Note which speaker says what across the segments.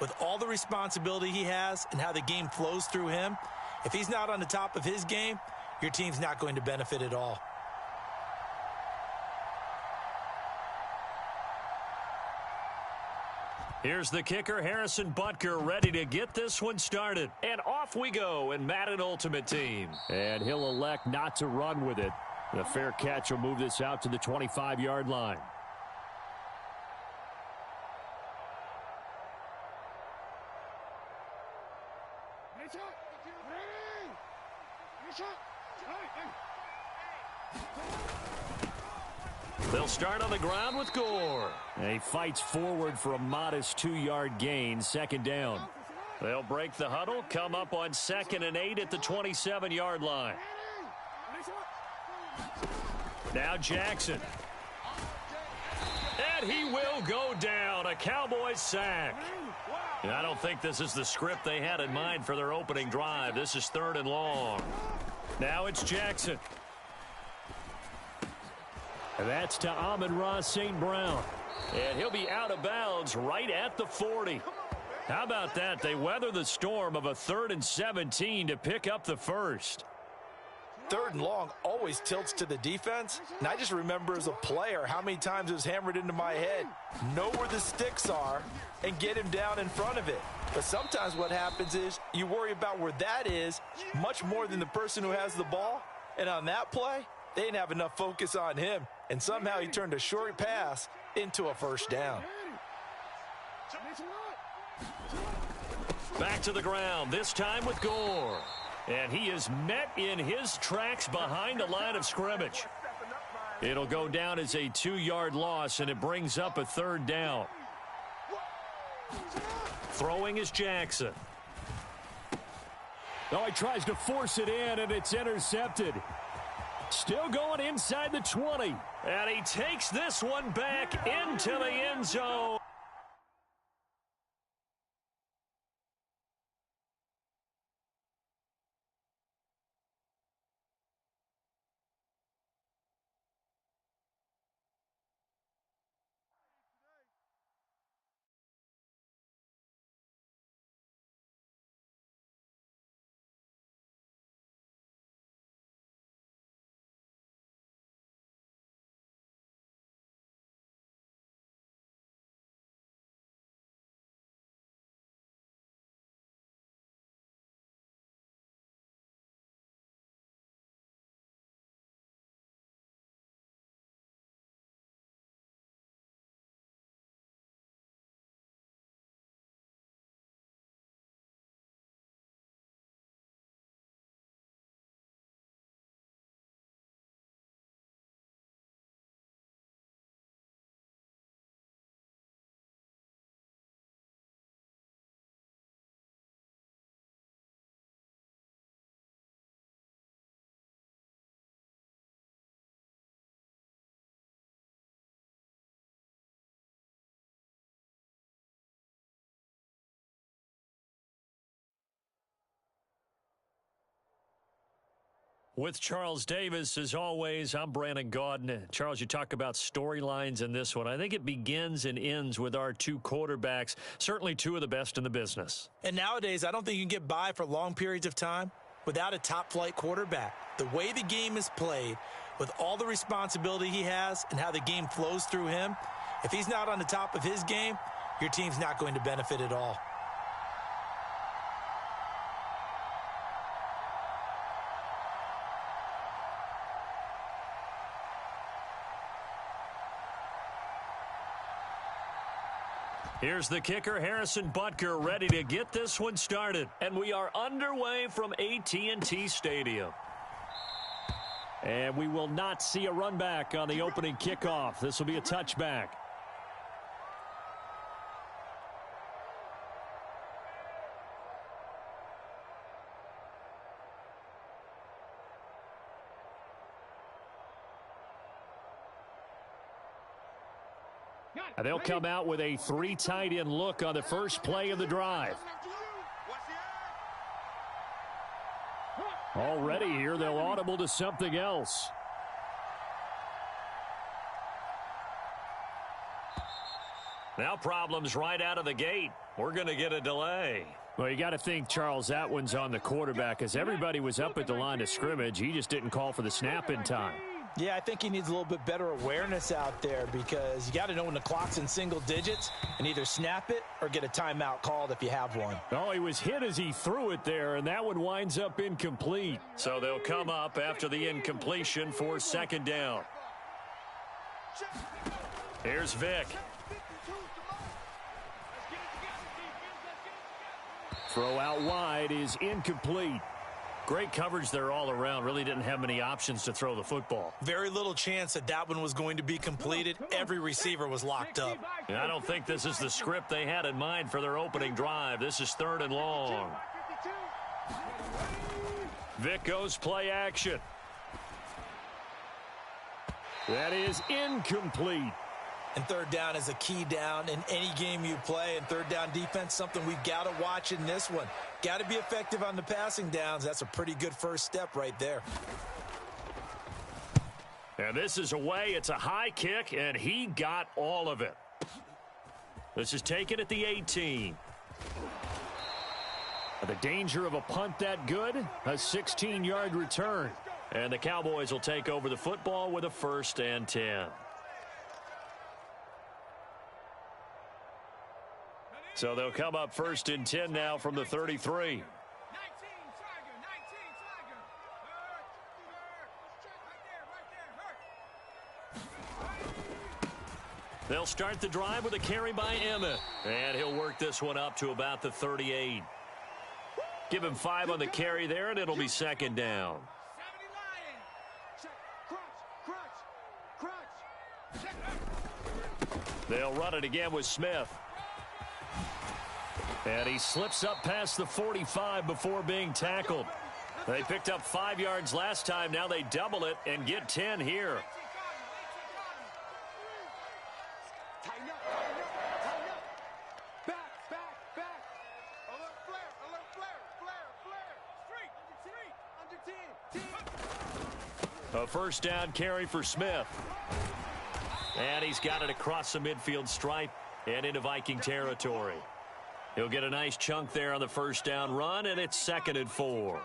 Speaker 1: With all the responsibility he has and how the game flows through him, if he's not on the top of his game, your team's not going to benefit at all.
Speaker 2: Here's the kicker, Harrison Butker, ready to get this one started. And off we go in Madden Ultimate Team. And he'll elect not to run with it. The fair catch will move this out to the 25-yard line. They'll start on the ground with Gore. And he fights forward for a modest 2-yard gain, second down. They'll break the huddle, come up on 2nd and 8 at the 27-yard line. Now Jackson. And he will go down, a Cowboys sack. And I don't think this is the script they had in mind for their opening drive. This is 3rd and long. Now it's Jackson. And that's to Amon-Ra St. Brown. And he'll be out of bounds right at the 40. How about that? They weather the storm of a 3rd and 17 to pick up the first.
Speaker 1: 3rd and long always tilts to the defense. And I just remember as a player how many times it was hammered into my head. Know where the sticks are and get him down in front of it. But sometimes what happens is you worry about where that is much more than the person who has the ball. And on that play, they didn't have enough focus on him. And somehow he turned a short pass into a first down.
Speaker 2: Back to the ground, this time with Gore. And he is met in his tracks behind the line of scrimmage. It'll go down as a 2-yard loss, and it brings up a 3rd down. Throwing is Jackson.
Speaker 3: Oh, he tries to force it in, and it's intercepted. Still going inside the 20.
Speaker 2: And he takes this one back into the end zone. With Charles Davis, as always, I'm Brandon Gaudin. Charles, you talk about storylines in this one. I think it begins and ends with our 2 quarterbacks, certainly 2 of the best in the business.
Speaker 1: And nowadays, I don't think you can get by for long periods of time without a top-flight quarterback. The way the game is played, with all the responsibility he has and how the game flows through him, if he's not on the top of his game, your team's not going to benefit at all.
Speaker 2: Here's the kicker, Harrison Butker, ready to get this one started. And we are underway from AT&T Stadium.
Speaker 3: And we will not see a run back on the opening kickoff. This will be a touchback. And they'll come out with a 3 tight end look on the first play of the drive. Already here, they'll audible to something else.
Speaker 2: Now problems right out of the gate. We're going to get a delay.
Speaker 3: Well, you got to think, Charles, that one's on the quarterback, as everybody was up at the line of scrimmage. He just didn't call for the snap in time.
Speaker 1: Yeah, I think he needs a little bit better awareness out there, because you got to know when the clock's in single digits and either snap it or get a timeout called if you have one.
Speaker 3: Oh, he was hit as he threw it there, and that one winds up incomplete.
Speaker 2: So they'll come up after the incompletion for second down. Here's Vic.
Speaker 3: Throw out wide is incomplete.
Speaker 2: Great coverage there all around. Really didn't have many options to throw the football.
Speaker 1: Very little chance that that one was going to be completed. Every receiver was locked up.
Speaker 2: And I don't think this is the script they had in mind for their opening drive. This is 3rd and long. Vic goes play action.
Speaker 3: That is incomplete.
Speaker 1: And 3rd down is a key down in any game you play. And 3rd down defense, something we've got to watch in this one. Got to be effective on the passing downs. That's a pretty good first step right there.
Speaker 2: And this is away. It's a high kick, and he got all of it. This is taken at the 18.
Speaker 3: The danger of a punt that good, a 16-yard return.
Speaker 2: And the Cowboys will take over the football with a 1st and 10. So they'll come up 1st and 10 now from the 33. They'll start the drive with a carry by Emmett. And he'll work this one up to about the 38. Give him 5 on the carry there, and it'll be 2nd down. They'll run it again with Smith. And he slips up past the 45 before being tackled. They picked up 5 yards last time. Now they double it and get 10 here. A 1st down carry for Smith. And he's got it across the midfield stripe and into Viking territory. He'll get a nice chunk there on the 1st down run, and it's 2nd and 4.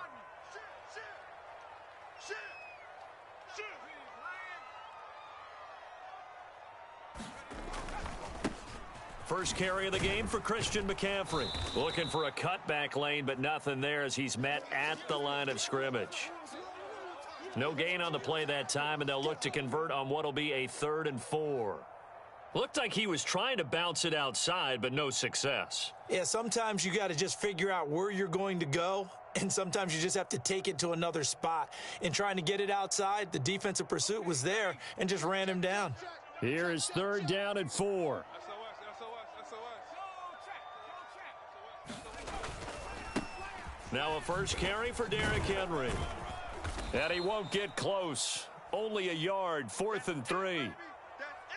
Speaker 2: First carry of the game for Christian McCaffrey. Looking for a cutback lane, but nothing there as he's met at the line of scrimmage. No gain on the play that time, and they'll look to convert on what will be a 3rd and 4. Looked like he was trying to bounce it outside, but no success.
Speaker 1: Yeah, sometimes you got to just figure out where you're going to go, and sometimes you just have to take it to another spot. In trying to get it outside, the defensive pursuit was there and just ran him down.
Speaker 3: Here is 3rd down and 4.
Speaker 2: Now a first carry for Derrick Henry. And he won't get close. Only a yard, 4th and 3.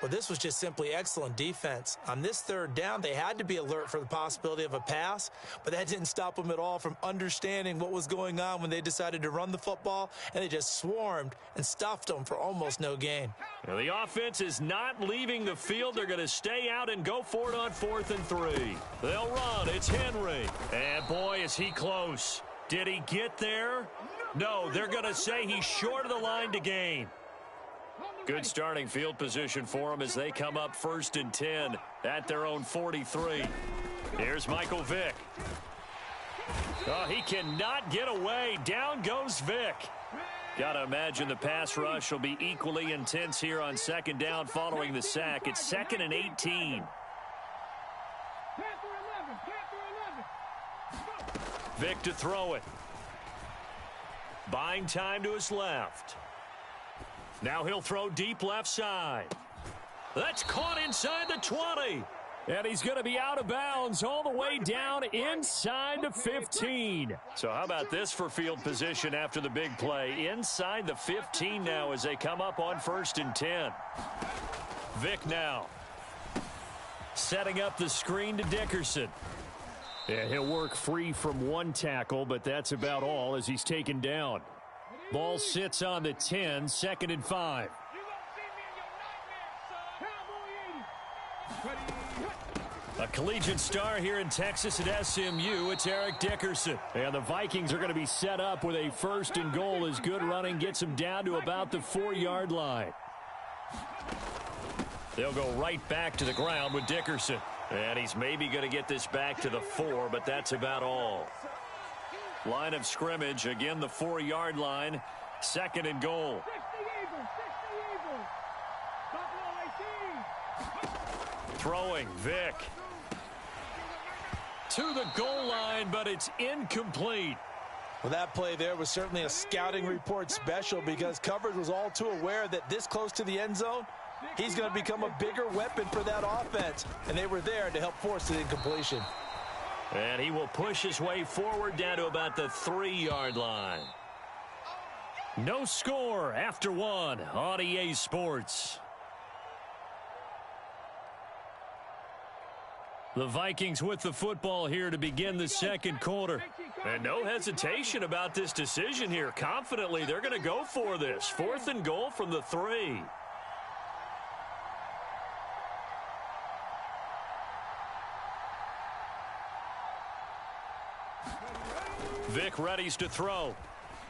Speaker 1: Well, this was just simply excellent defense. On this 3rd down, they had to be alert for the possibility of a pass, but that didn't stop them at all from understanding what was going on when they decided to run the football, and they just swarmed and stuffed them for almost no gain.
Speaker 2: Now the offense is not leaving the field. They're going to stay out and go for it on 4th and 3. They'll run. It's Henry. And, boy, is he close. Did he get there? No, they're going to say he's short of the line to gain. Good starting field position for them as they come up 1st and 10 at their own 43. Here's Michael Vick. Oh, he cannot get away. Down goes Vick. Got to imagine the pass rush will be equally intense here on 2nd down following the sack. It's 2nd and 18. Vick to throw it. Buying time to his left. Now he'll throw deep left side. That's caught inside the 20.
Speaker 3: And he's going to be out of bounds all the way down inside the 15.
Speaker 2: So how about this for field position after the big play? Inside the 15 now as they come up on 1st and 10. Vick now. Setting up the screen to Dickerson.
Speaker 3: Yeah, he'll work free from one tackle, but that's about all as he's taken down. Ball sits on the 10, 2nd and 5.
Speaker 2: A collegiate star here in Texas at SMU, it's Eric Dickerson. And the Vikings are going to be set up with a 1st and goal as good running gets them down to about the 4-yard line. They'll go right back to the ground with Dickerson. And he's maybe going to get this back to the 4, but that's about all. Line of scrimmage, again the 4-yard line, 2nd and goal. Throwing, Vick. To the goal line, but it's incomplete.
Speaker 1: Well, that play there was certainly a scouting report special because coverage was all too aware that this close to the end zone, he's going to become a bigger weapon for that offense, and they were there to help force the incompletion.
Speaker 2: And he will push his way forward down to about the 3-yard line. No score after 1 on EA Sports. The Vikings with the football here to begin the 2nd quarter. And no hesitation about this decision here. Confidently, they're going to go for this. 4th and goal from the 3. Vick readies to throw.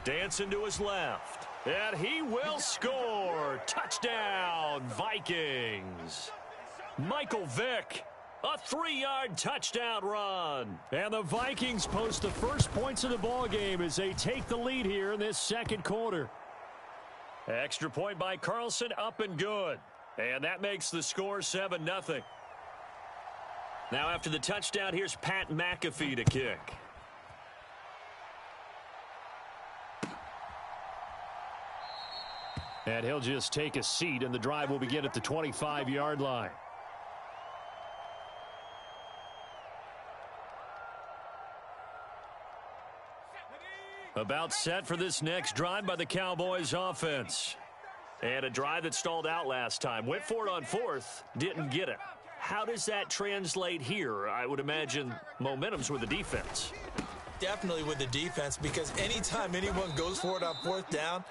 Speaker 2: Dancing to his left. And he will score. Touchdown, Vikings. Michael Vick. A 3-yard touchdown run. And the Vikings post the first points of the ball game as they take the lead here in this 2nd quarter. Extra point by Carlson, up and good. And that makes the score 7-0. Now after the touchdown, here's Pat McAfee to kick. And he'll just take a seat, and the drive will begin at the 25-yard line. About set for this next drive by the Cowboys offense. And a drive that stalled out last time. Went for it on 4th, didn't get it. How does that translate here? I would imagine momentum's with the defense.
Speaker 1: Definitely with the defense, because anytime anyone goes for it on 4th down,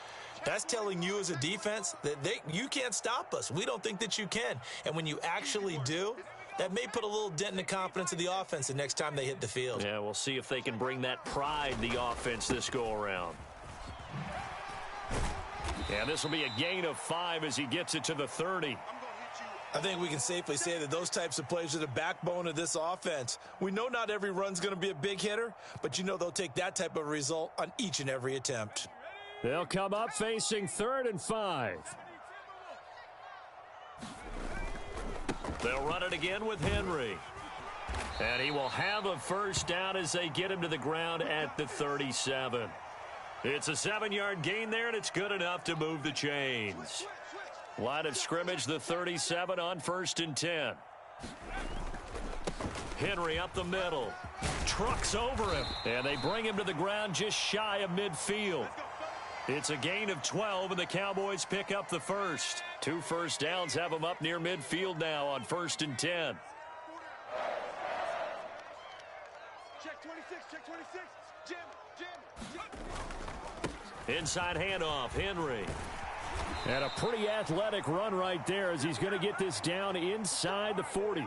Speaker 1: that's telling you as a defense that you can't stop us. We don't think that you can. And when you actually do, that may put a little dent in the confidence of the offense the next time they hit the field.
Speaker 2: Yeah, we'll see if they can bring that pride, the offense, this go-around. And this will be a gain of 5 as he gets it to the 30.
Speaker 1: I think we can safely say that those types of plays are the backbone of this offense. We know not every run's going to be a big hitter, but you know they'll take that type of result on each and every attempt.
Speaker 2: They'll come up facing 3rd and 5. They'll run it again with Henry. And he will have a 1st down as they get him to the ground at the 37. It's a 7-yard gain there, and it's good enough to move the chains. Line of scrimmage, the 37 on 1st and 10. Henry up the middle. Trucks over him. And they bring him to the ground just shy of midfield. It's a gain of 12, and the Cowboys pick up the 1st. 2 first downs have them up near midfield now on 1st and 10.
Speaker 4: Check 26, check 26. Jim.
Speaker 2: Inside handoff, Henry. And a pretty athletic run right there as he's going to get this down inside the 40.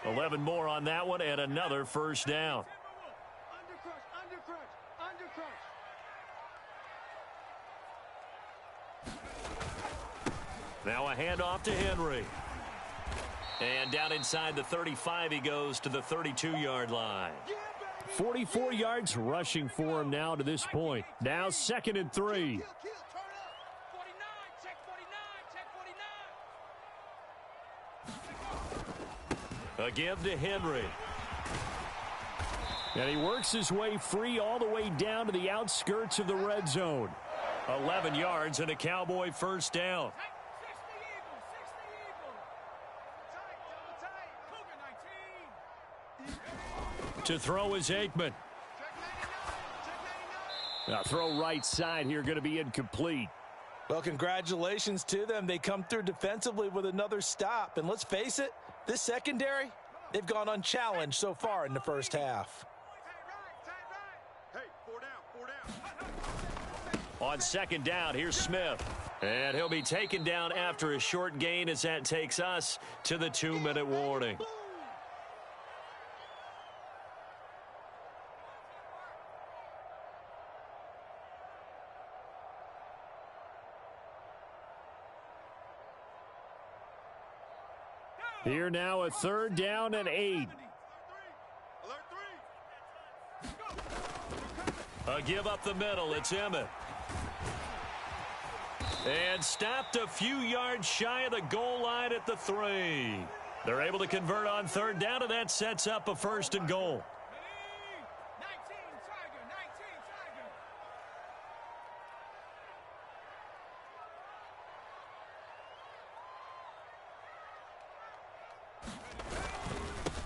Speaker 2: 11 more on that one, and another 1st down. Now a handoff to Henry. And down inside the 35 he goes to the 32-yard line. 44 yards rushing for him now to this point. Now 2nd and 3. A give to Henry. And he works his way free all the way down to the outskirts of the red zone. 11 yards and a Cowboy 1st down. To throw is Aikman. Now throw right side here, going to be incomplete.
Speaker 1: Well, congratulations to them. They come through defensively with another stop. And let's face it, this secondary, they've gone unchallenged so far in the 1st half.
Speaker 4: Hey, 4 down.
Speaker 2: On 2nd down, here's Smith. And he'll be taken down after a short gain as that takes us to the 2-minute warning.
Speaker 3: Here now a 3rd down and 8.
Speaker 2: A give up the middle. It's Emmett. And stopped a few yards shy of the goal line at the 3. They're able to convert on 3rd down, and that sets up a 1st and goal.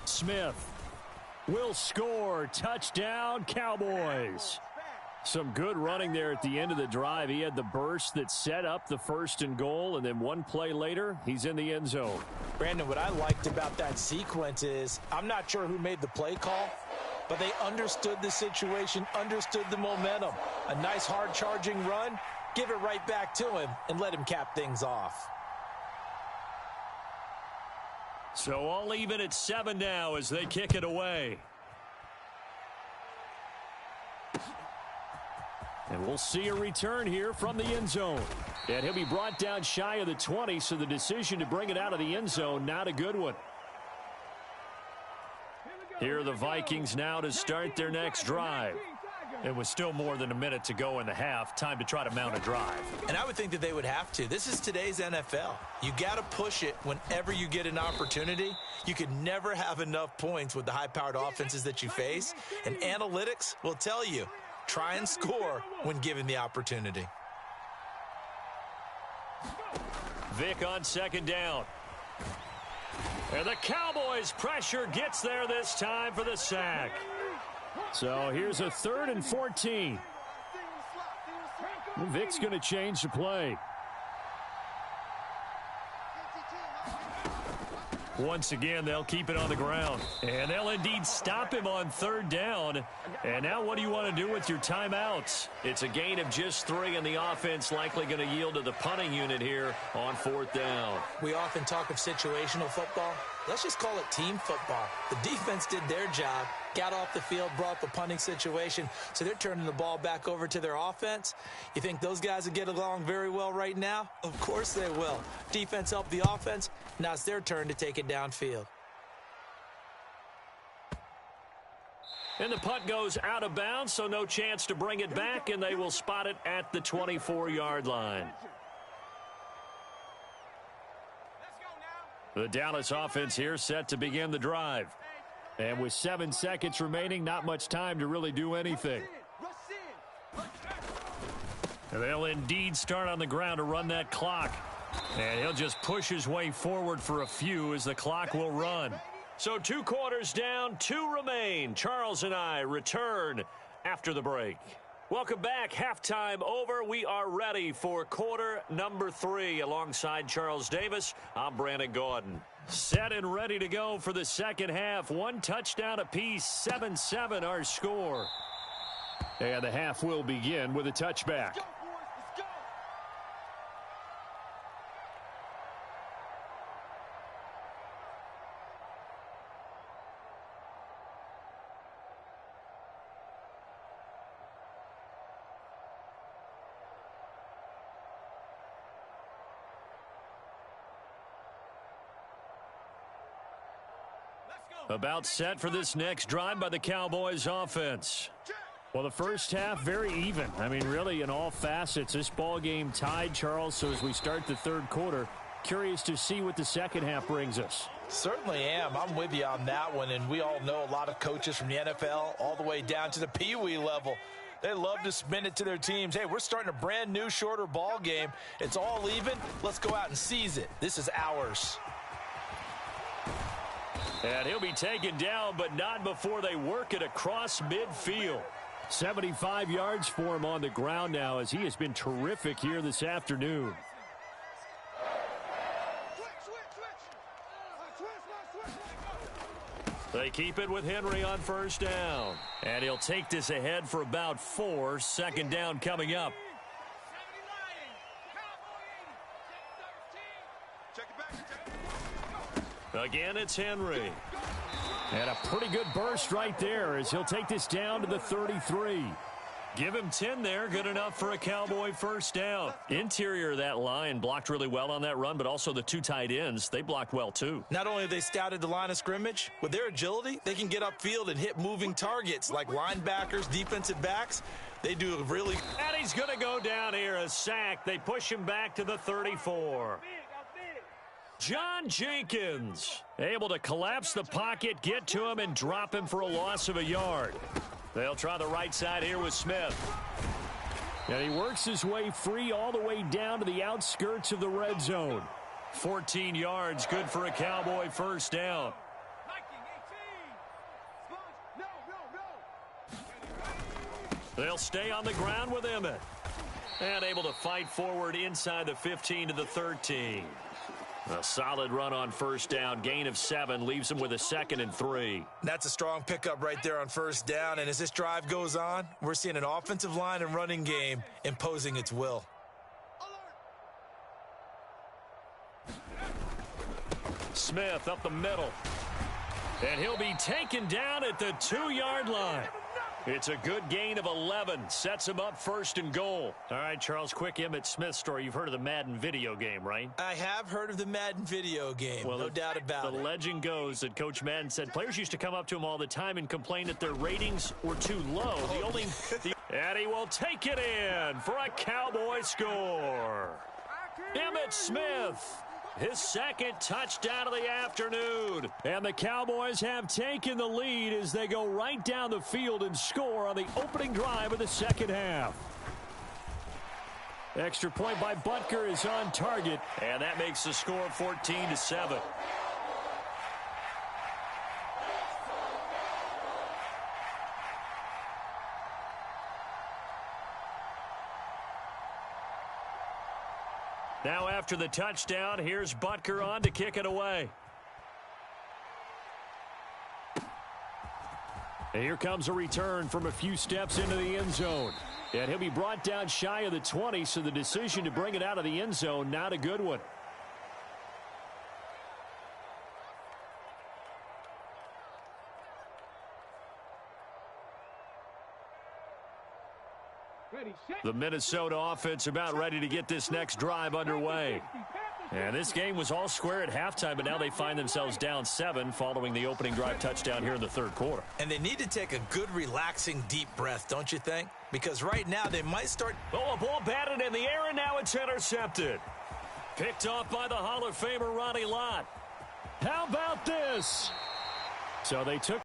Speaker 2: Smith will score. Touchdown, Cowboys. Some good running there at the end of the drive. He had the burst that set up the 1st and goal, and then one play later, he's in the end zone.
Speaker 1: Brandon, what I liked about that sequence is I'm not sure who made the play call, but they understood the situation, understood the momentum. A nice hard-charging run, give it right back to him, and let him cap things off.
Speaker 2: So all even at 7 now as they kick it away. And we'll see a return here from the end zone. And he'll be brought down shy of the 20, so the decision to bring it out of the end zone, not a good one. Here are the Vikings now to start their next drive. It was still more than a minute to go in the half. Time to try to mount a drive.
Speaker 1: And I would think that they would have to. This is today's NFL. You got to push it whenever you get an opportunity. You could never have enough points with the high-powered offenses that you face. And analytics will tell you, try and score when given the opportunity.
Speaker 2: Vic on 2nd down. And the Cowboys' pressure gets there this time for the sack.
Speaker 3: So here's a 3rd and 14. Vic's going to change the play.
Speaker 2: Once again, they'll keep it on the ground. And they'll indeed stop him on 3rd down. And now what do you want to do with your timeouts? It's a gain of just 3, and the offense likely going to yield to the punting unit here on 4th down.
Speaker 1: We often talk of situational football. Let's just call it team football. The defense did their job, got off the field, brought the punting situation, so they're turning the ball back over to their offense. You think those guys will get along very well right now? Of course they will. Defense helped the offense. Now it's their turn to take it downfield.
Speaker 2: And the punt goes out of bounds, so no chance to bring it back, and they will spot it at the 24-yard line. The Dallas offense here set to begin the drive. And with 7 seconds remaining, not much time to really do anything. And they'll indeed start on the ground to run that clock. And he'll just push his way forward for a few as the clock will run. So 2 quarters down, 2 remain. Charles and I return after the break. Welcome back. Halftime over. We are ready for quarter number 3. Alongside Charles Davis, I'm Brandon Gordon. Set and ready to go for the second half. 1 touchdown apiece, 7-7 our score. And the half will begin with a touchback. About set for this next drive by the Cowboys offense. Well, the first half, very even. I mean, really, in all facets, this ball game tied, Charles. So as we start the 3rd quarter, curious to see what the second half brings us.
Speaker 1: Certainly am. I'm with you on that one. And we all know a lot of coaches from the NFL all the way down to the Pee-wee level. They love to spin it to their teams. Hey, we're starting a brand new, shorter ball game. It's all even. Let's go out and seize it. This is ours.
Speaker 2: And he'll be taken down, but not before they work it across midfield.
Speaker 3: 75 yards for him on the ground now, as he has been terrific here this afternoon.
Speaker 2: They keep it with Henry on 1st down. And he'll take this ahead for about 4. 2nd down coming up. Again, it's Henry.
Speaker 3: And a pretty good burst right there as he'll take this down to the 33.
Speaker 2: Give him 10 there. Good enough for a Cowboy first down. Interior of that line blocked really well on that run, but also the two tight ends, they blocked well too.
Speaker 1: Not only have they scouted the line of scrimmage, with their agility, they can get upfield and hit moving targets like linebackers, defensive backs. They do a really...
Speaker 2: And he's going to go down here, a sack. They push him back to the 34. John Jenkins able to collapse the pocket, get to him, and drop him for a loss of a yard. They'll try the right side here with Smith.
Speaker 3: And he works his way free all the way down to the outskirts of the red zone.
Speaker 2: 14 yards, good for a Cowboy first down. They'll stay on the ground with Emmett. And able to fight forward inside the 15 to the 13. A solid run on first down. Gain of 7 leaves him with a 2nd and 3.
Speaker 1: That's a strong pickup right there on first down. And as this drive goes on, we're seeing an offensive line and running game imposing its will.
Speaker 2: Smith up the middle. And he'll be taken down at the 2-yard line. It's a good gain of 11. Sets him up 1st and goal. All right, Charles, quick Emmitt Smith story. You've heard of the Madden video game, right?
Speaker 1: I have heard of the Madden video game, well, no doubt about it.
Speaker 2: The legend goes that Coach Madden said players used to come up to him all the time and complain that their ratings were too low. And he will take it in for a Cowboy score. Emmitt Smith. His 2nd touchdown of the afternoon.
Speaker 3: And the Cowboys have taken the lead as they go right down the field and score on the opening drive of the second half. Extra point by Butker is on target.
Speaker 2: And that makes the score 14-7. Now after the touchdown, here's Butker on to kick it away.
Speaker 3: And here comes a return from a few steps into the end zone. And he'll be brought down shy of the 20, so the decision to bring it out of the end zone, not a good one.
Speaker 2: The Minnesota offense about ready to get this next drive underway. And this game was all square at halftime, but now they find themselves down 7 following the opening drive touchdown here in the 3rd quarter.
Speaker 1: And they need to take a good, relaxing, deep breath, don't you think? Because right now they might start...
Speaker 2: Oh, a ball batted in the air, and now it's intercepted. Picked off by the Hall of Famer Ronnie Lott.
Speaker 3: How about this? So they took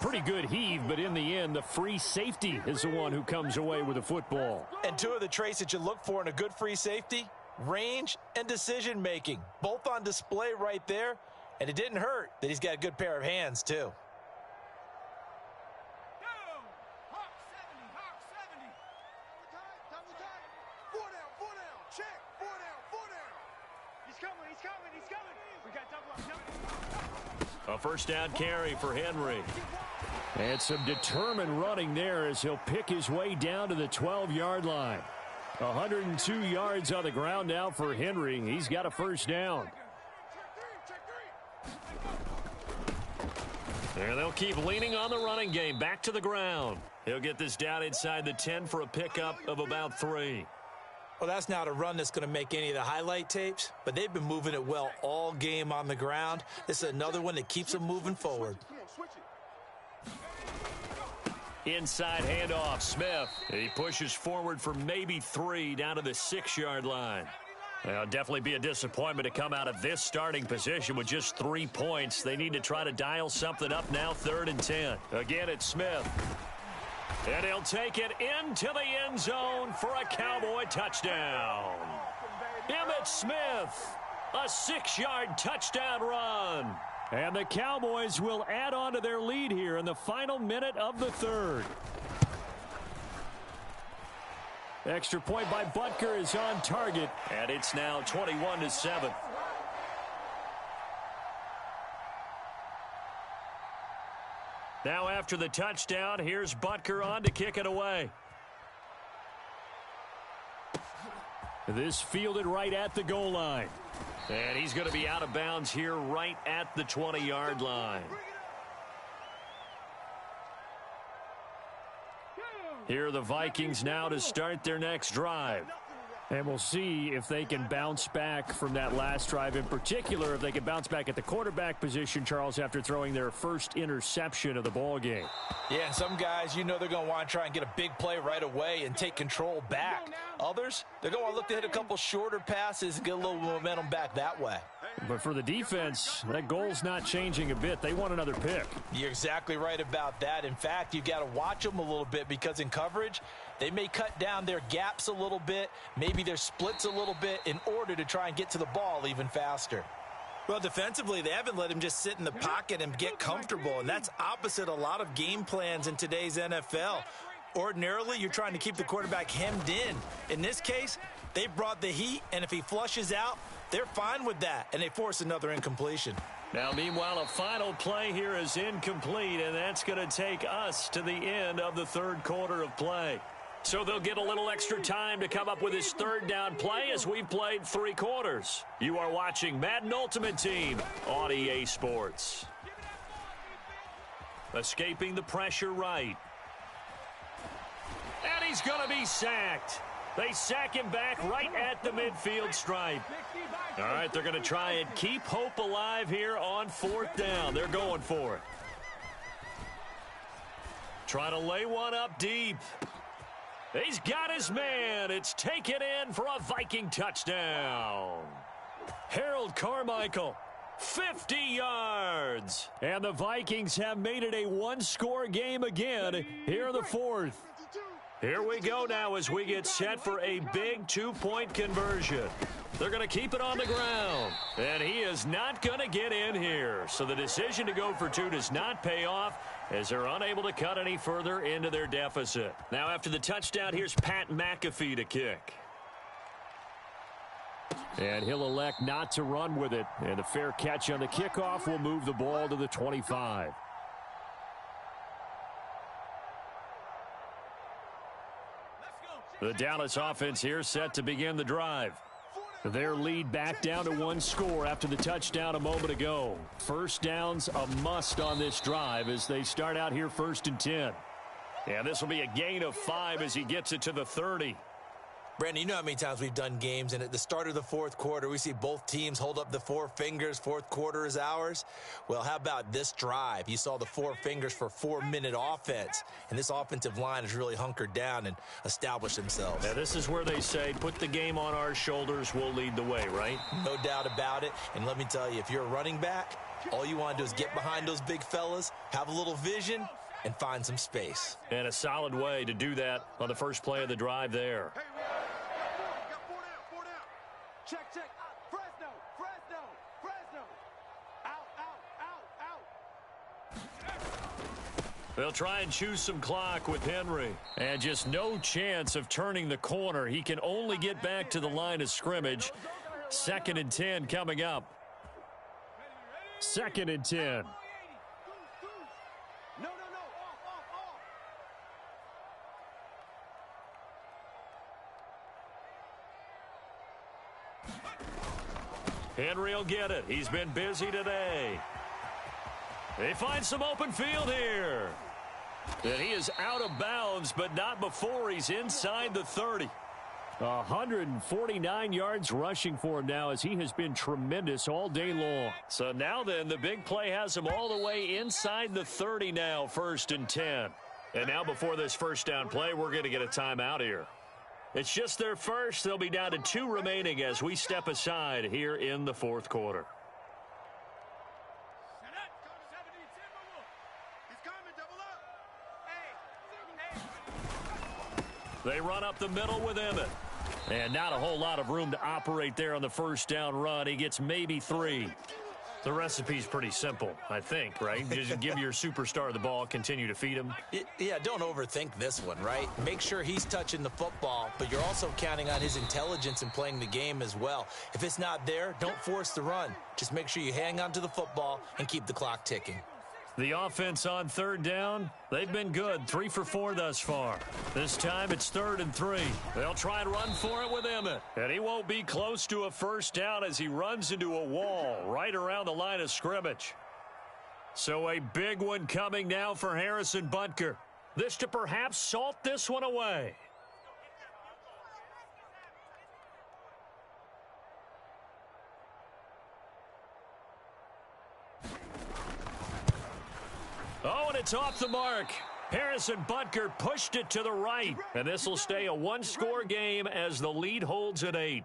Speaker 3: pretty good heave, but in the end, the free safety is the one who comes away with the football.
Speaker 1: And 2 of the traits that you look for in a good free safety, range and decision-making, both on display right there. And it didn't hurt that he's got a good pair of hands, too.
Speaker 2: A first down carry for Henry.
Speaker 3: And some determined running there as he'll pick his way down to the 12-yard line. 102 yards on the ground now for Henry. He's got a first down.
Speaker 2: And they'll keep leaning on the running game. Back to the ground. He'll get this down inside the 10 for a pickup of about 3.
Speaker 1: Well, that's not a run that's going to make any of the highlight tapes, but they've been moving it well all game on the ground. This is another one that keeps them moving forward.
Speaker 2: Inside handoff, Smith. He pushes forward for maybe 3 down to the 6-yard line. It'll definitely be a disappointment to come out of this starting position with just 3 points. They need to try to dial something up now, 3rd and 10. Again, it's Smith. And he'll take it into the end zone for a Cowboy touchdown. Emmitt Smith, a 6-yard touchdown run.
Speaker 3: And the Cowboys will add on to their lead here in the final minute of the 3rd. Extra point by Butker is on target.
Speaker 2: And it's now 21-7. Now after the touchdown, here's Butker on to kick it away.
Speaker 3: This fielded right at the goal line.
Speaker 2: And he's going to be out of bounds here right at the 20-yard line.
Speaker 3: Here are the Vikings now to start their next drive. And we'll see if they can bounce back from that last drive in particular, if they can bounce back at the quarterback position, Charles, after throwing their first interception of the ball game.
Speaker 1: Yeah, and some guys, you know they're going to want to try and get a big play right away and take control back. Others, they're going to want to look to hit a couple shorter passes and get a little momentum back that way.
Speaker 3: But for the defense, that goal's not changing a bit. They want another pick.
Speaker 1: You're exactly right about that. In fact, you've got to watch them a little bit because in coverage, they may cut down their gaps a little bit, maybe their splits a little bit in order to try and get to the ball even faster. Well, defensively, they haven't let him just sit in the pocket and get comfortable, and that's opposite a lot of game plans in today's NFL. Ordinarily, you're trying to keep the quarterback hemmed in. In this case, they brought the heat, and if he flushes out, they're fine with that, and they force another incompletion.
Speaker 3: Now, meanwhile, a final play here is incomplete, and that's going to take us to the end of the third quarter of play. So they'll get a little extra time to come up with his third down play as we've played 3 quarters. You are watching Madden Ultimate Team on EA Sports. Escaping the pressure right. And he's going to be sacked. They sack him back right at the midfield stripe. All right, they're going to try and keep hope alive here on 4th down. They're going for it. Trying to lay one up deep. He's got his man. It's taken in for a Viking touchdown. Harold Carmichael, 50 yards. And the Vikings have made it a one-score game again here in the 4th. Here we go now as we get set for a big 2-point conversion. They're going to keep it on the ground. And he is not going to get in here. So the decision to go for 2 does not pay off as they're unable to cut any further into their deficit. Now after the touchdown, here's Pat McAfee to kick. And he'll elect not to run with it. And a fair catch on the kickoff will move the ball to the 25. The Dallas offense here set to begin the drive. Their lead back down to 1 score after the touchdown a moment ago. First down's a must on this drive as they start out here 1st and 10. And this will be a gain of 5 as he gets it to the 30.
Speaker 1: Brandon, you know how many times we've done games, and at the start of the 4th quarter, we see both teams hold up the 4 fingers, 4th quarter is ours. Well, how about this drive? You saw the 4 fingers for 4-minute offense, and this offensive line has really hunkered down and established themselves.
Speaker 3: Now, this is where they say, put the game on our shoulders, we'll lead the way, right?
Speaker 1: No doubt about it, and let me tell you, if you're a running back, all you want to do is get behind those big fellas, have a little vision, and find some space.
Speaker 3: And a solid way to do that on the first play of the drive there.
Speaker 4: Check, check. Fresno, Fresno, Fresno. Out, out, out, out.
Speaker 3: They'll try and choose some clock with Henry. And just no chance of turning the corner. He can only get back to the line of scrimmage. 2nd and 10 coming up. 2nd and 10.
Speaker 4: No, no, no. Off.
Speaker 3: Henry will get it. He's been busy today. They find some open field here. And he is out of bounds, but not before he's inside the 30. 149 yards rushing for him now as he has been tremendous all day long. So now then, the big play has him all the way inside the 30 now, 1st and 10. And now before this first down play, we're going to get a timeout here. It's just their first. They'll be down to 2 remaining as we step aside here in the 4th quarter. They run up the middle with Emmett. And not a whole lot of room to operate there on the first down run. He gets maybe 3. The recipe's pretty simple, I think, right? Just give your superstar the ball, continue to feed him.
Speaker 1: Yeah, don't overthink this one, right? Make sure he's touching the football, but you're also counting on his intelligence in playing the game as well. If it's not there, don't force the run. Just make sure you hang on to the football and keep the clock ticking.
Speaker 3: The offense on 3rd down, they've been good. 3 for 4 thus far. This time it's 3rd and 3. They'll try and run for it with Emmett. And he won't be close to a first down as he runs into a wall right around the line of scrimmage. So a big one coming now for Harrison Butker. This to perhaps salt this one away. Oh, and it's off the mark. Harrison Butker pushed it to the right, and this will stay a one-score game as the lead holds at 8.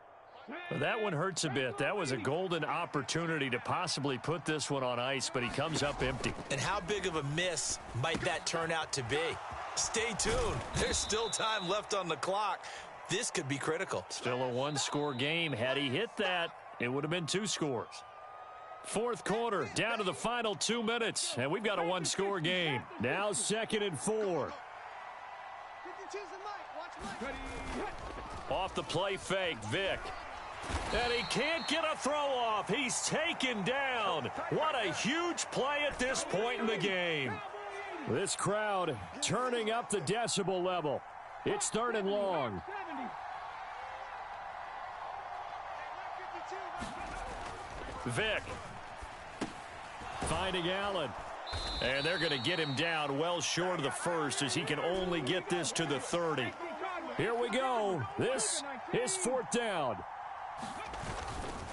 Speaker 3: Well, that one hurts a bit. That was a golden opportunity to possibly put this one on ice, but he comes up empty.
Speaker 1: And how big of a miss might that turn out to be? Stay tuned. There's still time left on the clock. This could be critical.
Speaker 3: Still a one-score game. Had he hit that, it would have been 2 scores. Fourth quarter, down to the final 2 minutes, and we've got a one-score game. Now 2nd and 4. Off the play fake, Vic. And he can't get a throw off. He's taken down. What a huge play at this point in the game. This crowd turning up the decibel level. It's 3rd and long. Vic. Finding Allen. And they're going to get him down well short of the first as he can only get this to the 30. Here we go. This is 4th down.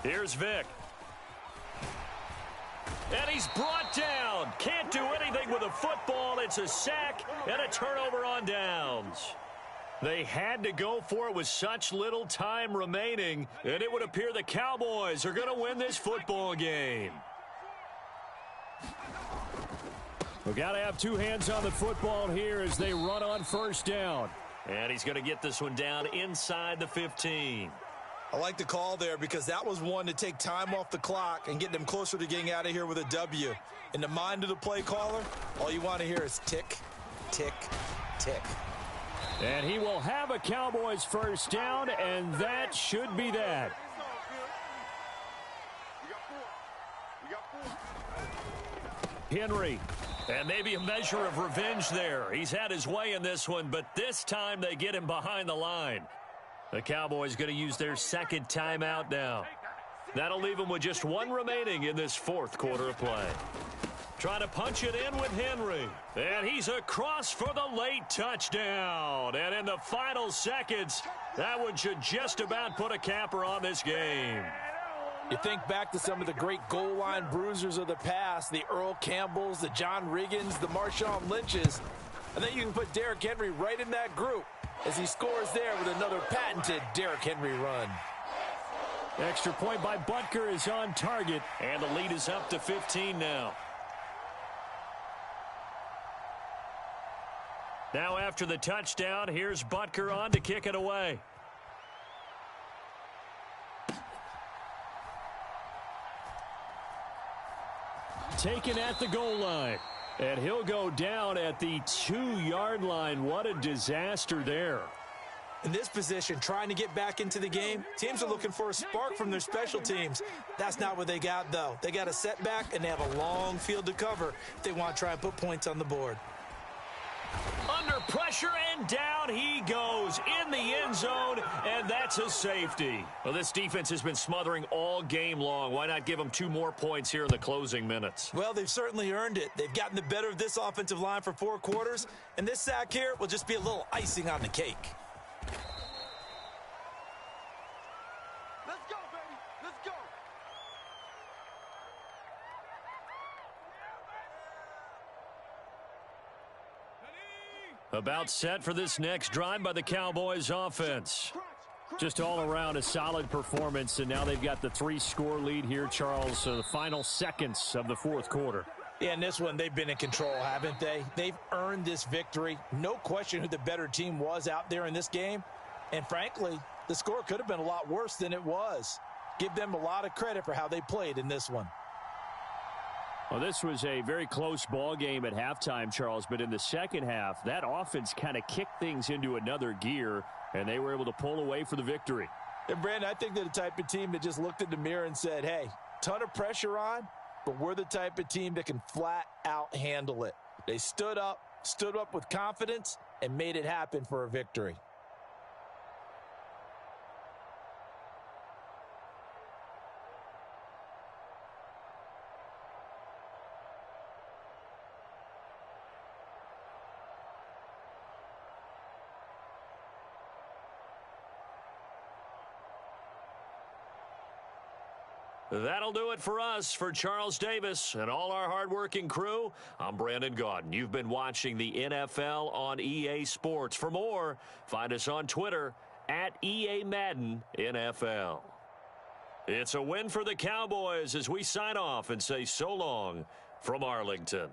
Speaker 3: Here's Vic. And he's brought down. Can't do anything with a football. It's a sack and a turnover on downs. They had to go for it with such little time remaining, and it would appear the Cowboys are going to win this football game. We've got to have 2 hands on the football here as they run on 1st down. And he's going to get this one down inside the 15.
Speaker 1: I like the call there because that was one to take time off the clock and get them closer to getting out of here with a W. In the mind of the play caller, all you want to hear is tick, tick, tick.
Speaker 3: And he will have a Cowboys 1st down, and that should be that. Henry. And maybe a measure of revenge there. He's had his way in this one, but this time they get him behind the line. The Cowboys going to use their 2nd timeout now. That'll leave them with just 1 remaining in this 4th quarter of play. Trying to punch it in with Henry. And he's across for the late touchdown. And in the final seconds, that one should just about put a capper on this game.
Speaker 1: You think back to some of the great goal line bruisers of the past, the Earl Campbells, the John Riggins, the Marshawn Lynches. I think you can put Derrick Henry right in that group as he scores there with another patented Derrick Henry run.
Speaker 3: Extra point by Butker is on target, and the lead is up to 15 now. Now after the touchdown, here's Butker on to kick it away. Taken at the goal line. And he'll go down at the 2-yard line. What a disaster there.
Speaker 1: In this position, trying to get back into the game, teams are looking for a spark from their special teams. That's not what they got, though. They got a setback, and they have a long field to cover if they want to try and put points on the board.
Speaker 3: Under pressure, and down he goes in the end zone, and that's a safety. Well, this defense has been smothering all game long. Why not give them 2 more points here in the closing minutes?
Speaker 1: Well, they've certainly earned it. They've gotten the better of this offensive line for 4 quarters, and this sack here will just be a little icing on the cake.
Speaker 4: Let's go, baby. Let's go.
Speaker 3: About set for this next drive by the Cowboys offense. Just all around a solid performance, and now they've got the 3-score lead here, Charles, so the final seconds of the 4th quarter.
Speaker 1: Yeah, in this one, they've been in control, haven't they? They've earned this victory. No question who the better team was out there in this game. And frankly, the score could have been a lot worse than it was. Give them a lot of credit for how they played in this one.
Speaker 3: Well, this was a very close ball game at halftime, Charles, but in the second half, that offense kind of kicked things into another gear, and they were able to pull away for the victory.
Speaker 1: And, Brandon, I think they're the type of team that just looked in the mirror and said, hey, ton of pressure on, but we're the type of team that can flat out handle it. They stood up with confidence, and made it happen for a victory.
Speaker 3: That'll do it for us. For Charles Davis and all our hardworking crew, I'm Brandon Gaudin. You've been watching the NFL on EA Sports. For more, find us on Twitter at EA Madden NFL. It's a win for the Cowboys as we sign off and say so long from Arlington.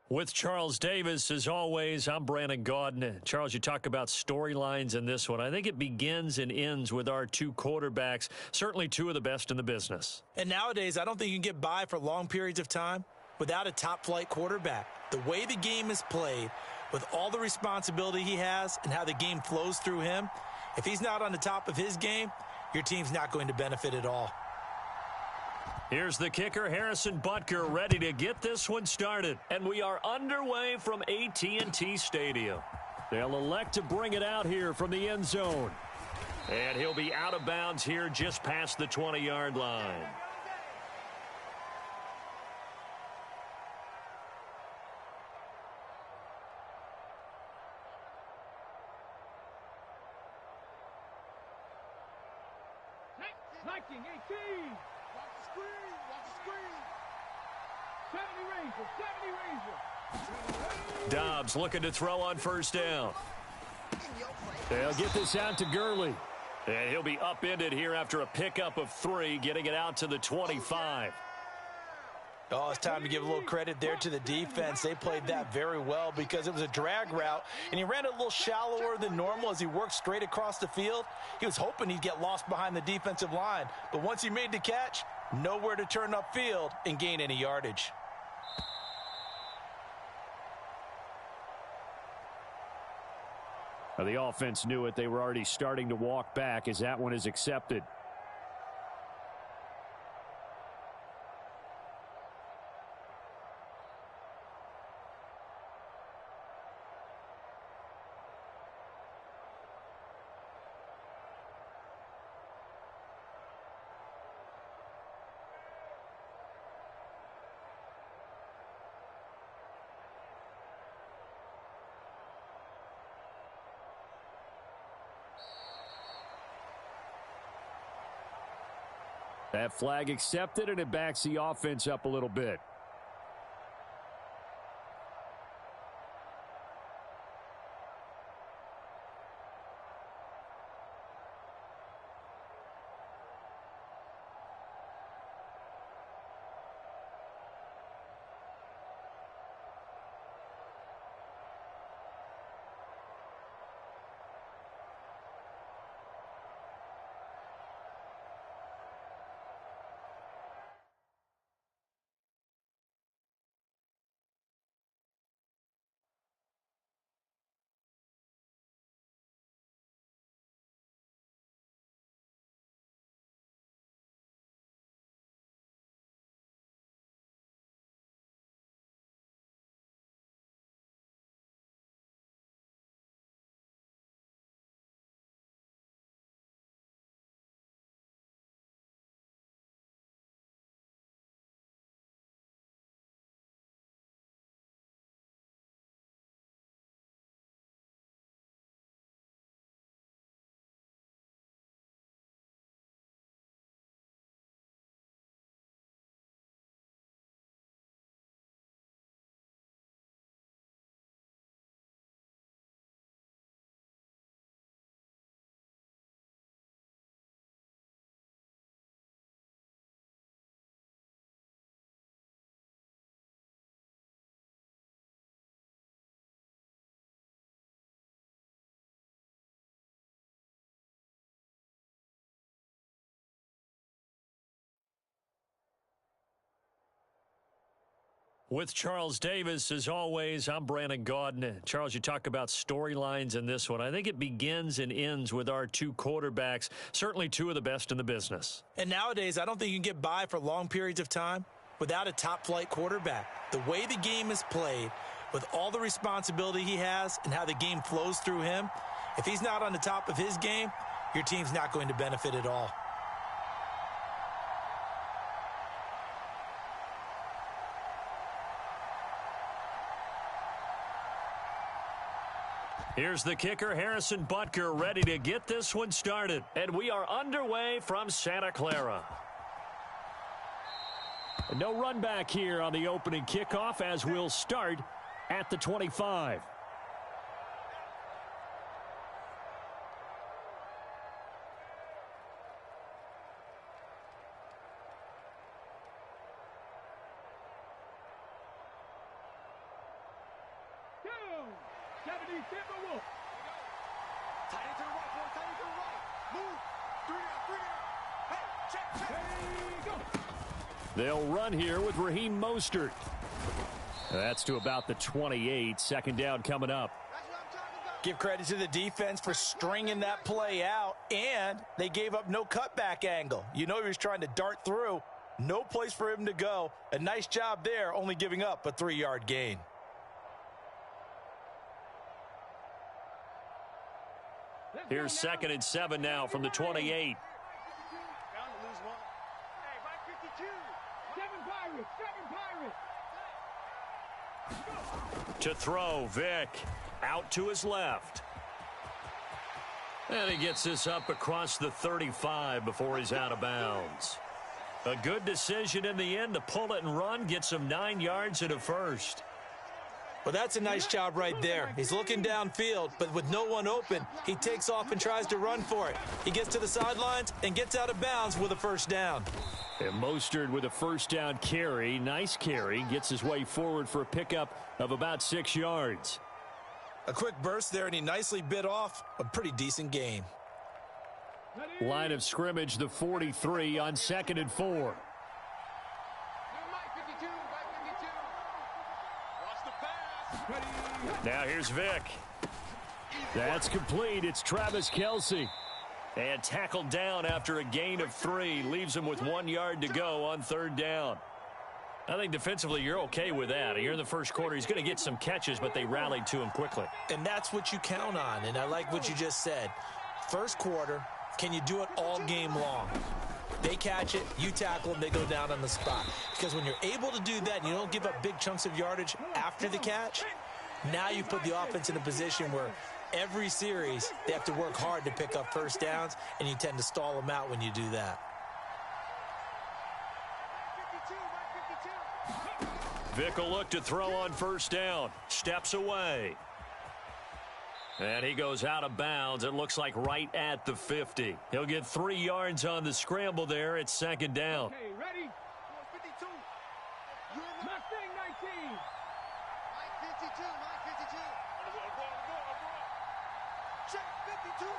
Speaker 3: With Charles Davis, as always, I'm Brandon Gaudin. Charles, you talk about storylines in this one. I think it begins and ends with our two quarterbacks, certainly two of the best in the business.
Speaker 1: And nowadays, I don't think you can get by for long periods of time without a top-flight quarterback. The way the game is played, with all the responsibility he has and how the game flows through him, if he's not on the top of his game, your team's not going to benefit at all.
Speaker 3: Here's the kicker, Harrison Butker, ready to get this one started. And we are underway from AT&T Stadium. They'll elect to bring it out here from the end zone. And he'll be out of bounds here just past the 20-yard line. Dobbs looking to throw on first down. They'll get this out to Gurley. And he'll be upended here after a pickup of 3, getting it out to the 25.
Speaker 1: Oh, it's time to give a little credit there to the defense. They played that very well because it was a drag route, and he ran a little shallower than normal as he worked straight across the field. He was hoping he'd get lost behind the defensive line, but once he made the catch, nowhere to turn upfield and gain any yardage.
Speaker 2: The offense knew it. They were already starting to walk back as that one is accepted. That flag accepted, and it backs the offense up a little bit.
Speaker 3: With Charles Davis, as always, I'm Brandon Gaudin. Charles, you talk about storylines in this one. I think it begins and ends with our two quarterbacks, certainly two of the best in the business.
Speaker 1: And nowadays, I don't think you can get by for long periods of time without a top-flight quarterback. The way the game is played, with all the responsibility he has and how the game flows through him, if he's not on the top of his game, your team's not going to benefit at all.
Speaker 3: Here's the kicker, Harrison Butker, ready to get this one started. And we are underway from Santa Clara.
Speaker 2: No run back here on the opening kickoff as we'll start at the 25. They'll run here with Raheem Mostert. That's to about the 28. Second down coming up.
Speaker 1: Give credit to the defense for stringing that play out, and they gave up no cutback angle. You know he was trying to dart through. No place for him to go. A nice job there, only giving up a 3-yard gain.
Speaker 3: Here's 2nd and 7 now from the 28. To throw, Vick. Out to his left. And he gets this up across the 35 before he's out of bounds. A good decision in the end to pull it and run. Gets him 9 yards and a first.
Speaker 1: Well, that's a nice job right there. He's looking downfield, but with no one open, he takes off and tries to run for it. He gets to the sidelines and gets out of bounds with a first down.
Speaker 2: And Mostert with a first down carry. Nice carry. Gets his way forward for a pickup of about 6 yards.
Speaker 1: A quick burst there, and he nicely bit off a pretty decent gain.
Speaker 2: Line of scrimmage, the 43 on 2nd and 4.
Speaker 3: Now here's Vick.
Speaker 2: That's complete. It's Travis Kelce.
Speaker 3: And tackled down after a gain of 3. Leaves him with 1 yard to go on 3rd down. I think defensively you're okay with that. Here in the first quarter, he's going to get some catches, but they rallied to him quickly.
Speaker 1: And that's what you count on, and I like what you just said. First quarter, can you do it all game long? They catch it, you tackle them, they go down on the spot. Because when you're able to do that and you don't give up big chunks of yardage after the catch, now you put the offense in a position where every series they have to work hard to pick up first downs, and you tend to stall them out when you do that.
Speaker 3: Vick will look to throw on first down. Steps away. And he goes out of bounds. It looks like right at the 50. He'll get 3 yards on the scramble there at 2nd down.
Speaker 4: Okay, ready? 52. Mustang 19. Mike 52, Mike 52. Check 52 to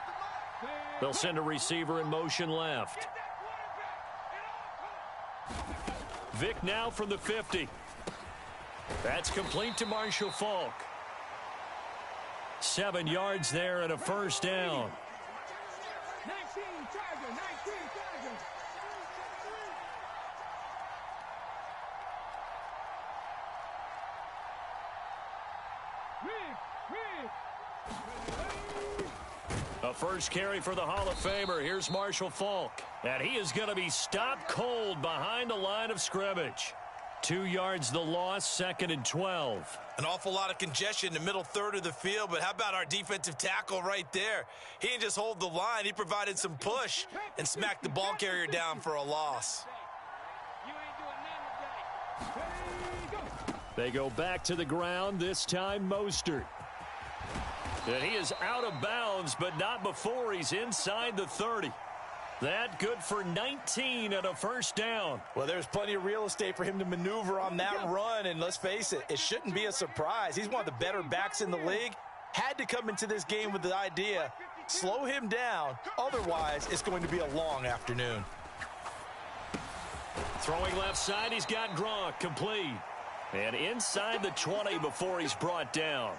Speaker 4: Mike.
Speaker 3: They'll send a receiver in motion left. Vick now from the 50. That's complete to Marshall Faulk. 7 yards there and a first down.
Speaker 4: 19 Tiger, 19 Tiger.
Speaker 3: A first carry for the Hall of Famer. Here's Marshall Faulk. And he is going to be stopped cold behind the line of scrimmage. 2 yards the loss, 2nd and 12.
Speaker 1: An awful lot of congestion in the middle third of the field, but how about our defensive tackle right there? He didn't just hold the line. He provided some push and smacked the ball carrier down for a loss.
Speaker 2: They go back to the ground, this time Mostert.
Speaker 3: And he is out of bounds, but not before he's inside the 30. That good for 19 and a first down.
Speaker 1: Well, there's plenty of real estate for him to maneuver on that run, and let's face it, it shouldn't be a surprise. He's one of the better backs in the league. Had to come into this game with the idea, slow him down, otherwise it's going to be a long afternoon.
Speaker 3: Throwing left side, he's got Gronk, complete. And inside the 20 before he's brought down.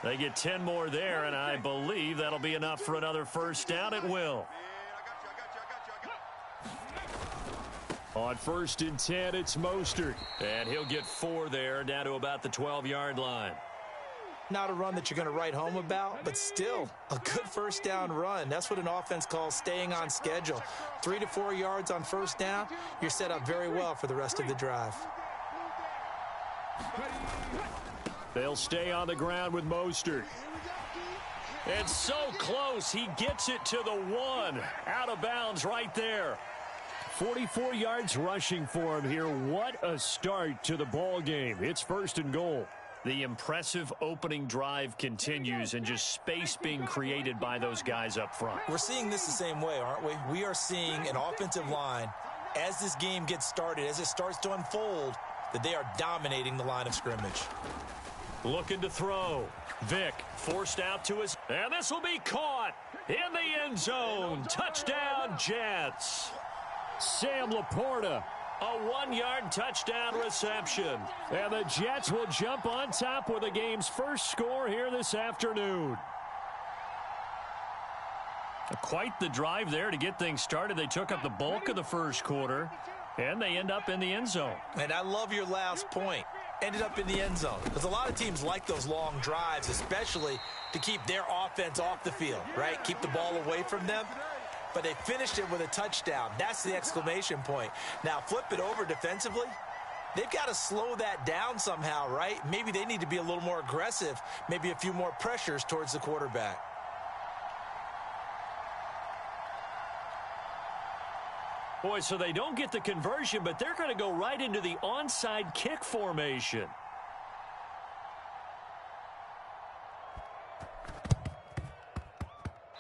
Speaker 3: They get 10 more there, and I believe that'll be enough for another first down at will. On 1st and 10, it's Mostert. And he'll get 4 there, down to about the 12-yard line.
Speaker 1: Not a run that you're going to write home about, but still a good first down run. That's what an offense calls staying on schedule. 3 to 4 yards on first down, you're set up very well for the rest of the drive.
Speaker 2: They'll stay on the ground with Mostert.
Speaker 3: And so close, he gets it to the 1. Out of bounds right there.
Speaker 2: 44 yards rushing for him here. What a start to the ball game. It's 1st and goal.
Speaker 3: The impressive opening drive continues, and just space being created by those guys up front.
Speaker 1: We're seeing this the same way, aren't we? We are seeing an offensive line, as this game gets started, as it starts to unfold, that they are dominating the line of scrimmage.
Speaker 3: Looking to throw. Vick forced out to his, and this will be caught in the end zone. Touchdown, Jets.
Speaker 2: Sam Laporta.
Speaker 3: A 1-yard touchdown reception.
Speaker 2: And the Jets will jump on top with the game's first score here this afternoon.
Speaker 3: Quite the drive there to get things started. They took up the bulk of the first quarter, and they end up in the end zone.
Speaker 1: And I love your last point. Ended up in the end zone. Because a lot of teams like those long drives, especially to keep their offense off the field, right? Keep the ball away from them. But they finished it with a touchdown. That's the exclamation point. Now, flip it over defensively. They've got to slow that down somehow, right? Maybe they need to be a little more aggressive, maybe a few more pressures towards the quarterback.
Speaker 3: Boy, so they don't get the conversion, but they're going to go right into the onside kick formation.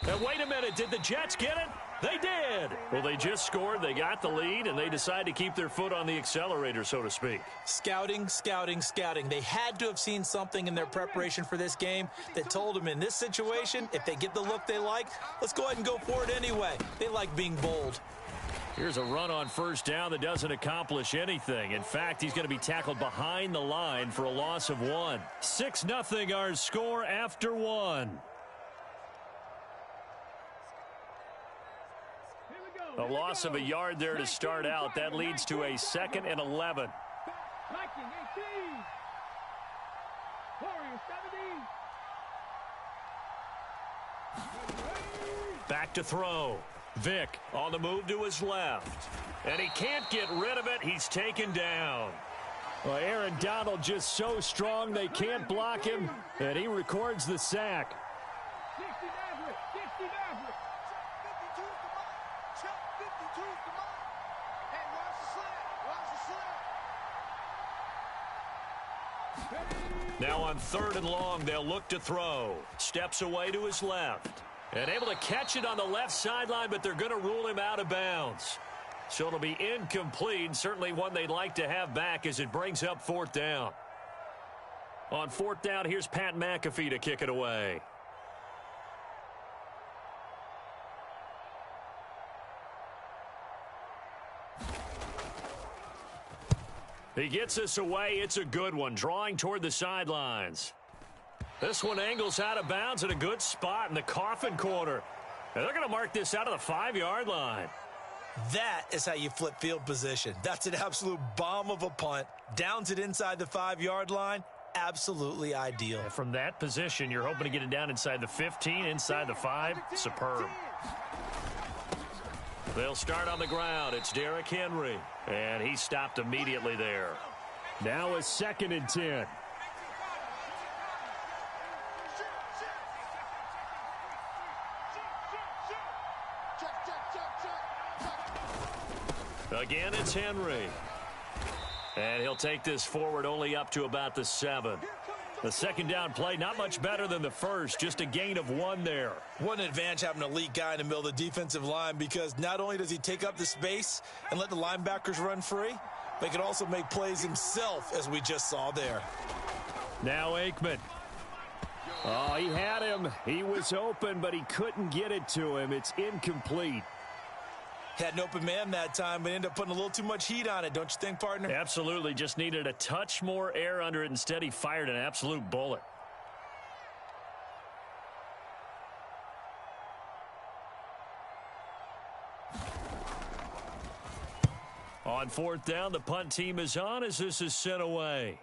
Speaker 3: And wait a minute, did the Jets get it? They did. Well, they just scored, they got the lead, and they decide to keep their foot on the accelerator, so to speak.
Speaker 1: Scouting, scouting, scouting. They had to have seen something in their preparation for this game that told them in this situation, if they get the look they like, let's go ahead and go for it anyway. They like being bold.
Speaker 3: Here's a run on first down that doesn't accomplish anything. In fact, he's going to be tackled behind the line for a loss of 1. 6-0 our score after 1. A loss of a yard there to start out. That leads to a 2nd and 11. Back to throw. Vick on the move to his left. And he can't get rid of it. He's taken down.
Speaker 2: Well, Aaron Donald just so strong they can't block him, and he records the sack.
Speaker 3: Now on 3rd and long, they'll look to throw. Steps away to his left. And able to catch it on the left sideline, but they're going to rule him out of bounds. So it'll be incomplete, certainly one they'd like to have back as it brings up 4th down. On 4th down, here's Pat McAfee to kick it away. He gets us away. It's a good one, drawing toward the sidelines. This one angles out of bounds at a good spot in the coffin corner. And they're going to mark this out of the 5-yard line.
Speaker 1: That is how you flip field position. That's an absolute bomb of a punt. Downs it inside the 5-yard line. Absolutely ideal.
Speaker 3: And from that position, you're hoping to get it down inside the 15, inside the 5. Superb. They'll start on the ground. It's Derrick Henry. And he stopped immediately there.
Speaker 2: Now a 2nd and 10.
Speaker 3: Again, it's Henry. And he'll take this forward only up to about the 7. The 2nd down play, not much better than the first, just a gain of 1 there.
Speaker 1: What an advantage having an elite guy in the middle of the defensive line, because not only does he take up the space and let the linebackers run free, but he can also make plays himself, as we just saw there.
Speaker 3: Now Aikman.
Speaker 2: Oh, he had him. He was open, but he couldn't get it to him. It's incomplete.
Speaker 1: Had an open man that time, but ended up putting a little too much heat on it, don't you think, partner?
Speaker 3: Absolutely. Just needed a touch more air under it. Instead, he fired an absolute bullet. On fourth down, the punt team is on as this is sent away.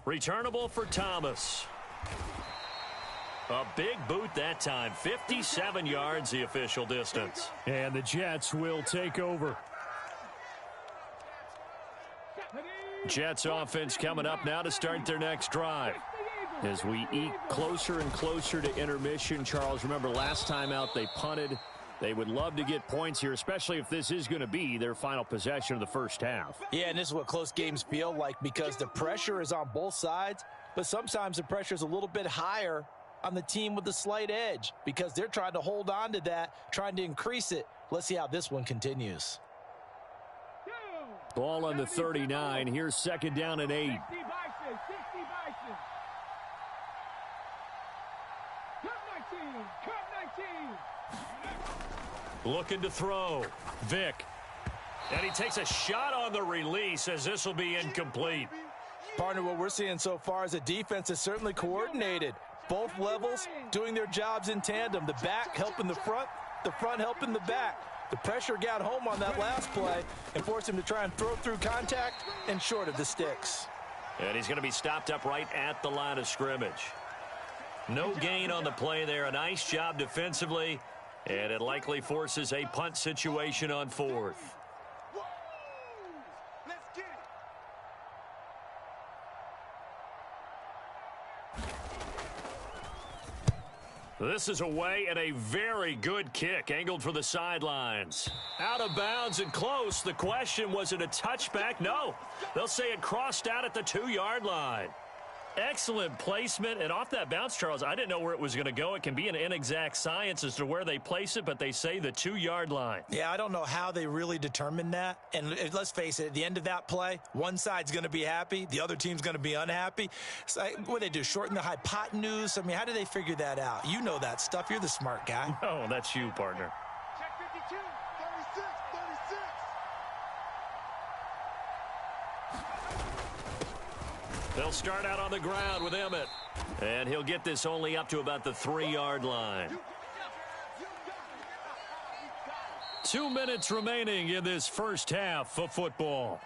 Speaker 3: Returnable for Thomas. A big boot that time. 57 yards the official distance.
Speaker 2: And the Jets will take over.
Speaker 3: Jets offense coming up now to start their next drive.
Speaker 2: As we eke closer and closer to intermission, Charles, remember last time out they punted. They would love to get points here, especially if this is going to be their final possession of the first half.
Speaker 1: Yeah, and this is what close games feel like because the pressure is on both sides, but sometimes the pressure is a little bit higher on the team with the slight edge because they're trying to hold on to that, trying to increase it. Let's see how this one continues.
Speaker 2: Ball on the 39. Here's second down and 8.
Speaker 3: Looking to throw. Vick. And he takes a shot on the release as this will be incomplete.
Speaker 1: Partner, what we're seeing so far is a defense is certainly coordinated. Both levels doing their jobs in tandem. The back helping the front helping the back. The pressure got home on that last play and forced him to try and throw through contact and short of the sticks.
Speaker 3: And he's going to be stopped up right at the line of scrimmage. No gain on the play there. A nice job defensively. And it likely forces a punt situation on fourth.
Speaker 4: Let's get it.
Speaker 3: This is away and a very good kick angled for the sidelines. Out of bounds and close. The question, was it a touchback? No. They'll say it crossed out at the 2-yard line. Excellent placement, and off that bounce, Charles, I didn't know where it was going to go. It can be an inexact science as to where they place it, but they say the 2-yard line.
Speaker 1: Yeah, I don't know how they really determined that. And let's face it, at the end of that play, one side's going to be happy, the other team's going to be unhappy. So, what do they do, shorten the hypotenuse? I mean, how do they figure that out? You know that stuff. You're the smart guy.
Speaker 3: Oh, that's you, partner.
Speaker 4: Check 52, 36, 36.
Speaker 3: They'll start out on the ground with Emmett. And he'll get this only up to about the 3-yard line. 2 minutes remaining in this first half of football.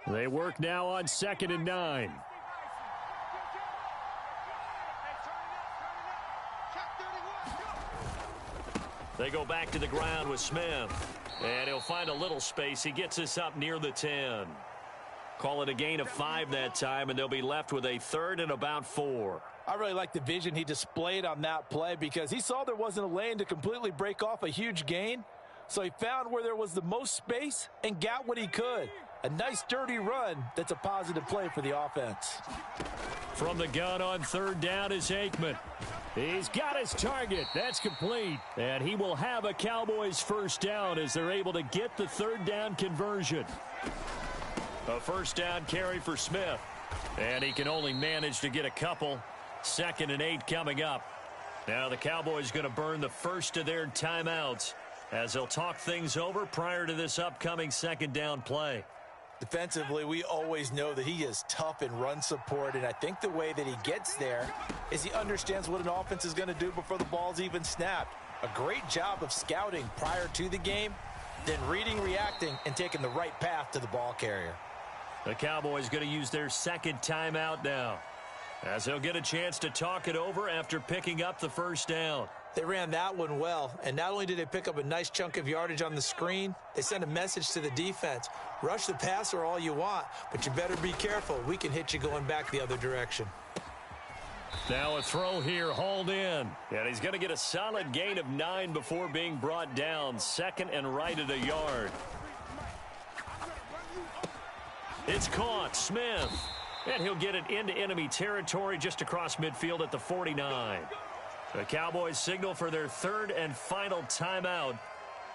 Speaker 2: They work now on 2nd and 9.
Speaker 3: They go back to the ground with Smith. And he'll find a little space. He gets us up near the 10. Call it a gain of 5 that time, and they'll be left with a 3rd and about 4.
Speaker 1: I really like the vision he displayed on that play because he saw there wasn't a lane to completely break off a huge gain. So he found where there was the most space and got what he could. A nice dirty run that's a positive play for the offense.
Speaker 2: From the gun on 3rd down is Aikman. He's got his target. That's complete. And he will have a Cowboys first down as they're able to get the 3rd down conversion.
Speaker 3: A first down carry for Smith. And he can only manage to get a couple. 2nd and 8 coming up. Now the Cowboys going to burn the first of their timeouts as they'll talk things over prior to this upcoming 2nd down play.
Speaker 1: Defensively, we always know that he is tough in run support, and I think the way that he gets there is he understands what an offense is going to do before the ball's even snapped. A great job of scouting prior to the game, then reading, reacting, and taking the right path to the ball carrier.
Speaker 3: The Cowboys going to use their 2nd timeout now, as they'll get a chance to talk it over after picking up the first down.
Speaker 1: They ran that one well, and not only did they pick up a nice chunk of yardage on the screen, they sent a message to the defense. Rush the passer all you want, but you better be careful. We can hit you going back the other direction.
Speaker 3: Now a throw here, hauled in. And he's going to get a solid gain of 9 before being brought down. 2nd and right at a yard. It's caught, Smith. And he'll get it into enemy territory just across midfield at the 49. The Cowboys signal for their third and final timeout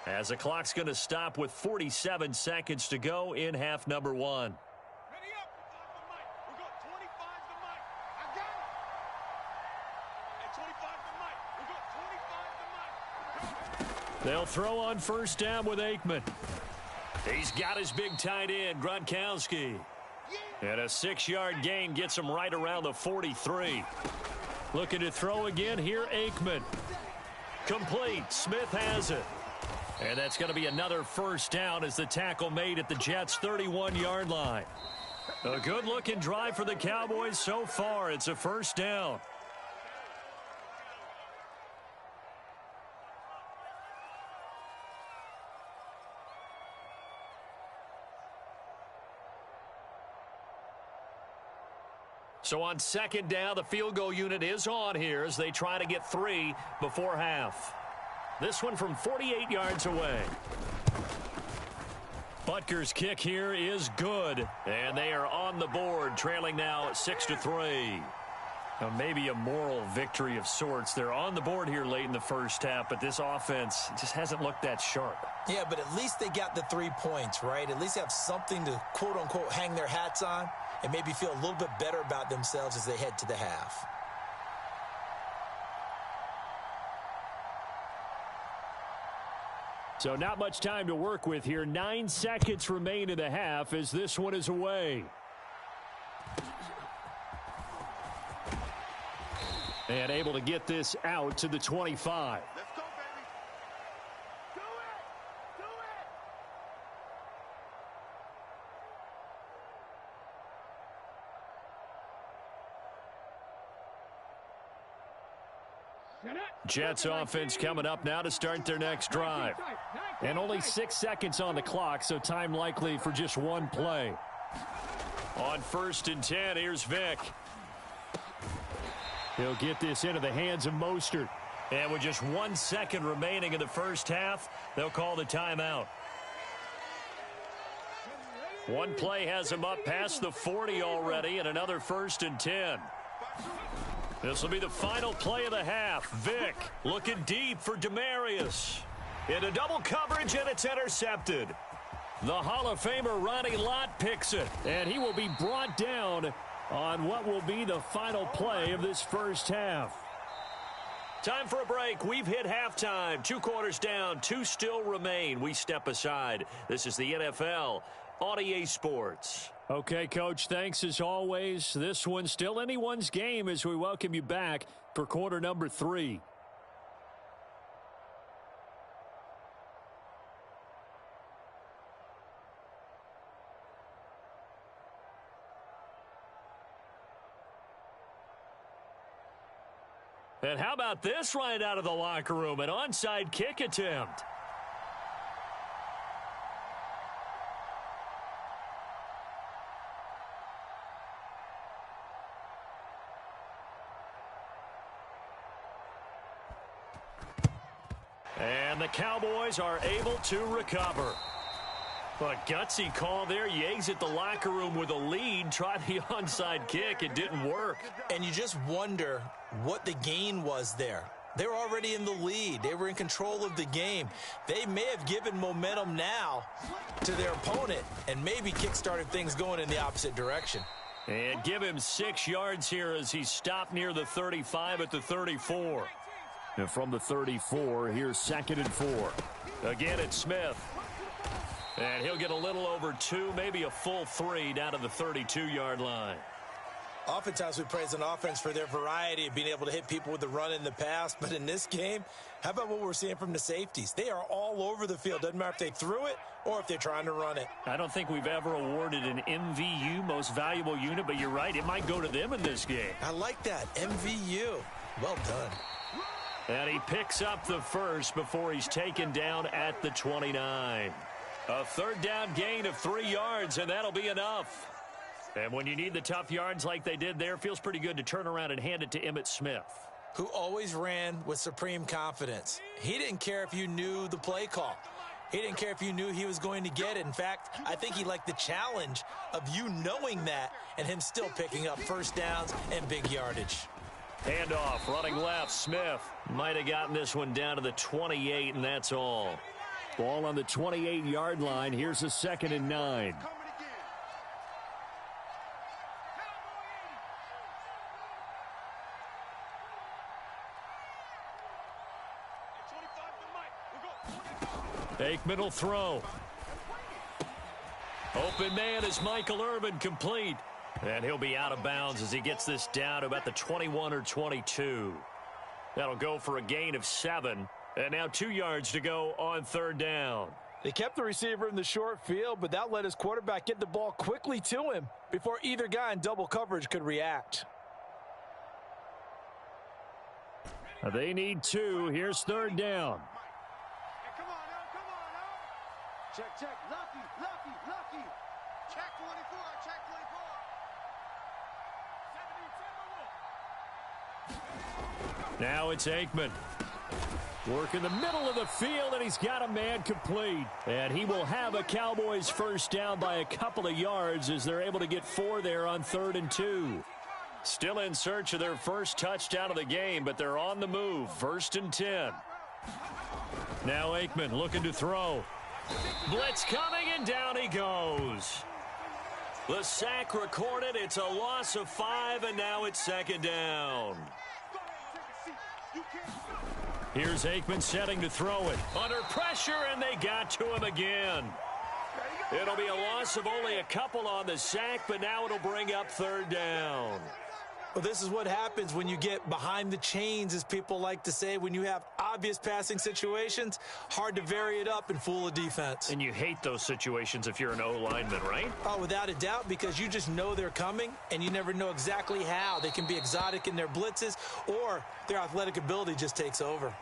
Speaker 3: as the clock's going to stop with 47 seconds to go in half number one.
Speaker 4: Ready up. We got 25 the mic. I got it. And 25 the mic. We got 25 the mic.
Speaker 3: They'll throw on first down with Aikman. He's got his big tight end, Gronkowski. And a 6-yard gain gets him right around the 43. Looking to throw again here, Aikman. Complete. Smith has it. And that's going to be another first down as the tackle made at the Jets' 31-yard line. A good-looking drive for the Cowboys so far. It's a first down. So on second down, the field goal unit is on here as they try to get 3 before half. This one from 48 yards away. Butker's kick here is good, and they are on the board, trailing now 6-3. Now maybe a moral victory of sorts. They're on the board here late in the first half, but this offense just hasn't looked that sharp.
Speaker 1: Yeah, but at least they got the 3 points, right? At least they have something to, quote-unquote, hang their hats on and maybe feel a little bit better about themselves as they head to the half.
Speaker 2: So not much time to work with here. 9 seconds remain in the half as this one is away. And able to get this out to the 25.
Speaker 4: Let's go, baby. Do it. Do it.
Speaker 3: Jets offense coming up now to start their next drive.
Speaker 2: And only 6 seconds on the clock, so time likely for just one play.
Speaker 3: On 1st and 10, here's Vick.
Speaker 2: He'll get this into the hands of Mostert.
Speaker 3: And with just 1 second remaining in the first half, they'll call the timeout. One play has him up past the 40 already, and another 1st and 10. This will be the final play of the half. Vick looking deep for Demaryius. Into double coverage, and it's intercepted. The Hall of Famer Ronnie Lott picks it.
Speaker 2: And he will be brought down on what will be the final play of this first half.
Speaker 3: Time for a break. We've hit halftime. 2 quarters down, 2 still remain. We step aside. This is the NFL on EA Sports.
Speaker 2: Okay, Coach, thanks as always. This one's still anyone's game as we welcome you back for quarter number 3.
Speaker 3: And how about this right out of the locker room? An onside kick attempt. And the Cowboys are able to recover. A gutsy call there. You exit the locker room with a lead. Try the onside kick. It didn't work.
Speaker 1: And you just wonder what the gain was there. They were already in the lead. They were in control of the game. They may have given momentum now to their opponent and maybe kick-started things going in the opposite direction.
Speaker 3: And give him 6 yards here as he stopped near the 35 at the 34.
Speaker 2: And from the 34, here's 2nd and 4.
Speaker 3: Again, it's Smith. And he'll get a little over 2, maybe a full 3 down to the 32-yard line.
Speaker 1: Oftentimes we praise an offense for their variety of being able to hit people with the run in the past. But in this game, how about what we're seeing from the safeties? They are all over the field. Doesn't matter if they threw it or if they're trying to run it.
Speaker 3: I don't think we've ever awarded an MVU, most valuable unit, but you're right. It might go to them in this game.
Speaker 1: I like that. MVU. Well done.
Speaker 3: And he picks up the first before he's taken down at the 29. A 3rd down gain of 3 yards, and that'll be enough. And when you need the tough yards like they did there, feels pretty good to turn around and hand it to Emmitt Smith,
Speaker 1: who always ran with supreme confidence. He didn't care if you knew the play call. He didn't care if you knew he was going to get it. In fact, I think he liked the challenge of you knowing that and him still picking up first downs and big yardage.
Speaker 3: Handoff, running left, Smith. Might have gotten this one down to the 28, and that's all.
Speaker 2: Ball on the 28-yard line. Here's a 2nd and 9.
Speaker 3: Aikman will throw. Open man is Michael Irvin, complete. And he'll be out of bounds as he gets this down to about the 21 or 22. That'll go for a gain of 7. And now 2 yards to go on 3rd down.
Speaker 1: They kept the receiver in the short field, but that let his quarterback get the ball quickly to him before either guy in double coverage could react.
Speaker 2: They need 2. Here's 3rd down.
Speaker 4: Check, lucky. Check 24, check 24.
Speaker 3: Now it's Aikman.
Speaker 2: Work in the middle of the field, and he's got a man complete. And he will have a Cowboys first down by a couple of yards as they're able to get 4 there on 3rd and 2.
Speaker 3: Still in search of their first touchdown of the game, but they're on the move. 1st and 10. Now Aikman looking to throw. Blitz coming, and down he goes. The sack recorded. It's a loss of 5, and now it's 2nd down. Here's Aikman setting to throw it. Under pressure, and they got to him again. It'll be a loss of only a couple on the sack, but now it'll bring up 3rd down.
Speaker 1: Well, this is what happens when you get behind the chains, as people like to say. When you have obvious passing situations, hard to vary it up and fool a defense.
Speaker 3: And you hate those situations if you're an O-lineman, right?
Speaker 1: Oh, without a doubt, because you just know they're coming, and you never know exactly how. They can be exotic in their blitzes, or their athletic ability just takes over.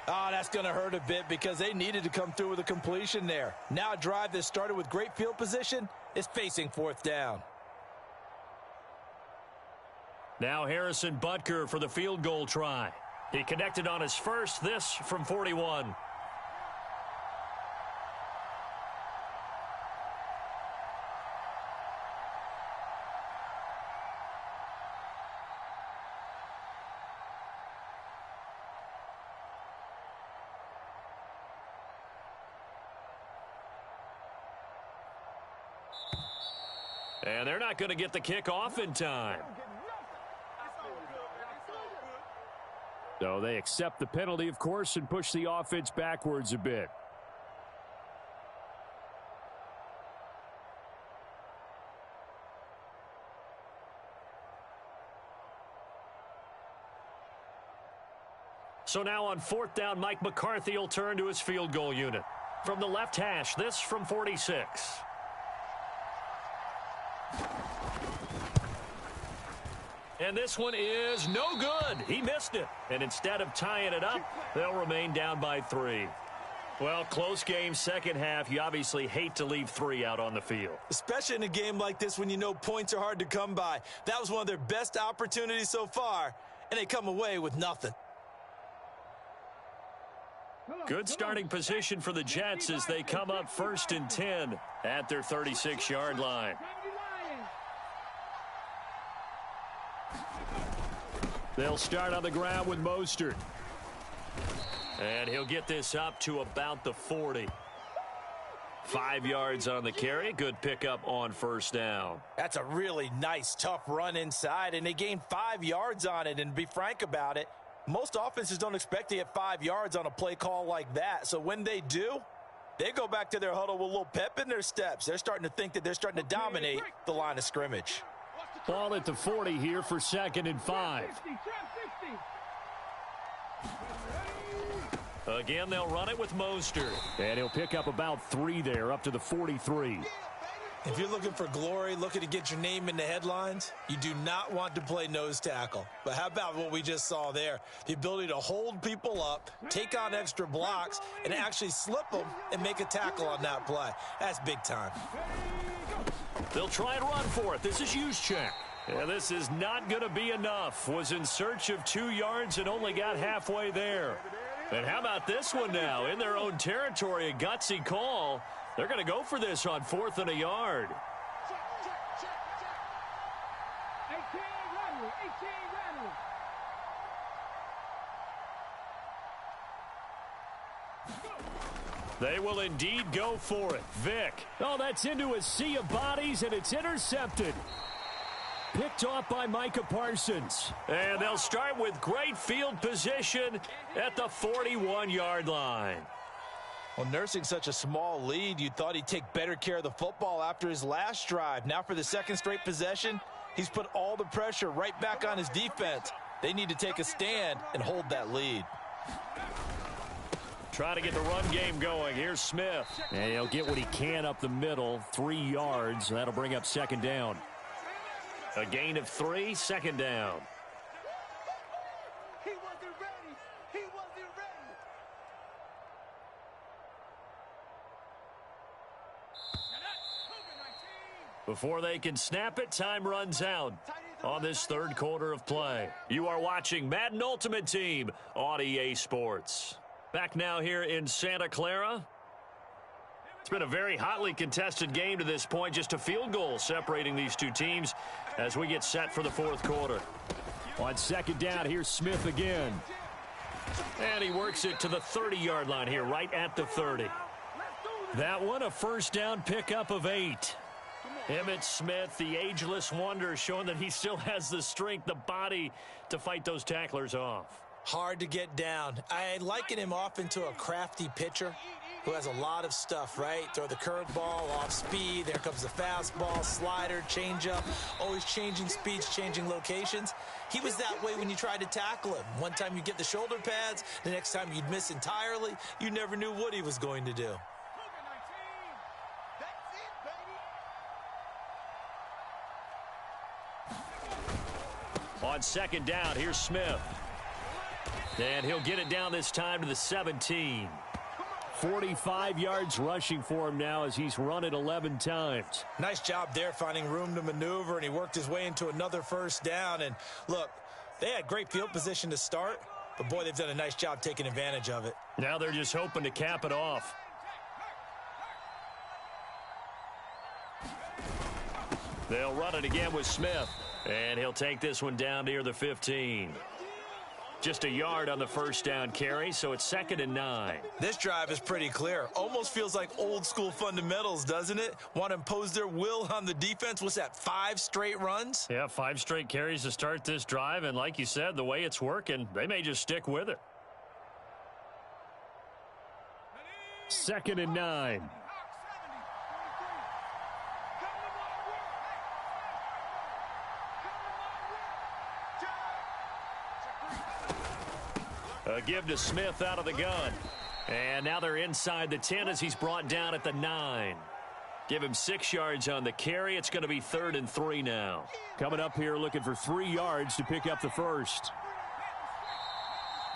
Speaker 1: Oh, that's going to hurt a bit because they needed to come through with a completion there. Now a drive that started with great field position is facing 4th down.
Speaker 3: Now Harrison Butker for the field goal try. He connected on his first, this from 41. And they're not going to get the kick off in time.
Speaker 2: So they accept the penalty, of course, and push the offense backwards a bit.
Speaker 3: So now on 4th down, Mike McCarthy will turn to his field goal unit. From the left hash, this from 46. And this one is no good. He missed it. And instead of tying it up, they'll remain down by 3. Well, close game, 2nd half. You obviously hate to leave 3 out on the field.
Speaker 1: Especially in a game like this when you know points are hard to come by. That was one of their best opportunities so far, and they come away with nothing.
Speaker 3: Good starting position for the Jets as they come up 1st and 10 at their 36-yard line.
Speaker 2: They'll start on the ground with Mostert.
Speaker 3: And he'll get this up to about the 40. 5 yards on the carry. Good pickup on 1st down.
Speaker 1: That's a really nice, tough run inside, and they gained 5 yards on it. And to be frank about it, most offenses don't expect to get 5 yards on a play call like that. So when they do, they go back to their huddle with a little pep in their steps. They're starting to think that they're starting to dominate the line of scrimmage.
Speaker 2: Ball at the 40 here for 2nd and 5.
Speaker 3: Again, they'll run it with Mostert.
Speaker 2: And he'll pick up about 3 there, up to the 43.
Speaker 1: If you're looking for glory, looking to get your name in the headlines, you do not want to play nose tackle. But how about what we just saw there? The ability to hold people up, take on extra blocks, and actually slip them and make a tackle on that play. That's big time.
Speaker 3: They'll try and run for it. This is Juszczyk. Yeah, this is not going to be enough. Was in search of 2 yards and only got halfway there. And how about this one now? In their own territory, a gutsy call. They're going to go for this on 4th and a yard. They will indeed go for it. Vick.
Speaker 2: Oh, that's into a sea of bodies, and it's intercepted. Picked off by Micah Parsons.
Speaker 3: And they'll start with great field position at the 41-yard line.
Speaker 1: Well, nursing such a small lead, you thought he'd take better care of the football after his last drive. Now for the second straight possession, he's put all the pressure right back on his defense. They need to take a stand and hold that lead.
Speaker 3: Trying to get the run game going. Here's Smith.
Speaker 2: And he'll get what he can up the middle, 3 yards. That'll bring up second down.
Speaker 3: A gain of 3, second down.
Speaker 4: He wasn't ready. He wasn't ready.
Speaker 3: Before they can snap it, time runs out on this third quarter of play. You are watching Madden Ultimate Team on EA Sports. Back now here in Santa Clara. It's been a very hotly contested game to this point. Just a field goal separating these two teams as we get set for the fourth quarter.
Speaker 2: On second down, here's Smith again.
Speaker 3: And he works it to the 30-yard line here, right at the 30.
Speaker 2: That one, a first down pickup of 8.
Speaker 3: Emmitt Smith, the ageless wonder, showing that he still has the strength, the body to fight those tacklers off.
Speaker 1: Hard to get down. I liken him off into a crafty pitcher who has a lot of stuff, right? Throw the curveball, off speed, there comes the fastball, slider, changeup, always changing speeds, changing locations. He was that way when you tried to tackle him. One time you get the shoulder pads, the next time you'd miss entirely. You never knew what he was going to do.
Speaker 3: On second down, here's Smith. And he'll get it down this time to the 17.
Speaker 2: 45 yards rushing for him now as he's run it 11 times.
Speaker 1: Nice job there finding room to maneuver, and he worked his way into another first down. And look, they had great field position to start, but boy, they've done a nice job taking advantage of it.
Speaker 3: Now they're just hoping to cap it off. They'll run it again with Smith, and he'll take this one down near the 15. Just a yard on the first down carry, so it's 2nd and 9.
Speaker 1: This drive is pretty clear. Almost feels like old school fundamentals, doesn't it? Want to impose their will on the defense. What's that, 5 straight runs?
Speaker 3: Yeah, 5 straight carries to start this drive, and like you said, the way it's working, they may just stick with it.
Speaker 2: 2nd and 9.
Speaker 3: A give to Smith out of the gun. And now they're inside the 10 as he's brought down at the 9. Give him 6 yards on the carry. It's going to be 3rd and 3 now.
Speaker 2: Coming up here looking for 3 yards to pick up the first.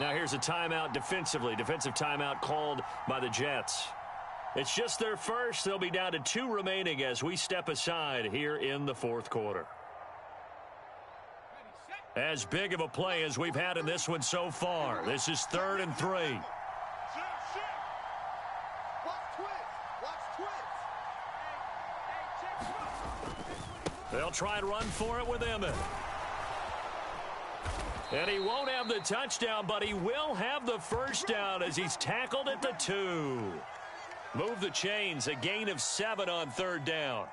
Speaker 3: Now here's a timeout defensively. Defensive timeout called by the Jets. It's just their first. They'll be down to 2 remaining as we step aside here in the fourth quarter. As big of a play as we've had in this one so far. This is 3rd and 3. They'll try and run for it with Emmitt. And he won't have the touchdown, but he will have the first down as he's tackled at the 2. Move the chains, a gain of 7 on 3rd down.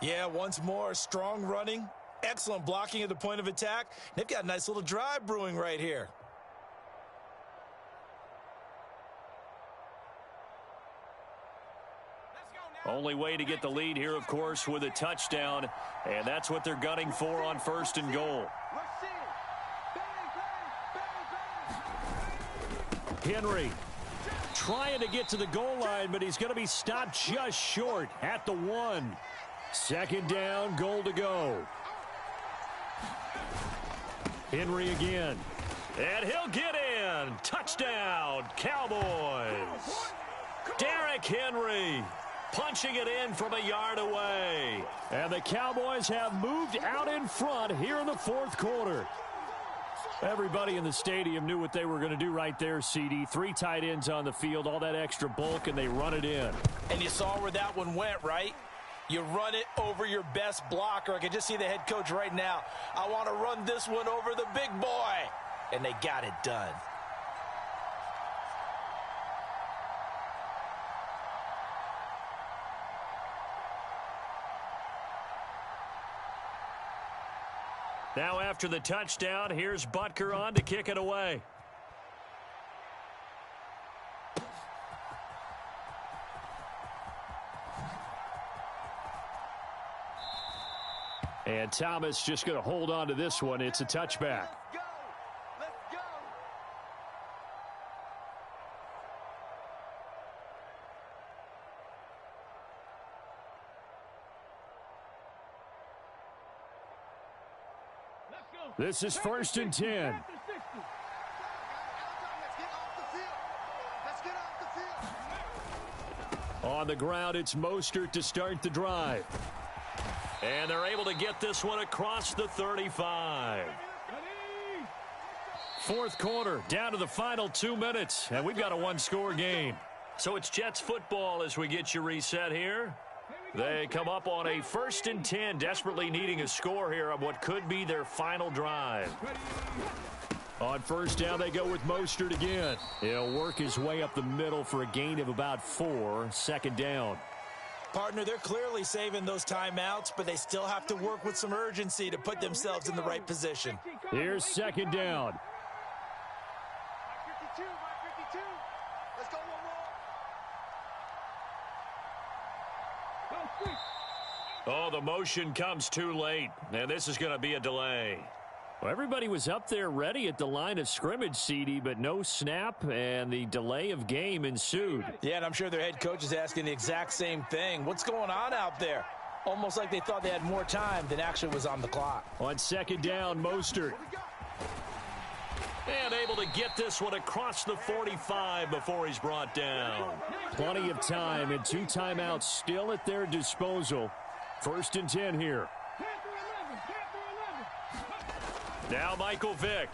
Speaker 1: Yeah, once more, strong running. Excellent blocking at the point of attack. They've got a nice little drive brewing right here.
Speaker 3: Only way to get the lead here, of course, with a touchdown. And that's what they're gunning for on 1st and goal.
Speaker 2: Henry trying to get to the goal line, but he's going to be stopped just short at the 1. 2nd down, goal to go. Henry again.
Speaker 3: And he'll get in. Touchdown, Cowboys. Derrick Henry punching it in from a yard away.
Speaker 2: And the Cowboys have moved out in front here in the fourth quarter. Everybody in the stadium knew what they were going to do right there, CD. 3 tight ends on the field, all that extra bulk, and they run it in.
Speaker 1: And you saw where that one went, right? You run it over your best blocker. I can just see the head coach right now. I want to run this one over the big boy. And they got it done.
Speaker 3: Now after the touchdown, here's Butker on to kick it away. And Thomas just going to hold on to this one. It's a touchback. This is 1st and 10. On the ground, it's Mostert to start the drive. And they're able to get this one across the 35. Fourth quarter, down to the final 2 minutes, and we've got a one-score game. So it's Jets football as we get you reset here. They come up on a 1st and 10, desperately needing a score here on what could be their final drive. On 1st down, they go with Mostert again. He'll work his way up the middle for a gain of about 4. 2nd down.
Speaker 1: Partner, they're clearly saving those timeouts, but they still have to work with some urgency to put themselves in the right position.
Speaker 2: Here's 2nd down.
Speaker 4: Let's go one more.
Speaker 3: Oh, the motion comes too late, and this is going to be a delay.
Speaker 2: Well, everybody was up there ready at the line of scrimmage, CD, but no snap, and the delay of game ensued.
Speaker 1: Yeah, and I'm sure their head coach is asking the exact same thing. What's going on out there? Almost like they thought they had more time than actually was on the clock.
Speaker 2: On 2nd down, Mostert.
Speaker 3: And able to get this one across the 45 before he's brought down.
Speaker 2: Plenty of time and 2 timeouts still at their disposal. 1st and 10 here.
Speaker 3: Now Michael Vick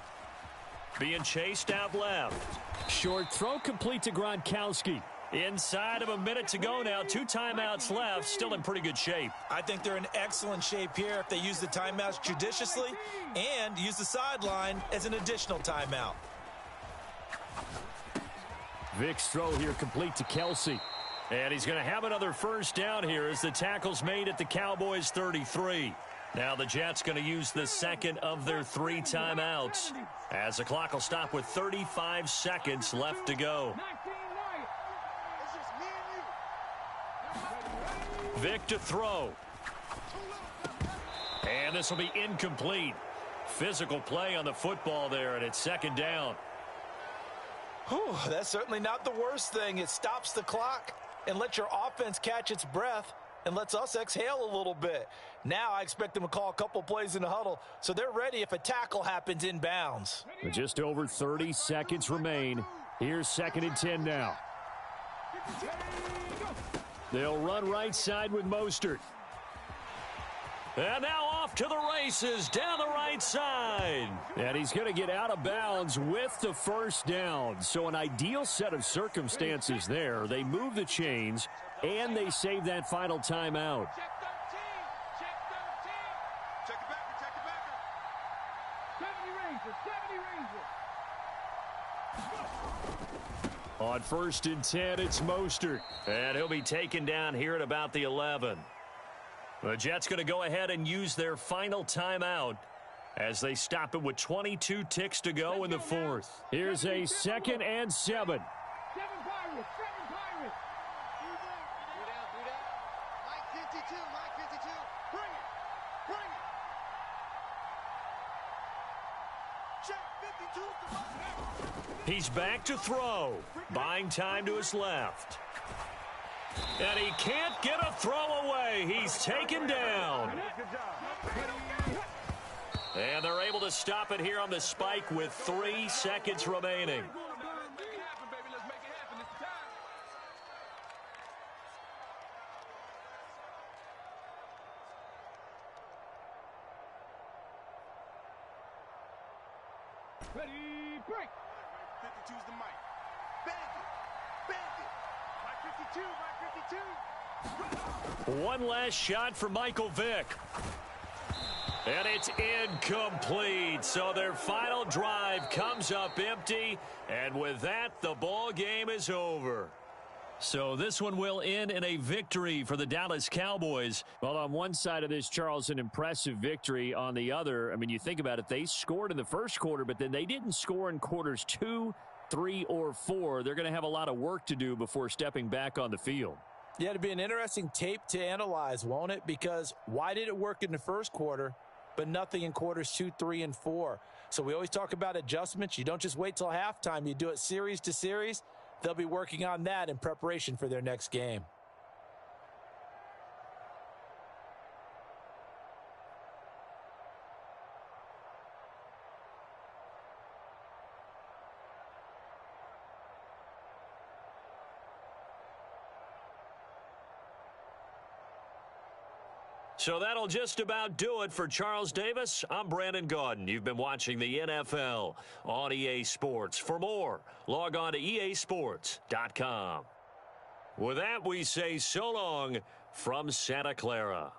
Speaker 3: being chased out left.
Speaker 2: Short throw complete to Gronkowski.
Speaker 3: Inside of a minute to go now. 2 timeouts left. Still in pretty good shape.
Speaker 1: I think they're in excellent shape here if they use the timeouts judiciously and use the sideline as an additional timeout.
Speaker 2: Vick's throw here complete to Kelsey.
Speaker 3: And he's going to have another 1st down here as the tackle's made at the Cowboys 33. Now the Jets going to use the 2nd of their 3 timeouts as the clock will stop with 35 seconds left to go. Vick to throw. And this will be incomplete. Physical play on the football there, and it's 2nd down.
Speaker 1: Whew, that's certainly not the worst thing. It stops the clock and lets your offense catch its breath and lets us exhale a little bit. Now I expect them to call a couple plays in the huddle, so they're ready if a tackle happens in bounds.
Speaker 2: Just over 30 seconds remain. Here's 2nd and 10 now. They'll run right side with Mostert.
Speaker 3: And now off to the races down the right side.
Speaker 2: And he's going to get out of bounds with the 1st down. So an ideal set of circumstances there. They move the chains, and they save that final timeout.
Speaker 4: Check 13. Check 13. Check it backer. Check it backer. 70 Rangers. 70 Rangers.
Speaker 2: On 1st and 10, it's Mostert.
Speaker 3: And he'll be taken down here at about the 11. The Jets going to go ahead and use their final timeout as they stop it with 22 ticks to go in the 4th.
Speaker 2: Here's a 2nd and 7.
Speaker 4: 7 Pirates. 7 Pirates. 3 down. Mike 52. Mike 52. Bring it. Bring it. Check 52.
Speaker 3: He's back to throw. Buying time to his left. And he can't get a throw away. He's taken down. And they're able to stop it here on the spike with 3 seconds remaining.
Speaker 4: Ready, break. 52's the mic. Bang it. Bang it. Mike 52. Mike 52.
Speaker 3: One last shot for Michael Vick. And it's incomplete. So their final drive comes up empty. And with that, the ball game is over. So this one will end in a victory for the Dallas Cowboys.
Speaker 2: Well, on one side of this, Charles, an impressive victory. On the other, I mean, you think about it, they scored in the first quarter, but then they didn't score in quarters 2, 3, or 4. They're going to have a lot of work to do before stepping back on the field.
Speaker 1: Yeah, it'll be an interesting tape to analyze, won't it? Because why did it work in the first quarter, but nothing in quarters 2, 3, and 4? So we always talk about adjustments. You don't just wait till halftime. You do it series to series. They'll be working on that in preparation for their next game.
Speaker 3: So that'll just about do it for Charles Davis. I'm Brandon Gaudin. You've been watching the NFL on EA Sports. For more, log on to easports.com. With that, we say so long from Santa Clara.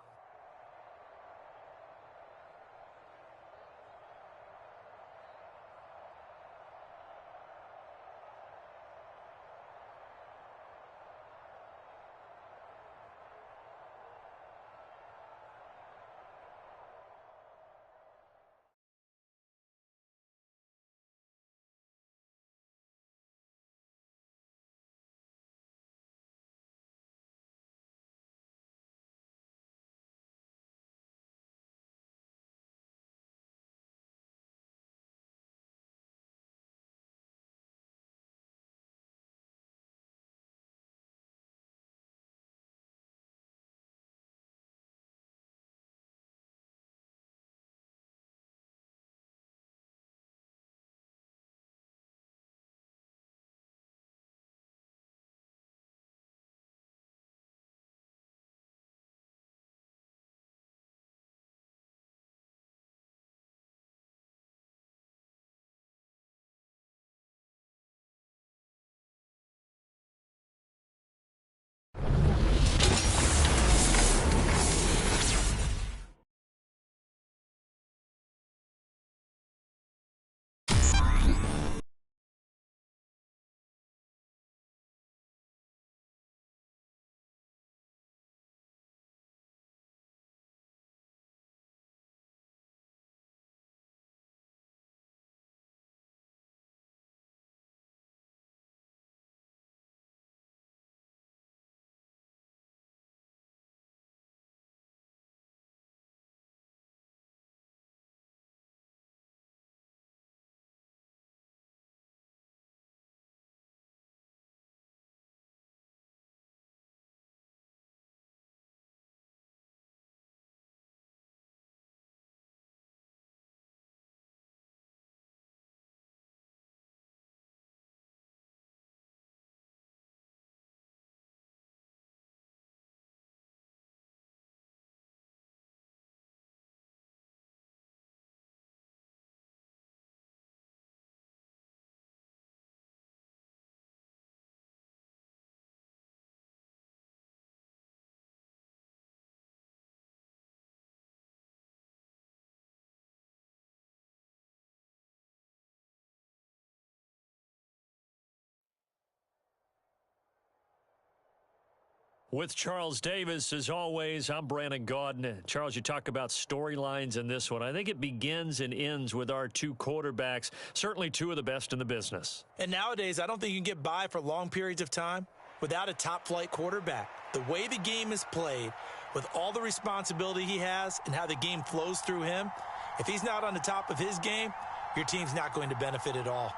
Speaker 3: With Charles Davis, as always, I'm Brandon Gaudin. Charles, you talk about storylines in this one. I think it begins and ends with our two quarterbacks, certainly two of the best in the business.
Speaker 1: And nowadays, I don't think you can get by for long periods of time without a top-flight quarterback. The way the game is played, with all the responsibility he has and how the game flows through him, if he's not on the top of his game, your team's not going to benefit at all.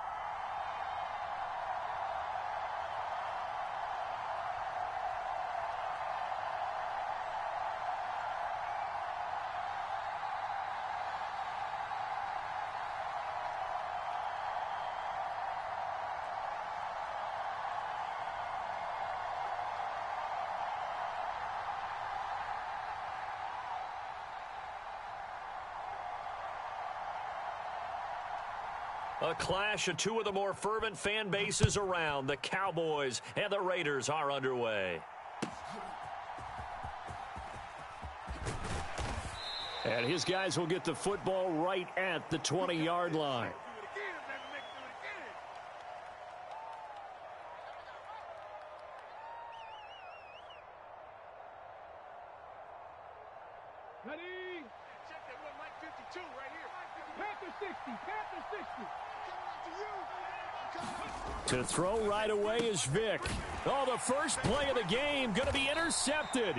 Speaker 3: A clash of two of the more fervent fan bases around. The Cowboys and the Raiders are underway.
Speaker 2: And his guys will get the football right at the 20-yard line.
Speaker 4: Ready? Check that one, Mike 52 right here. Panther 60, Panther 60. Coming up to you.
Speaker 2: To throw right away is Vic. Oh, the first play of the game going to be intercepted.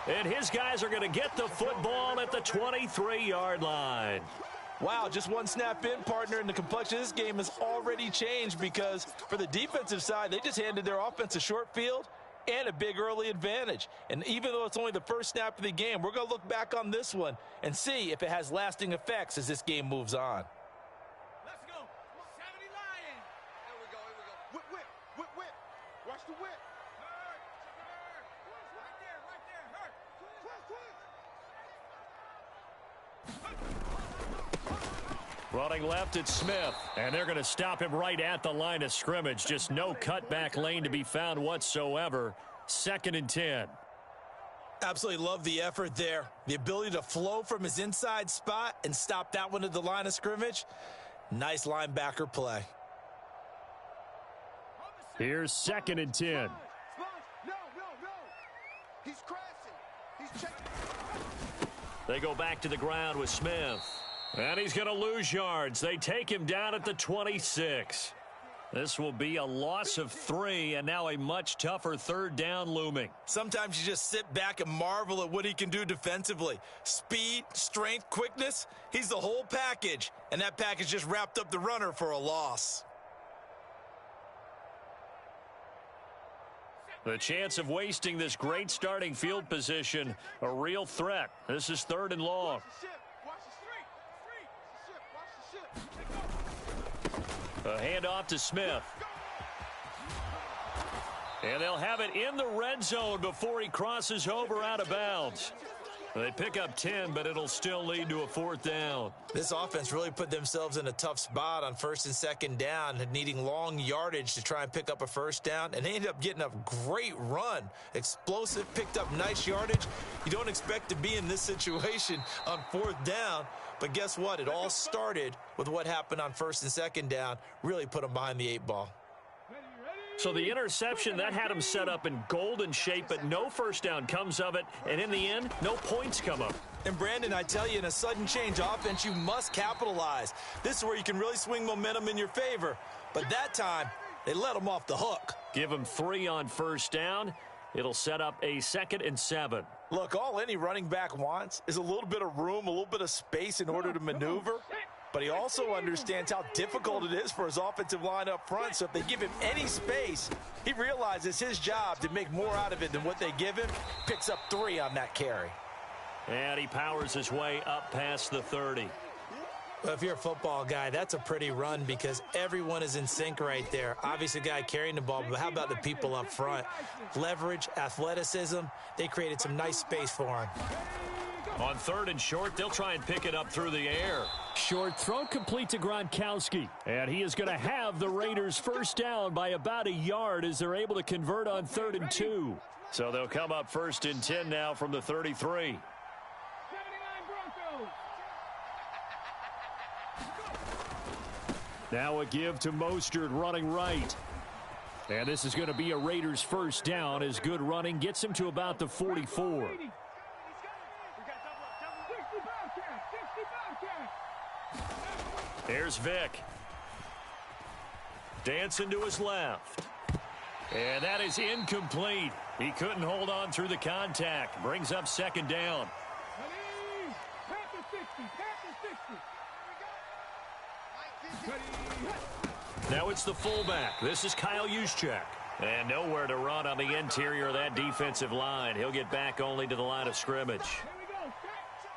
Speaker 2: And his guys are going to get the football at the 23-yard line.
Speaker 1: Wow, just one snap in, partner, and the complexion of this game has already changed because for the defensive side, they just handed their offense a short field and a big early advantage. And even though it's only the first snap of the game, we're going to look back on this one and see if it has lasting effects as this game moves on.
Speaker 4: Let's go. 70 Lions. There we go, here we go. Whip, whip, whip, whip. Watch the whip. Hurt. Right there, hurt.
Speaker 2: Running left, it's Smith. And they're going to stop him right at the line of scrimmage. Just no cutback lane to be found whatsoever. 2nd and 10.
Speaker 1: Absolutely love the effort there. The ability to flow from his inside spot and stop that one at the line of scrimmage. Nice linebacker play.
Speaker 2: Here's 2nd and 10.
Speaker 4: No. He's crashing. He's checking.
Speaker 2: They go back to the ground with Smith. And he's going to lose yards. They take him down at the 26. This will be a loss of 3, and now a much tougher 3rd down looming.
Speaker 1: Sometimes you just sit back and marvel at what he can do defensively. Speed, strength, quickness, he's the whole package. And that package just wrapped up the runner for a loss.
Speaker 2: The chance of wasting this great starting field position, a real threat. This is 3rd and long. A handoff to Smith. And they'll have it in the red zone before he crosses over out of bounds. They pick up 10, but it'll still lead to a 4th down.
Speaker 1: This offense really put themselves in a tough spot on 1st and 2nd down, needing long yardage to try and pick up a 1st down, and they ended up getting a great run. Explosive, picked up nice yardage. You don't expect to be in this situation on 4th down, but guess what? It all started with what happened on 1st and 2nd down, really put them behind the 8 ball.
Speaker 2: So the interception, that had him set up in golden shape, but no 1st down comes of it, and in the end, no points come up.
Speaker 1: And Brandon, I tell you, in a sudden change offense, you must capitalize. This is where you can really swing momentum in your favor. But that time, they let him off the hook.
Speaker 2: Give him 3 on 1st down. It'll set up a 2nd and 7.
Speaker 1: Look, all any running back wants is a little bit of room, a little bit of space in order to maneuver. But he also understands how difficult it is for his offensive line up front. So if they give him any space, he realizes his job to make more out of it than what they give him. Picks up 3 on that carry.
Speaker 2: And he powers his way up past the 30.
Speaker 1: Well, if you're a football guy, that's a pretty run because everyone is in sync right there. Obviously, the guy carrying the ball, but how about the people up front? Leverage, athleticism, they created some nice space for him.
Speaker 2: On 3rd and short, they'll try and pick it up through the air. Short throw complete to Gronkowski. And he is going to have the Raiders 1st down by about a yard as they're able to convert on 3rd and 2. So they'll come up 1st and 10 now from the 33. Now a give to Mostert running right. And this is going to be a Raiders 1st down as good running gets him to about the 44. There's Vic. Dancing to his left. And that is incomplete. He couldn't hold on through the contact. Brings up 2nd down. Now it's the fullback. This is Kyle Juszczyk. And nowhere to run on the interior of that defensive line. He'll get back only to the line of scrimmage.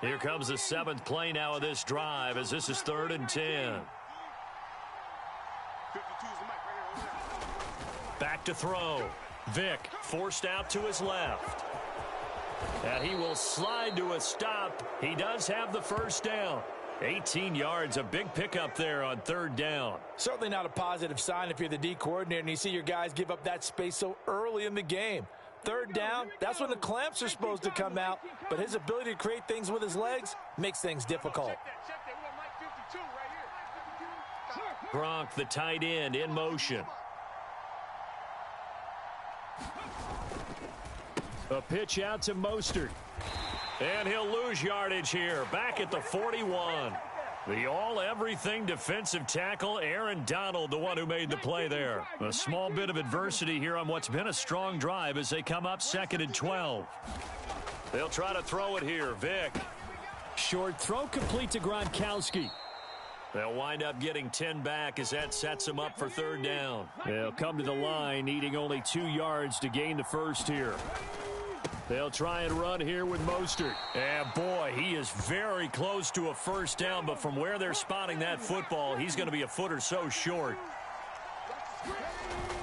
Speaker 2: Here comes the 7th play now of this drive as this is 3rd and 10. Back to throw. Vic forced out to his left. And he will slide to a stop. He does have the 1st down. 18 yards, a big pickup there on 3rd down.
Speaker 1: Certainly not a positive sign if you're the D coordinator and you see your guys give up that space so early in the game. 3rd down, that's when the clamps are supposed to come out, but his ability to create things with his legs makes things difficult.
Speaker 2: Gronk, the tight end, in motion. A pitch out to Mostert.
Speaker 3: And he'll lose yardage here, back at the 41. The all-everything defensive tackle, Aaron Donald, the one who made the play there. A small bit of adversity here on what's been a strong drive as they come up 2nd and 12. They'll try to throw it here. Vick.
Speaker 2: Short throw complete to Gronkowski.
Speaker 3: They'll wind up getting 10 back as that sets them up for 3rd down.
Speaker 2: They'll come to the line, needing only 2 yards to gain the first here. They'll try and run here with Mostert.
Speaker 3: And boy, he is very close to a first down, but from where they're spotting that football, he's going to be a foot or so short.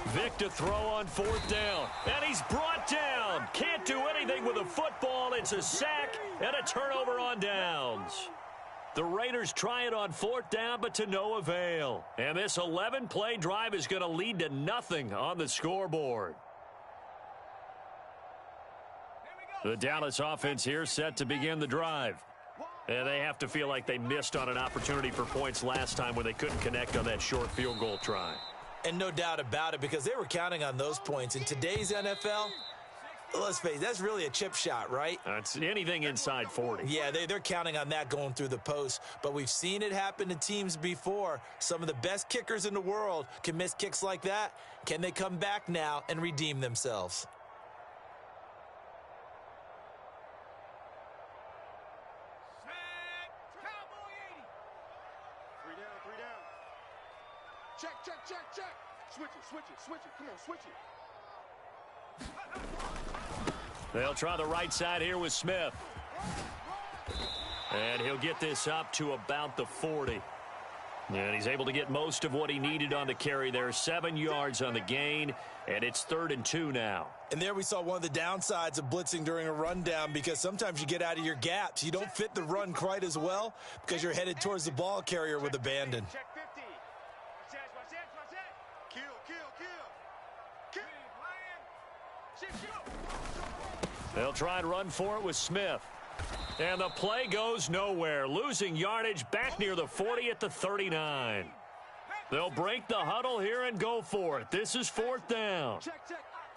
Speaker 3: Vick to throw on 4th down. And he's brought down. Can't do anything with a football. It's a sack and a turnover on downs. The Raiders try it on 4th down, but to no avail. And this 11-play drive is going to lead to nothing on the scoreboard. The Dallas offense here set to begin the drive. And they have to feel like they missed on an opportunity for points last time when they couldn't connect on that short field goal try.
Speaker 1: And no doubt about it, because they were counting on those points. In today's NFL, let's face it, that's really a chip shot, right?
Speaker 3: It's anything inside 40.
Speaker 1: Yeah, they're counting on that going through the post. But we've seen it happen to teams before. Some of the best kickers in the world can miss kicks like that. Can they come back now and redeem themselves?
Speaker 4: Check, check, check, check. Switch it, switch it, switch it. Come on, switch it.
Speaker 3: They'll try the right side here with Smith. And he'll get this up to about the 40. And he's able to get most of what he needed on the carry there. 7 yards on the gain, and it's 3rd and 2 now.
Speaker 1: And there we saw one of the downsides of blitzing during a rundown, because sometimes you get out of your gaps. You don't fit the run quite as well because you're headed towards the ball carrier with abandon.
Speaker 4: Check 50. Watch that. Kill.
Speaker 3: They'll try and run for it with Smith. And the play goes nowhere, losing yardage back near the 40 at the 39. They'll break the huddle here and go for it. This is 4th down.
Speaker 4: Check.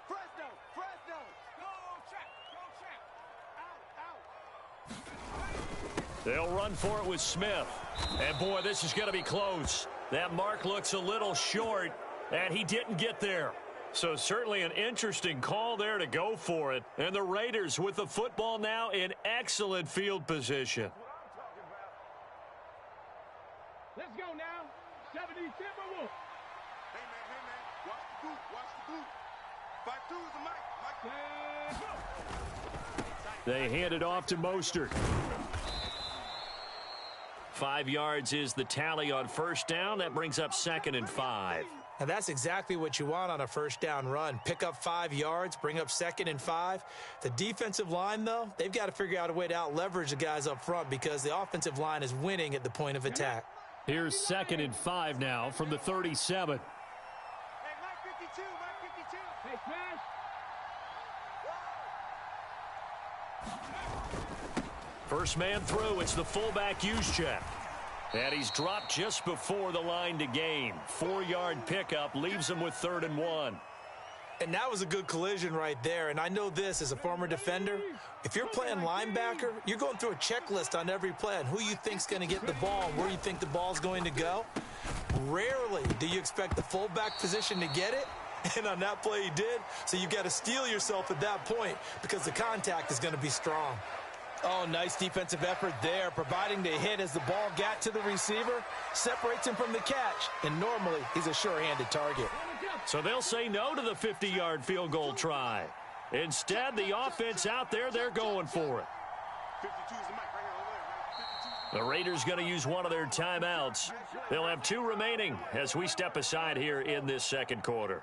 Speaker 4: Fresno. Go check. Out.
Speaker 3: They'll run for it with Smith. And boy, this is going to be close. That mark looks a little short, and he didn't get there. So certainly an interesting call there to go for it. And the Raiders with the football now in excellent field position.
Speaker 4: Let's go now. 70 Timberwolves. Hey, man. Watch the boot. 5-2 is the mic.
Speaker 2: They hand it off to Mostert.
Speaker 3: 5 yards is the tally on first down. That brings up 2nd and 5.
Speaker 1: And that's exactly what you want on a first down run. Pick up 5 yards, bring up 2nd and 5. The defensive line, though, they've got to figure out a way to out-leverage the guys up front, because the offensive line is winning at the point of attack.
Speaker 2: Here's 2nd and 5 now from the 37.
Speaker 4: Hey, Mike 52. Hey, smash.
Speaker 3: First man through, it's the fullback use check. And he's dropped just before the line to gain. 4-yard pickup leaves him with 3rd and 1.
Speaker 1: And that was a good collision right there. And I know this as a former defender. If you're playing linebacker, you're going through a checklist on every play on who you think's going to get the ball and where you think the ball's going to go. Rarely do you expect the fullback position to get it. And on that play he did. So you've got to steel yourself at that point, because the contact is going to be strong. Oh, nice defensive effort there, providing the hit as the ball got to the receiver, separates him from the catch, and normally he's a sure-handed target.
Speaker 3: So they'll say no to the 50-yard field goal try. Instead, the offense out there, they're going for it.
Speaker 4: 52 is the mic right here.
Speaker 3: The Raiders going to use one of their timeouts. They'll have 2 remaining as we step aside here in this second quarter.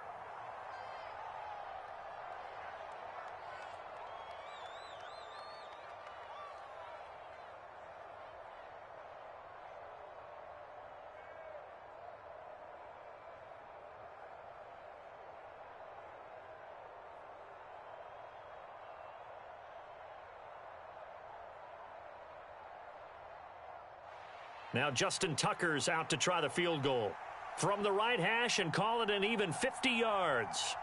Speaker 3: Now Justin Tucker's out to try the field goal. From the right hash and call it an even 50 yards.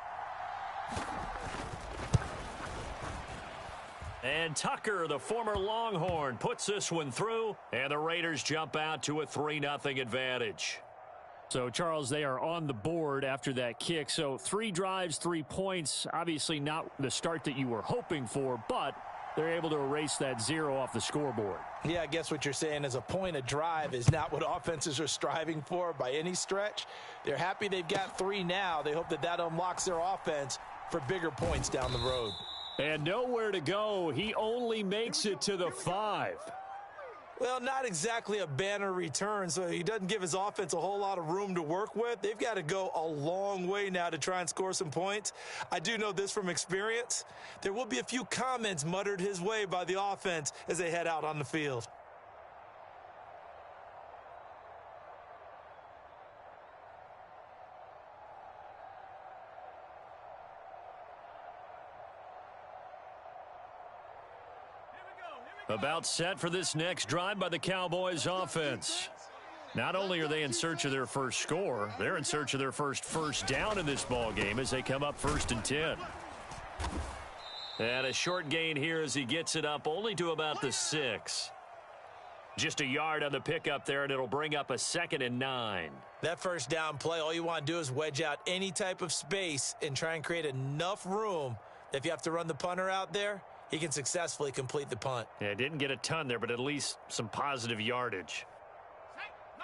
Speaker 3: And Tucker, the former Longhorn, puts this one through, and the Raiders jump out to a 3-0 advantage.
Speaker 2: So, Charles, they are on the board after that kick. So 3 drives, 3 points. Obviously not the start that you were hoping for, but they're able to erase that 0 off the scoreboard.
Speaker 1: Yeah, I guess what you're saying is a point a drive is not what offenses are striving for by any stretch. They're happy they've got 3 now. They hope that that unlocks their offense for bigger points down the road.
Speaker 2: And nowhere to go. He only makes it to the 5.
Speaker 1: Well, not exactly a banner return, so he doesn't give his offense a whole lot of room to work with. They've got to go a long way now to try and score some points. I do know this from experience. There will be a few comments muttered his way by the offense as they head out on the field.
Speaker 3: About set for this next drive by the Cowboys offense. Not only are they in search of their first score, they're in search of their first down in this ball game as they come up 1st and 10. And a short gain here as he gets it up only to about the 6. Just a yard on the pickup there, and it'll bring up a 2nd and 9.
Speaker 1: That first down play, all you want to do is wedge out any type of space and try and create enough room that if you have to run the punter out there, he can successfully complete the punt.
Speaker 3: Yeah, didn't get a ton there, but at least some positive yardage.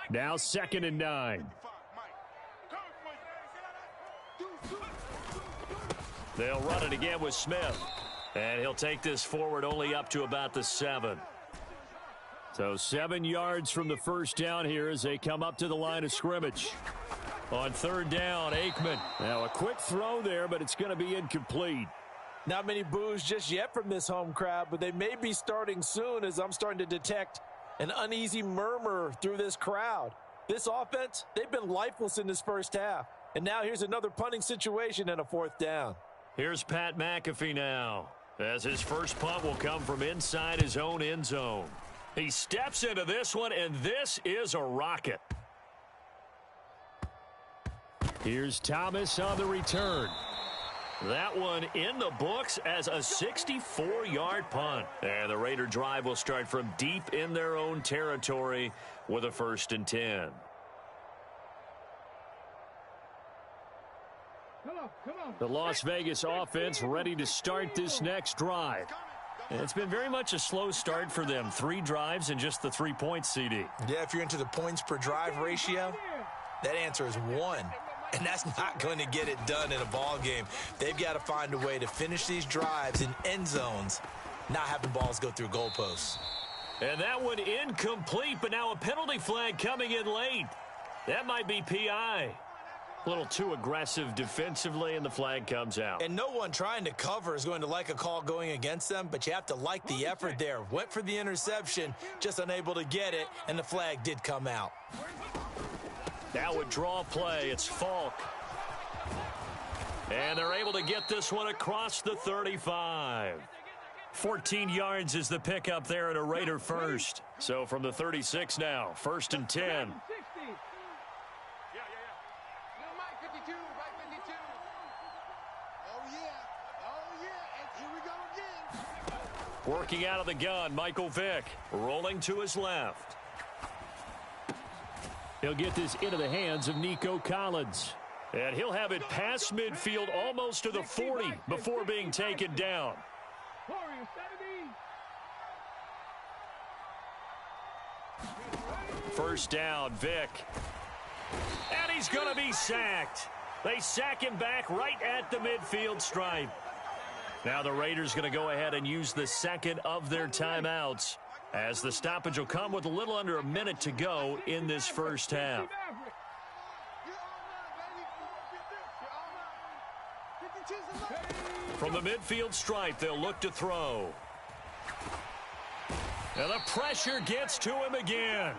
Speaker 2: Now 2nd and 9.
Speaker 3: They'll run it again with Smith. And he'll take this forward only up to about the 7.
Speaker 2: So 7 yards from the first down here as they come up to the line of scrimmage. On 3rd down, Aikman. Now a quick throw there, but it's going to be incomplete.
Speaker 1: Not many boos just yet from this home crowd, but they may be starting soon as I'm starting to detect an uneasy murmur through this crowd. This offense, they've been lifeless in this first half. And now here's another punting situation and a 4th down.
Speaker 3: Here's Pat McAfee now, as his first punt will come from inside his own end zone. He steps into this one, and this is a rocket.
Speaker 2: Here's Thomas on the return.
Speaker 3: That one in the books as a 64-yard punt. And the Raider drive will start from deep in their own territory with a 1st and 10.
Speaker 2: The Las Vegas offense ready to start this next drive.
Speaker 3: And it's been very much a slow start for them. 3 drives and just the 3 points, CD.
Speaker 1: Yeah, if you're into the points per drive ratio, that answer is 1. And that's not going to get it done in a ball game. They've got to find a way to finish these drives in end zones, not having balls go through goalposts.
Speaker 3: And that one incomplete, but now a penalty flag coming in late. That might be PI. A little too aggressive defensively, and the flag comes out.
Speaker 1: And no one trying to cover is going to like a call going against them, but you have to like the effort there. Went for the interception, just unable to get it, and the flag did come out.
Speaker 3: Now would draw play. It's Falk. And they're able to get this one across the 35. 14 yards is the pickup there at a Raider first. So from the 36 now, 1st and 10. Working out of the gun, Michael Vick rolling to his left.
Speaker 2: He'll get this into the hands of Nico Collins.
Speaker 3: And he'll have it past midfield almost to the 40 before being taken down. First down, Vick. And he's going to be sacked. They sack him back right at the midfield stripe. Now the Raiders going to go ahead and use the second of their timeouts, as the stoppage will come with a little under a minute to go in this first half. From the midfield stripe, they'll look to throw. And the pressure gets to him again.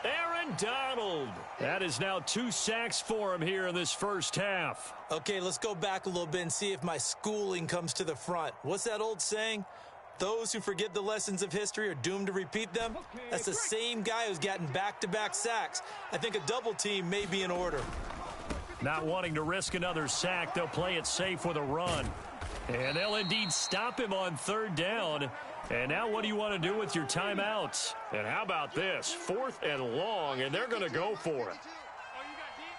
Speaker 3: Aaron Donald. That is now 2 sacks for him here in this first half.
Speaker 1: Okay, let's go back a little bit and see if my schooling comes to the front. What's that old saying? Those who forget the lessons of history are doomed to repeat them. That's the same guy who's gotten back-to-back sacks. I think a double team may be in order.
Speaker 3: Not wanting to risk another sack, they'll play it safe with a run. And they'll indeed stop him on third down. And now what do you want to do with your timeouts? And how about this? 4th and long, and they're going to go for it.
Speaker 4: Oh, you got deep?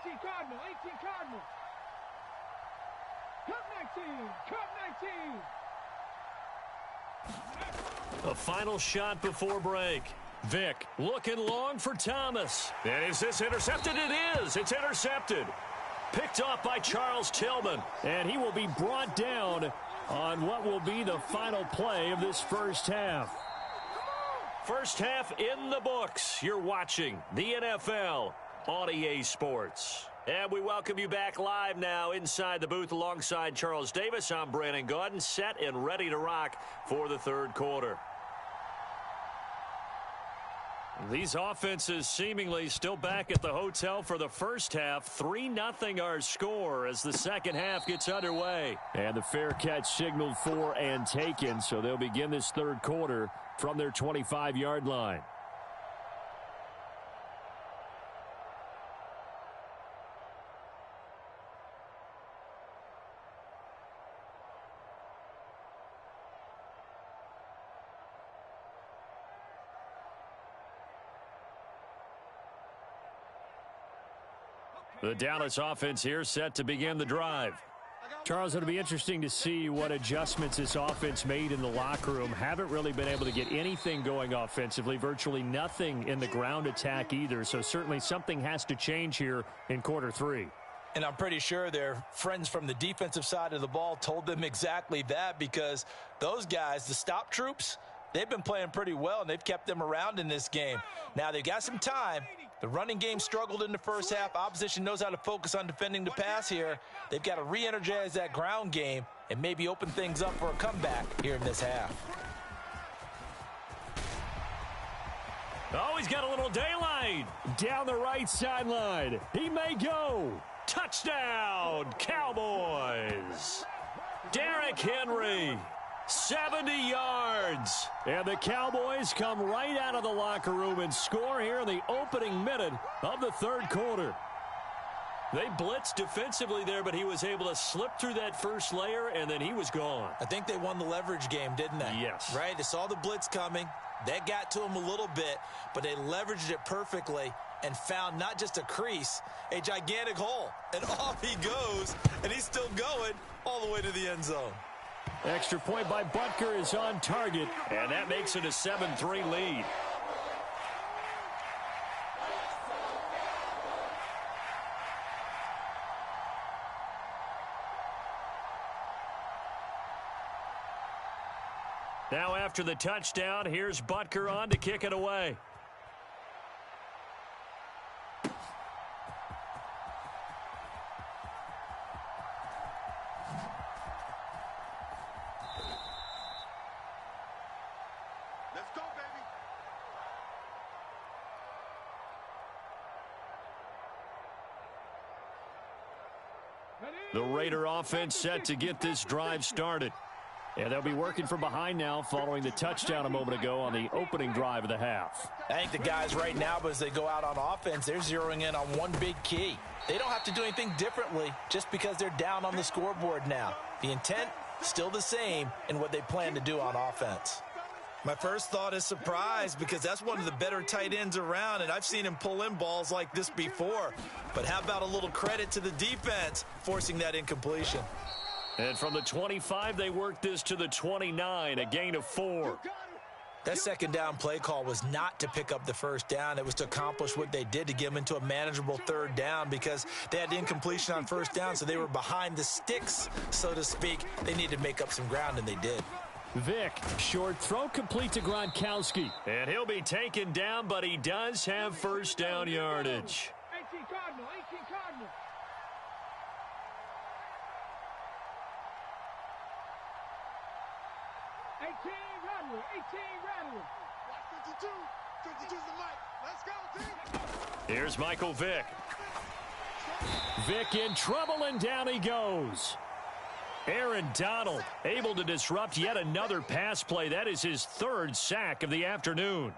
Speaker 4: 18 Cardinal, 18 Cardinal. Cup 19, Cup 19.
Speaker 3: A final shot before break. Vick looking long for Thomas. And is this intercepted? It is. It's intercepted. Picked off by Charles Tillman. And he will be brought down on what will be the final play of this first half. First half in the books. You're watching the NFL on EA Sports. And we welcome you back live now inside the booth alongside Charles Davis. I'm Brandon Gaudin, set and ready to rock for the third quarter. These offenses seemingly still back at the hotel for the first half. 3-0 our score as the second half gets underway. And the fair catch signaled for and taken, so they'll begin this third quarter from their 25-yard line. The Dallas offense here set to begin the drive. Charles, it'll be interesting to see what adjustments this offense made in the locker room. Haven't really been able to get anything going offensively, virtually nothing in the ground attack either. So certainly something has to change here in quarter 3.
Speaker 1: And I'm pretty sure their friends from the defensive side of the ball told them exactly that, because those guys, the stop troops, they've been playing pretty well, and they've kept them around in this game. Now, they've got some time. The running game struggled in the first half. Opposition knows how to focus on defending the pass here. They've got to re-energize that ground game and maybe open things up for a comeback here in this half.
Speaker 3: Oh, he's got a little daylight. Down the right sideline. He may go. Touchdown, Cowboys. Derrick Henry. 70 yards. And the Cowboys come right out of the locker room and score here in the opening minute of the third quarter. They blitzed defensively there, but he was able to slip through that first layer, and then he was gone.
Speaker 1: I think they won the leverage game, didn't they?
Speaker 3: Yes.
Speaker 1: Right? They saw the blitz coming. That got to him a little bit, but they leveraged it perfectly and found not just a crease, a gigantic hole. And off he goes, and he's still going all the way to the end zone.
Speaker 3: Extra point by Butker is on target, and that makes it a 7-3 lead. Now after the touchdown, here's Butker on to kick it away.
Speaker 4: Let's go, baby.
Speaker 3: The Raider offense set to get this drive started. And they'll be working from behind now following the touchdown a moment ago on the opening drive of the half.
Speaker 1: I think the guys right now, as they go out on offense, they're zeroing in on one big key. They don't have to do anything differently just because they're down on the scoreboard now. The intent, still the same in what they plan to do on offense. My first thought is surprise, because that's one of the better tight ends around, and I've seen him pull in balls like this before. But how about a little credit to the defense forcing that incompletion?
Speaker 3: And from the 25, they worked this to the 29, a gain of 4.
Speaker 1: That second down play call was not to pick up the first down. It was to accomplish what they did, to get them into a manageable third down, because they had incompletion on first down, so they were behind the sticks, so to speak. They needed to make up some ground, and they did.
Speaker 3: Vick, short throw complete to Gronkowski. And he'll be taken down, but he does have first down yardage.
Speaker 4: 18 Cardinal, 18 Cardinal. 18 Rattler, 18 Rattler. 52, 52's the mic. Let's go, team.
Speaker 3: Here's Michael Vick. Vick in trouble, and down he goes. Aaron Donald able to disrupt yet another pass play. That is his third sack of the afternoon.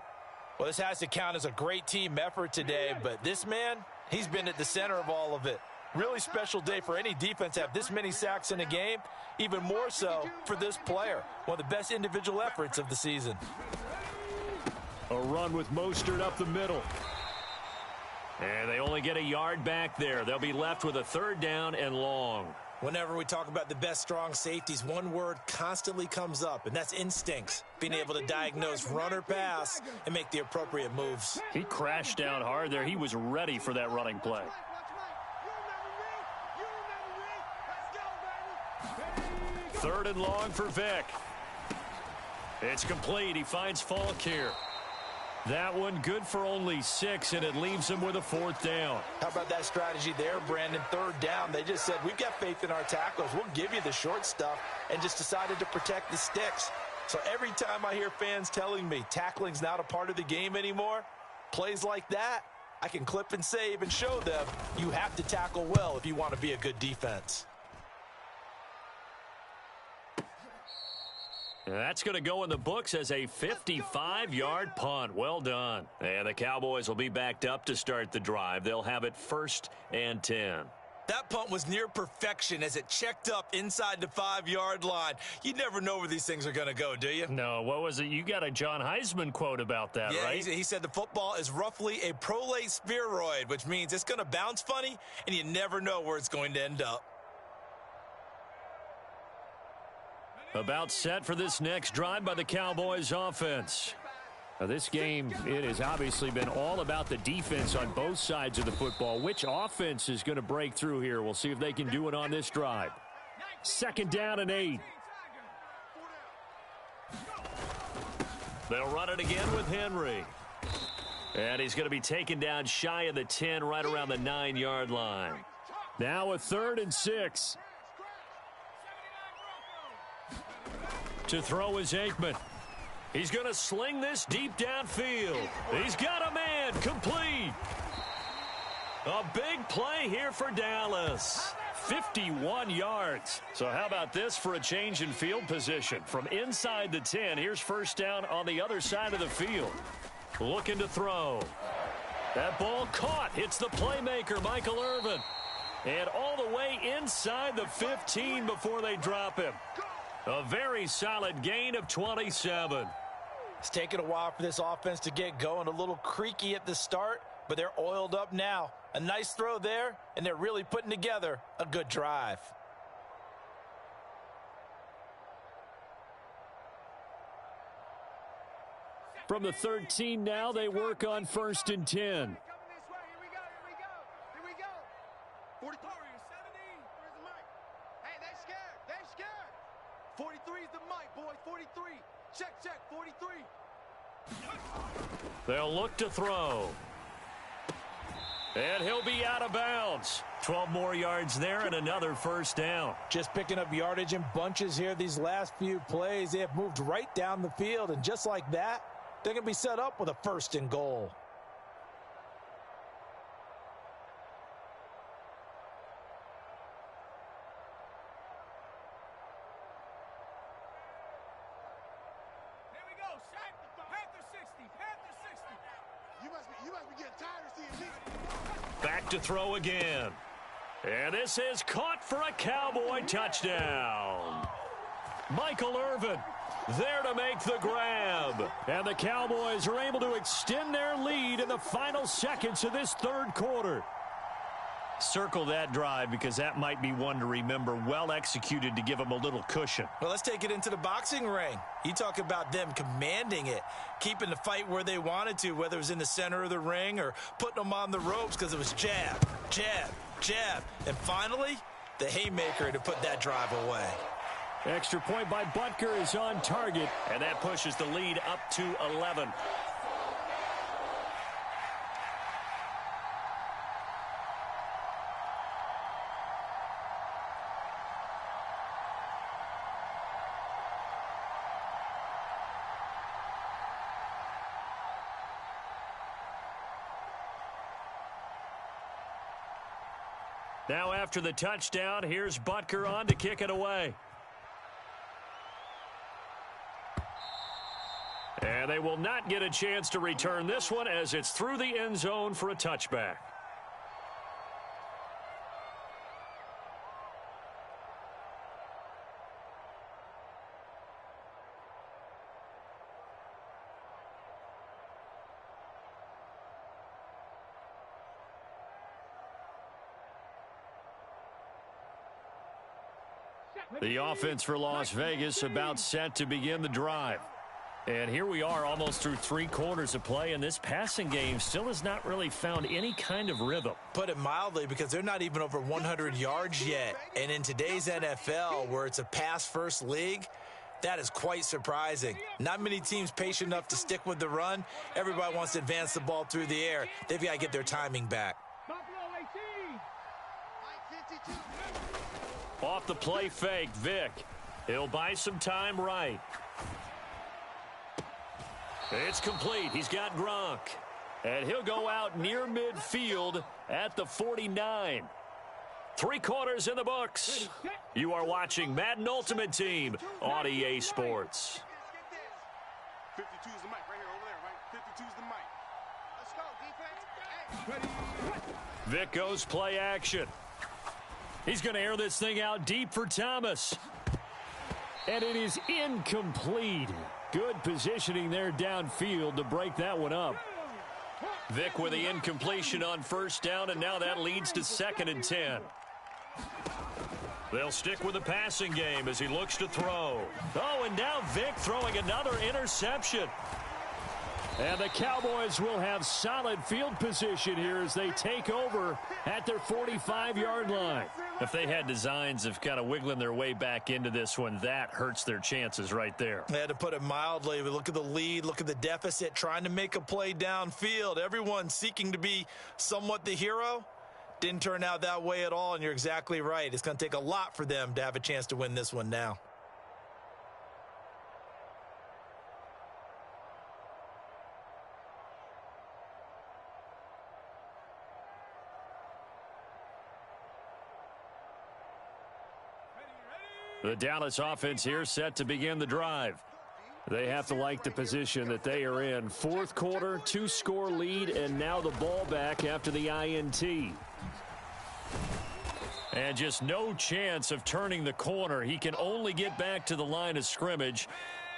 Speaker 1: Well, this has to count as a great team effort today, but this man, he's been at the center of all of it. Really special day for any defense to have this many sacks in a game. Even more so for this player. One of the best individual efforts of the season.
Speaker 2: A run with Mostert up the middle. And they only get a yard back there. They'll be left with a 3rd down and long.
Speaker 1: Whenever we talk about the best strong safeties, one word constantly comes up, and that's instincts. Being able to diagnose run or pass and make the appropriate moves.
Speaker 2: He crashed down hard there. He was ready for that running play. 3rd and long for Vick. It's complete. He finds Falk here. That one good for only 6, and it leaves him with a 4th down.
Speaker 1: How about that strategy there, Brandon? 3rd down. They just said, we've got faith in our tackles. We'll give you the short stuff, and just decided to protect the sticks. So every time I hear fans telling me tackling's not a part of the game anymore, plays like that, I can clip and save and show them you have to tackle well if you want to be a good defense.
Speaker 2: That's going to go in the books as a 55-yard punt. Well done. And the Cowboys will be backed up to start the drive. They'll have it 1st and 10.
Speaker 1: That punt was near perfection as it checked up inside the 5-yard line. You never know where these things are going to go, do you?
Speaker 2: No, what was it? You got a John Heisman quote about that, right?
Speaker 1: He said the football is roughly a prolate spheroid, which means it's going to bounce funny, and you never know where it's going to end up.
Speaker 2: About set for this next drive by the Cowboys offense. Now, this game, it has obviously been all about the defense on both sides of the football. Which offense is going to break through here? We'll see if they can do it on this drive. 2nd down and 8. They'll run it again with Henry. And he's going to be taken down shy of the 10, right around the 9-yard line. Now a 3rd and 6. To throw is Aikman. He's going to sling this deep downfield. He's got a man, complete. A big play here for Dallas. 51 yards. So how about this for a change in field position? From inside the 10, here's 1st down on the other side of the field. Looking to throw. That ball caught. Hits the playmaker, Michael Irvin. And all the way inside the 15 before they drop him. A very solid gain of 27.
Speaker 1: It's taken a while for this offense to get going. A little creaky at the start, but they're oiled up now. A nice throw there, and they're really putting together a good drive.
Speaker 2: From the 13 now, they work on 1st and 10.
Speaker 4: Here we go. 43. 17. Where's the mic? Hey, they scared. 43 is the mic, boys. 43. Check. 43.
Speaker 2: They'll look to throw. And he'll be out of bounds. 12 more yards there and another 1st down.
Speaker 1: Just picking up yardage in bunches here these last few plays. They have moved right down the field, and just like that, they're going to be set up with a 1st and goal.
Speaker 2: Back to throw again. And this is caught for a Cowboy touchdown. Michael Irvin there to make the grab. And the Cowboys are able to extend their lead in the final seconds of this 3rd quarter. Circle that drive because that might be one to remember. Well executed to give them a little cushion.
Speaker 1: Well, let's take it into the boxing ring. You talk about them commanding it, keeping the fight where they wanted to, whether it was in the center of the ring or putting them on the ropes because it was jab, jab, jab. And finally, the haymaker to put that drive away.
Speaker 2: Extra point by Butker is on target, and that pushes the lead up to 11. Now after the touchdown, here's Butker on to kick it away. And they will not get a chance to return this one as it's through the end zone for a touchback. The offense for Las Vegas about set to begin the drive. And here we are almost through 3 quarters of play, and this passing game still has not really found any kind of rhythm.
Speaker 1: Put it mildly, because they're not even over 100 yards yet. And in today's NFL, where it's a pass-first league, that is quite surprising. Not many teams patient enough to stick with the run. Everybody wants to advance the ball through the air. They've got to get their timing back.
Speaker 2: Off the play fake, Vic. He'll buy some time right. It's complete. He's got Gronk. And he'll go out near midfield at the 49. 3 quarters in the books. You are watching Madden Ultimate Team on EA Sports.
Speaker 4: 52 is the mic right here over there, right? 52 is the mic. Let's go, defense. Hey.
Speaker 2: Vic goes play action. He's going to air this thing out deep for Thomas. And it is incomplete. Good positioning there downfield to break that one up. Vic with the incompletion on first down, and now that leads to 2nd and 10. They'll stick with the passing game as he looks to throw. Oh, and now Vic throwing another interception. And the Cowboys will have solid field position here as they take over at their 45-yard line. If they had designs of kind of wiggling their way back into this one, that hurts their chances right there.
Speaker 1: They had to put it mildly. Look at the lead, look at the deficit, trying to make a play downfield. Everyone seeking to be somewhat the hero. Didn't turn out that way at all, and you're exactly right. It's going to take a lot for them to have a chance to win this one now.
Speaker 2: The Dallas offense here set to begin the drive. They have to like the position that they are in. 4th quarter, 2-score lead, and now the ball back after the INT. And just no chance of turning the corner. He can only get back to the line of scrimmage.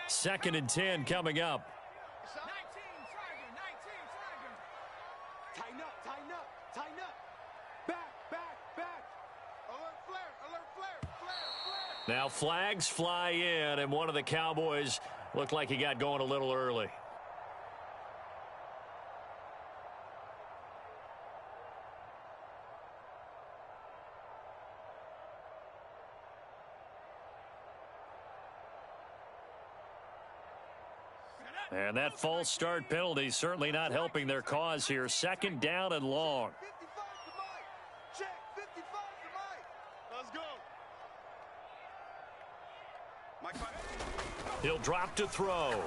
Speaker 2: 2nd and 10 coming up.
Speaker 4: 19, tighten up, tighten up, tighten up. Back. Alert flare, flare.
Speaker 2: Now flags fly in, and one of the Cowboys looked like he got going a little early. And that false start penalty certainly not helping their cause here. 2nd down and long.
Speaker 4: 55 the mic. Check, 55 the mic. Let's go.
Speaker 2: He'll drop to throw.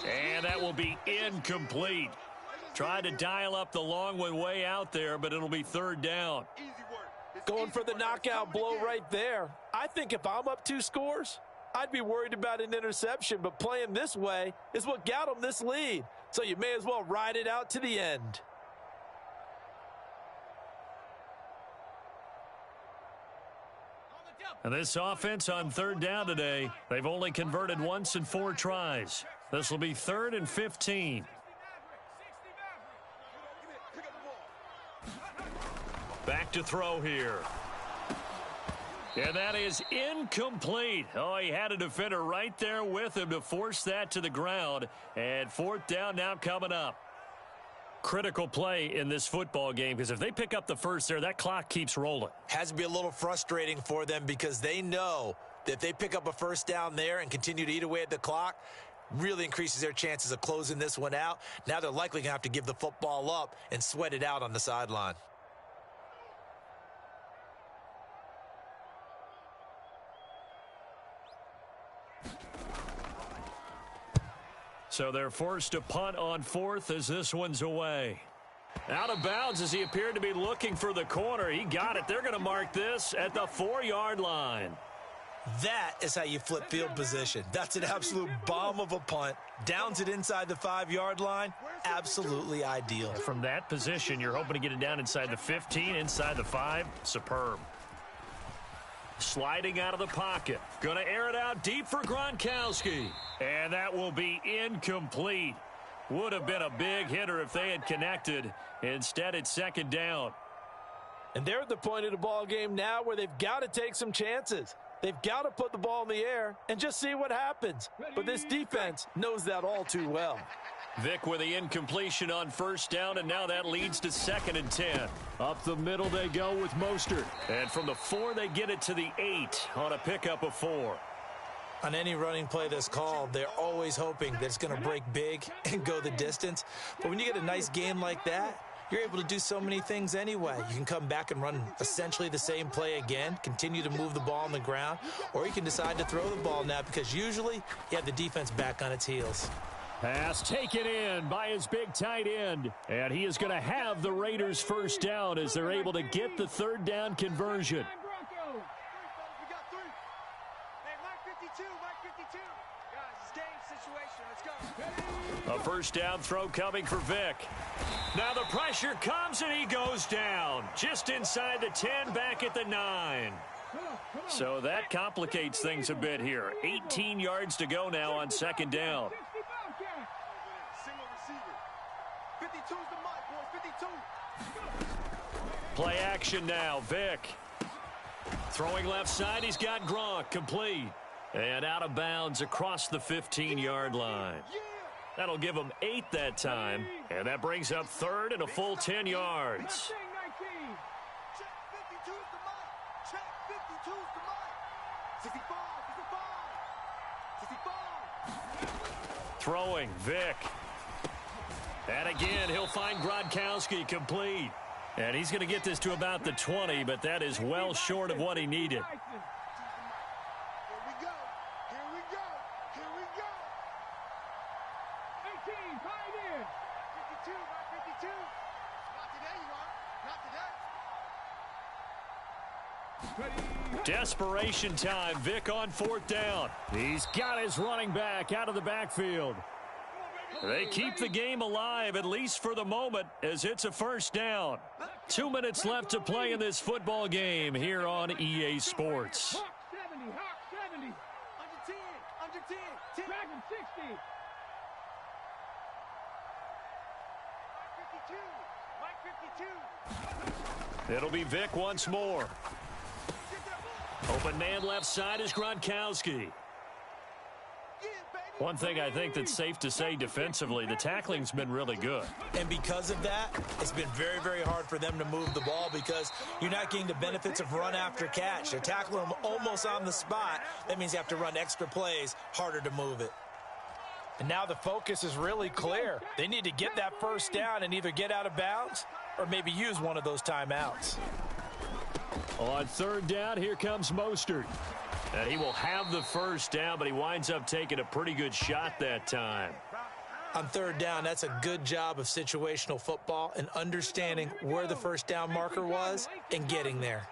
Speaker 2: And that will be incomplete. Tried to dial up the long one way out there, but it'll be 3rd down.
Speaker 1: Going for the knockout blow right there. I think if I'm up 2 scores, I'd be worried about an interception, but playing this way is what got them this lead. So you may as well ride it out to the end.
Speaker 2: And this offense on 3rd down today, they've only converted once in 4 tries. This will be 3rd and 15. Back to throw here. And that is incomplete. Oh, he had a defender right there with him to force that to the ground. And 4th down now coming up. Critical play in this football game, because if they pick up the first there, that clock keeps rolling.
Speaker 1: Has to be a little frustrating for them, because they know that if they pick up a first down there and continue to eat away at the clock, really increases their chances of closing this one out. Now they're likely going to have to give the football up and sweat it out on the sideline.
Speaker 2: So they're forced to punt on 4th as this one's away. Out of bounds as he appeared to be looking for the corner. He got it. They're going to mark this at the 4-yard line.
Speaker 1: That is how you flip field position. That's an absolute bomb of a punt. Downs it inside the 5-yard line. Absolutely ideal.
Speaker 2: From that position, you're hoping to get it down inside the 15, inside the 5. Superb. Sliding out of the pocket. Going to air it out deep for Gronkowski. And that will be incomplete. Would have been a big hitter if they had connected. Instead, it's 2nd down.
Speaker 1: And they're at the point of the ball game now where they've got to take some chances. They've got to put the ball in the air and just see what happens. But this defense knows that all too well.
Speaker 2: Vic with the incompletion on first down, and now that leads to 2nd and 10. Up the middle they go with Mostert. And from the 4, they get it to the 8 on a pickup of 4.
Speaker 1: On any running play that's called, they're always hoping that it's going to break big and go the distance. But when you get a nice game like that, you're able to do so many things anyway. You can come back and run essentially the same play again, continue to move the ball on the ground, or you can decide to throw the ball now because usually you have the defense back on its heels.
Speaker 2: Pass taken in by his big tight end. And he is going to have the Raiders first down as they're able to get the 3rd down conversion. A first down throw coming for Vic. Now the pressure comes and he goes down. Just inside the 10, back at the 9. So that complicates things a bit here. 18 yards to go now on 2nd down. Play action now, Vic. Throwing left side, he's got Gronk, complete. And out of bounds across the 15-yard line. That'll give him 8 that time. And that brings up 3rd and a full 10 yards. Throwing, Vic. And again, he'll find Gronkowski, complete. And he's going to get this to about the 20, but that is well short of what he needed. Desperation time. Vic on 4th down. He's got his running back out of the backfield. They keep the game alive, at least for the moment, as it's a first down. 2 minutes left to play in this football game here on EA Sports.
Speaker 4: Hawk 70, Hawk 70. Under 10, Dragon 60. 52, Mike 52.
Speaker 2: It'll be Vic once more. Open man left side is Gronkowski. One thing I think that's safe to say defensively, the tackling's been really good.
Speaker 1: And because of that, it's been very, very hard for them to move the ball because you're not getting the benefits of run after catch. They're tackling them almost on the spot. That means you have to run extra plays, harder to move it. And now the focus is really clear. They need to get that first down and either get out of bounds or maybe use one of those timeouts.
Speaker 2: On 3rd down, here comes Mostert. And he will have the first down, but he winds up taking a pretty good shot that time.
Speaker 1: On 3rd down, that's a good job of situational football and understanding where the first down marker was and getting there.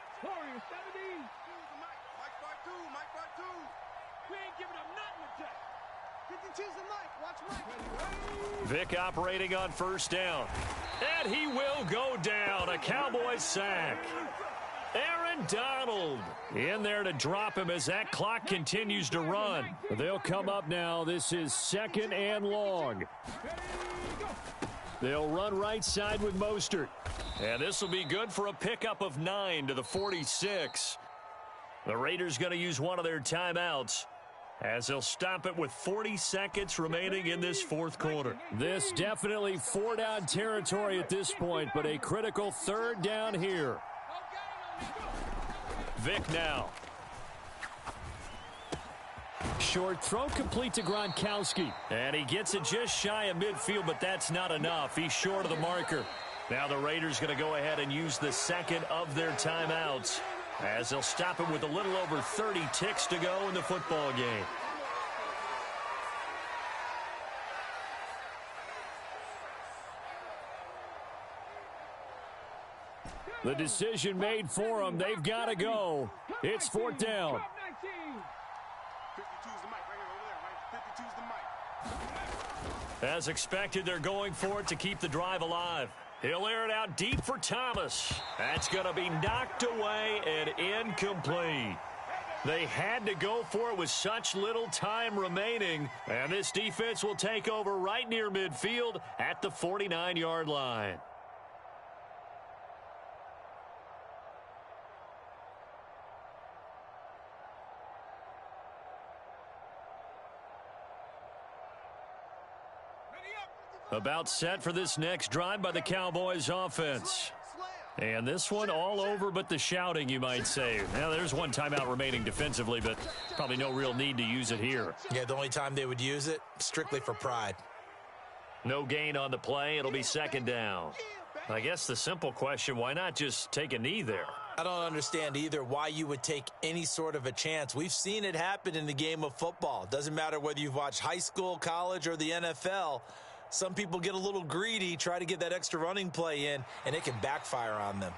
Speaker 2: Vic operating on first down. And he will go down. A Cowboys sack. Aaron Donald in there to drop him as that clock continues to run. They'll come up now. This is 2nd and long. They'll run right side with Mostert. And this will be good for a pickup of 9 to the 46. The Raiders going to use one of their timeouts as they'll stop it with 40 seconds remaining in this 4th quarter. This definitely 4-down territory at this point, but a critical 3rd down here. Vic now. Short throw complete to Gronkowski. And he gets it just shy of midfield, but that's not enough. He's short of the marker. Now the Raiders going to go ahead and use the 2nd of their timeouts as they'll stop it with a little over 30 ticks to go in the football game. The decision made for them. They've got to go. It's 4th down. As expected, they're going for it to keep the drive alive. He'll air it out deep for Thomas. That's going to be knocked away and incomplete. They had to go for it with such little time remaining. And this defense will take over right near midfield at the 49-yard line.
Speaker 3: About set for this next drive by the Cowboys offense. And this one all over but the shouting, you might say. Now, there's one timeout remaining defensively, but probably no real need to use it here.
Speaker 1: Yeah, the only time they would use it, strictly for pride.
Speaker 3: No gain on the play. It'll be second down. I guess the simple question, why not just take a knee there?
Speaker 1: I don't understand either why you would take any sort of a chance. We've seen it happen in the game of football. It doesn't matter whether you've watched high school, college, or the NFL. Some people get a little greedy, try to get that extra running play in, and it can backfire on them.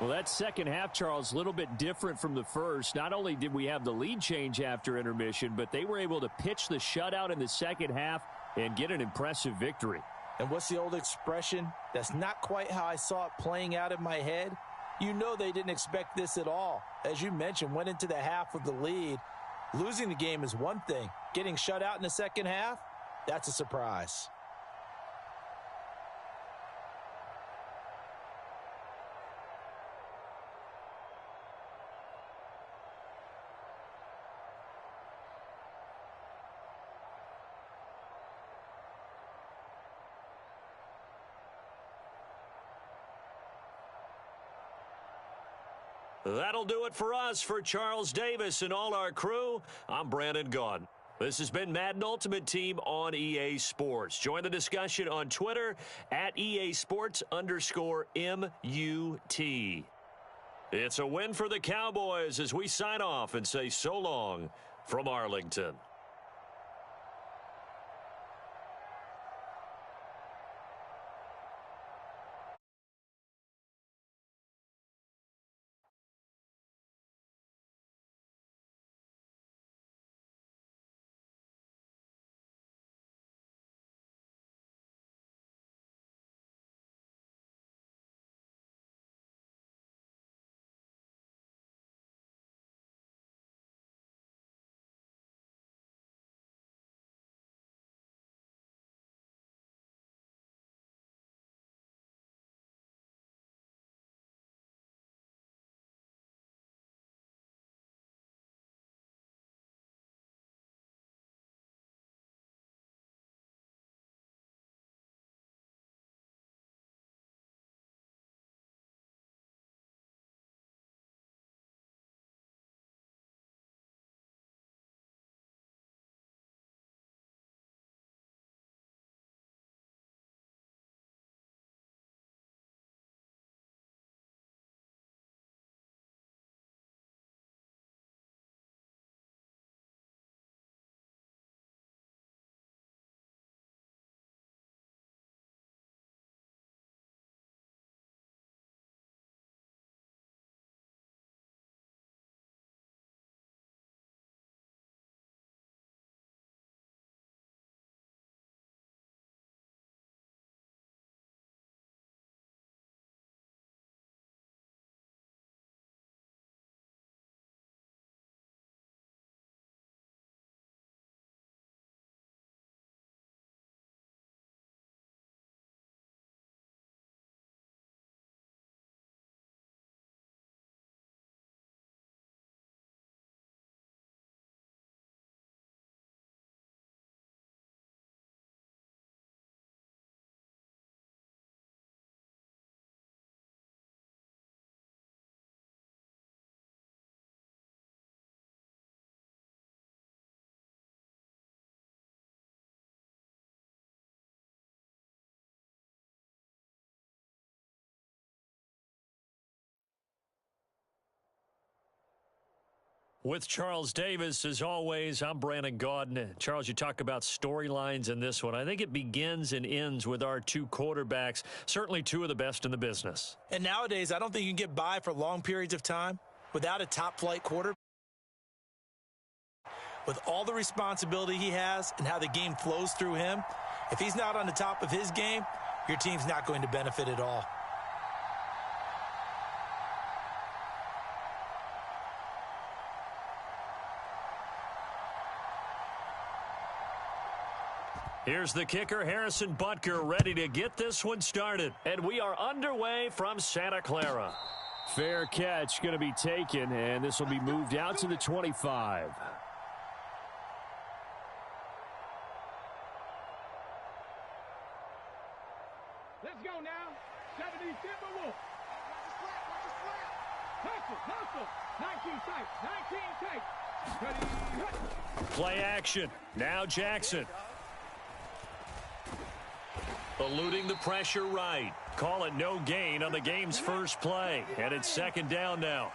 Speaker 2: Well, that second half, Charles, a little bit different from the first. Not only did we have the lead change after intermission, but they were able to pitch the shutout in the second half and get an impressive victory.
Speaker 1: And what's the old expression? That's not quite how I saw it playing out in my head. You know they didn't expect this at all. As you mentioned, went into the half with the lead. Losing the game is one thing. Getting shut out in the second half, that's a surprise.
Speaker 3: That'll do it for us. For Charles Davis and all our crew, I'm Brandon Gaudin. This has been Madden Ultimate Team on EA Sports. Join the discussion on Twitter at EA Sports_MUT. It's a win for the Cowboys as we sign off and say so long from Arlington. With Charles Davis, as always, I'm Brandon Gaudin. Charles, you talk about storylines in this one. I think it begins and ends with our two quarterbacks, certainly two of the best in the business.
Speaker 1: And nowadays, I don't think you can get by for long periods of time without a top-flight quarterback. With all the responsibility he has and how the game flows through him, if he's not on the top of his game, your team's not going to benefit at all.
Speaker 3: Here's the kicker, Harrison Butker, ready to get this one started. And we are underway from Santa Clara.
Speaker 2: Fair catch going to be taken, and this will be moved out to the 25.
Speaker 3: Play action. Now Jackson. Eluding the pressure right. Call it no gain on the game's first play. And it's second down now.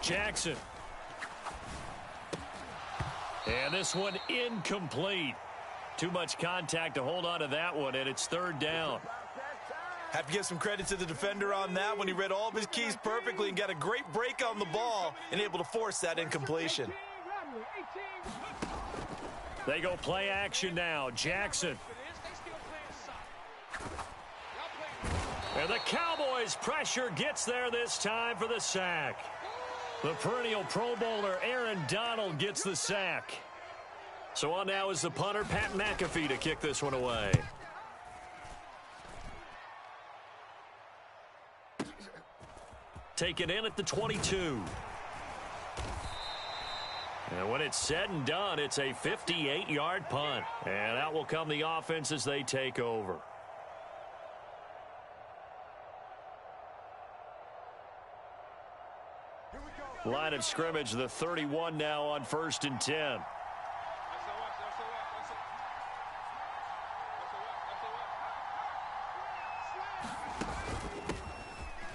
Speaker 3: Jackson. And this one incomplete. Too much contact to hold on to that one, and it's third down.
Speaker 1: Have to give some credit to the defender on that when he read all of his keys perfectly and got a great break on the ball and able to force that incompletion.
Speaker 3: They go play action now. Jackson. And the Cowboys' pressure gets there this time for the sack. The perennial Pro Bowler Aaron Donald gets the sack. So on now is the punter, Pat McAfee, to kick this one away. Taken in at the 22. And when it's said and done, it's a 58-yard punt. And out will come the offense as they take over. Line of scrimmage, the 31 now on 1st and 10.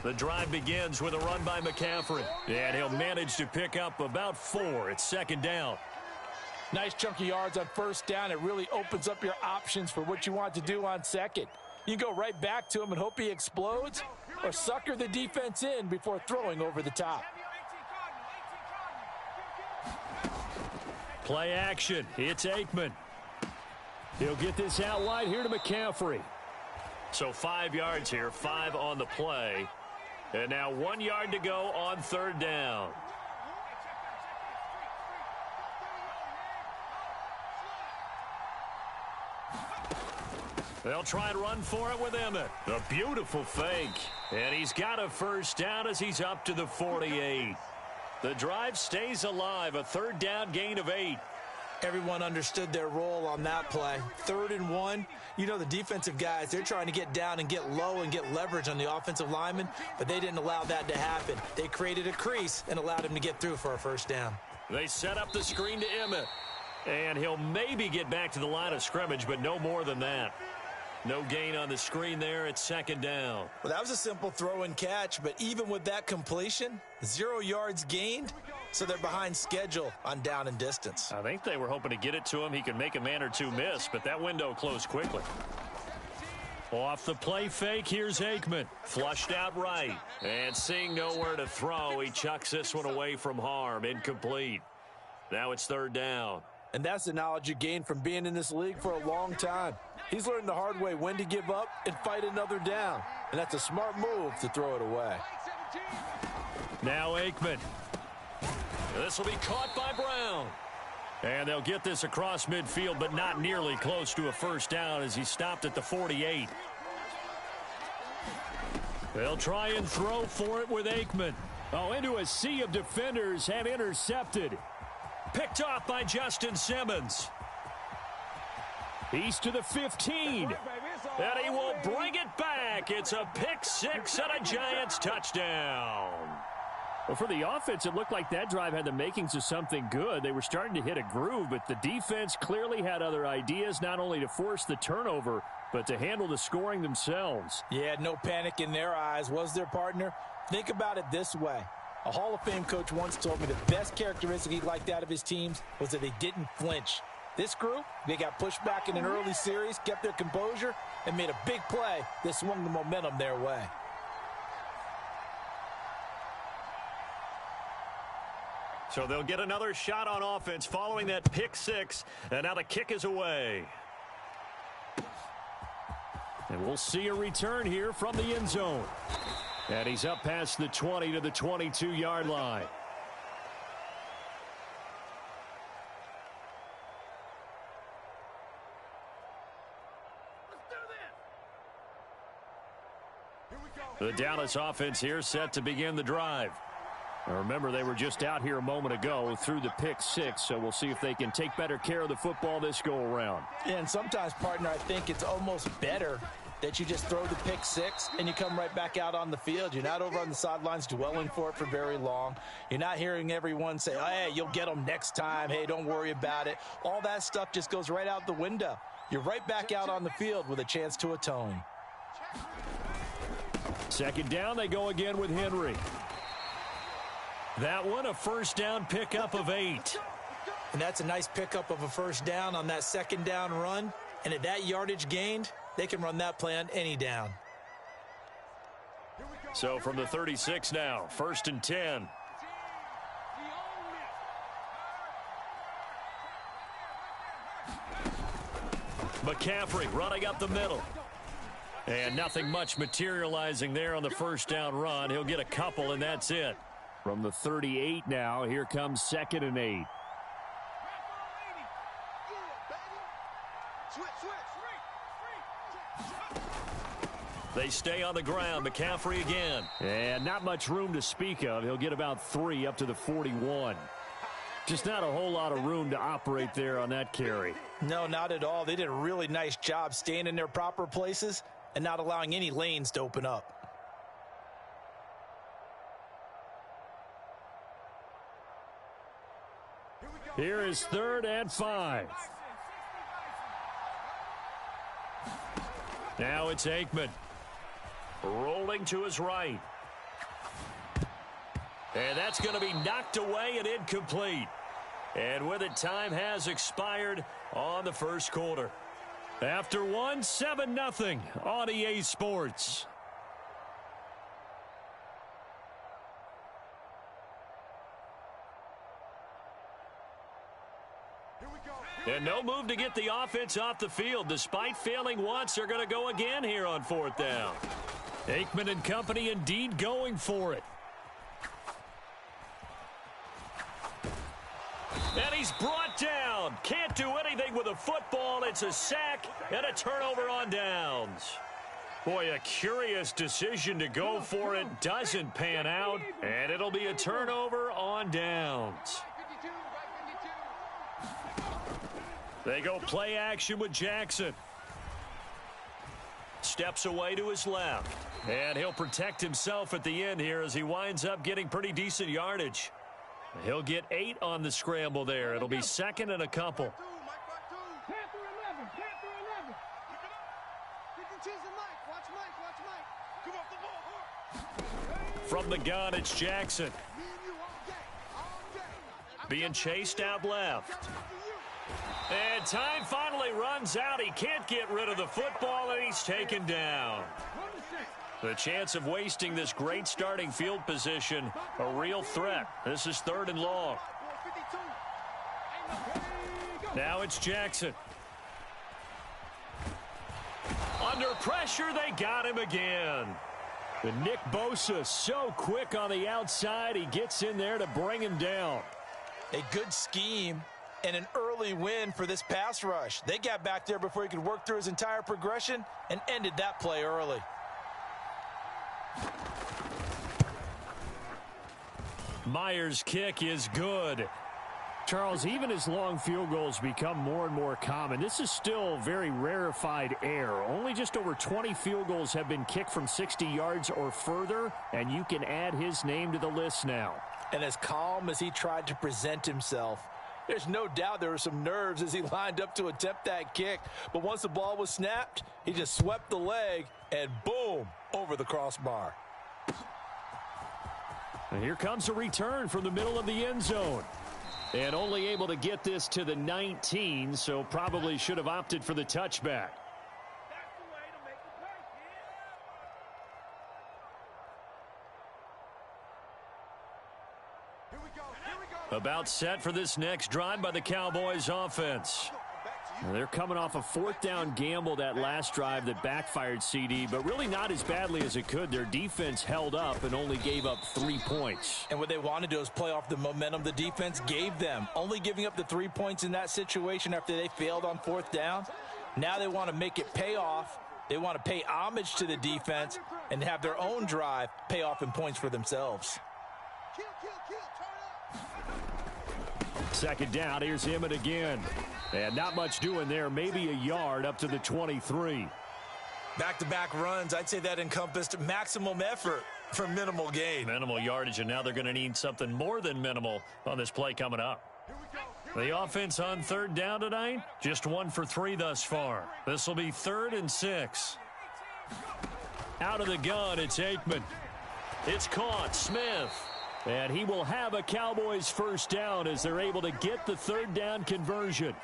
Speaker 3: The drive begins with a run by McCaffrey. And he'll manage to pick up about 4. It's second down.
Speaker 1: Nice chunky yards on first down. It really opens up your options for what you want to do on second. You can go right back to him and hope he explodes, or sucker the defense in before throwing over the top.
Speaker 3: Play action. It's Aikman. He'll get this out wide here to McCaffrey. So 5 yards here, 5 on the play. And now 1 yard to go on third down. They'll try and run for it with Emmett. A beautiful fake. And he's got a first down as he's up to the 48. The drive stays alive, a third down gain of 8.
Speaker 1: Everyone understood their role on that play. 3rd and 1. You know, the defensive guys, they're trying to get down and get low and get leverage on the offensive lineman, but they didn't allow that to happen. They created a crease and allowed him to get through for a first down.
Speaker 3: They set up the screen to Emmett. And he'll maybe get back to the line of scrimmage, but no more than that. No gain on the screen there. It's second down.
Speaker 1: Well, that was a simple throw and catch, but even with that completion, 0 yards gained, so they're behind schedule on down and distance.
Speaker 3: I think they were hoping to get it to him. He could make a man or two miss, but that window closed quickly. Off the play fake, here's Aikman. Flushed out right. And seeing nowhere to throw, he chucks this one away from harm. Incomplete. Now it's third down.
Speaker 1: And that's the knowledge you gain from being in this league for a long time. He's learned the hard way when to give up and fight another down. And that's a smart move to throw it away.
Speaker 3: Now Aikman. This will be caught by Brown. And they'll get this across midfield, but not nearly close to a first down as he stopped at the 48. They'll try and throw for it with Aikman. Oh, into a sea of defenders and intercepted. Picked off by Justin Simmons. He's to the 15. And he will bring it back. It's a pick six and a Giants touchdown.
Speaker 2: Well, for the offense, it looked like that drive had the makings of something good. They were starting to hit a groove, but the defense clearly had other ideas, not only to force the turnover, but to handle the scoring themselves.
Speaker 1: Yeah, no panic in their eyes, was their partner? Think about it this way. A Hall of Fame coach once told me the best characteristic he liked out of his teams was that they didn't flinch. This group, they got pushed back in an early series, kept their composure, and made a big play that swung the momentum their way.
Speaker 3: So they'll get another shot on offense following that pick six, and now the kick is away.
Speaker 2: And we'll see a return here from the end zone. And he's up past the 20 to the 22-yard line. The Dallas offense here set to begin the drive. Now remember, they were just out here a moment ago through the pick six, so we'll see if they can take better care of the football this go-around.
Speaker 1: And sometimes, partner, I think it's almost better that you just throw the pick six and you come right back out on the field. You're not over on the sidelines dwelling for it for very long. You're not hearing everyone say, oh, hey, you'll get them next time. Hey, don't worry about it. All that stuff just goes right out the window. You're right back out on the field with a chance to atone.
Speaker 2: Second down, they go again with Henry. That one, a first down pickup of 8.
Speaker 1: And that's a nice pickup of a first down on that second down run. And at that yardage gained, they can run that play on any down.
Speaker 2: So from the 36 now, 1st and 10. McCaffrey running up the middle. And nothing much materializing there on the first down run. He'll get a couple, and that's it. From the 38 now, here comes 2nd and 8. They stay on the ground. McCaffrey again. And not much room to speak of. He'll get about 3 up to the 41. Just not a whole lot of room to operate there on that carry.
Speaker 1: No, not at all. They did a really nice job staying in their proper places and not allowing any lanes to open up.
Speaker 2: Here is 3rd and 5. Now it's Aikman. Rolling to his right. And that's going to be knocked away and incomplete. And with it, time has expired on the first quarter. After one, 7-0 on EA Sports. And no move to get the offense off the field. Despite failing once, they're going to go again here on 4th down. Aikman and company indeed going for it. And he's brought down. Can't do anything with a football. It's a sack and a turnover on downs. Boy, a curious decision to go for it. Doesn't pan out. And it'll be a turnover on downs. They go play action with Jackson. Steps away to his left. And he'll protect himself at the end here as he winds up getting pretty decent yardage. He'll get 8 on the scramble there. It'll be 2nd and a couple. From the gun, it's Jackson. Being chased out left. And time finally runs out. He can't get rid of the football, and he's taken down. The chance of wasting this great starting field position, a real threat. This is 3rd and long. Now it's Jackson. Under pressure, they got him again. And Nick Bosa so quick on the outside, he gets in there to bring him down.
Speaker 1: A good scheme and an early win for this pass rush. They got back there before he could work through his entire progression and ended that play early.
Speaker 2: Myers' kick is good. Charles, even as long field goals become more and more common, this is still very rarefied air. Only just over 20 field goals have been kicked from 60 yards or further, and you can add his name to the list now.
Speaker 1: And as calm as he tried to present himself, there's no doubt there were some nerves as he lined up to attempt that kick. But once the ball was snapped, he just swept the leg and boom, over the crossbar.
Speaker 2: And here comes a return from the middle of the end zone. And only able to get this to the 19, so probably should have opted for the touchback. About set for this next drive by the Cowboys offense. They're coming off a 4th down gamble that last drive that backfired, CD, but really not as badly as it could. Their defense held up and only gave up 3 points.
Speaker 1: And what they wanted to do is play off the momentum the defense gave them. Only giving up the 3 points in that situation after they failed on 4th down. Now they want to make it pay off. They want to pay homage to the defense and have their own drive pay off in points for themselves.
Speaker 2: Second down, here's Emmett again. And not much doing there, maybe a yard up to the 23.
Speaker 1: Back-to-back runs, I'd say that encompassed maximum effort for minimal gain.
Speaker 3: Minimal yardage, and now they're going to need something more than minimal on this play coming up. The offense on third down tonight, just 1 for 3 thus far. This will be 3rd and 6. Out of the gun, it's Aikman. It's caught, Smith. And he will have a Cowboys first down as they're able to get the third down conversion.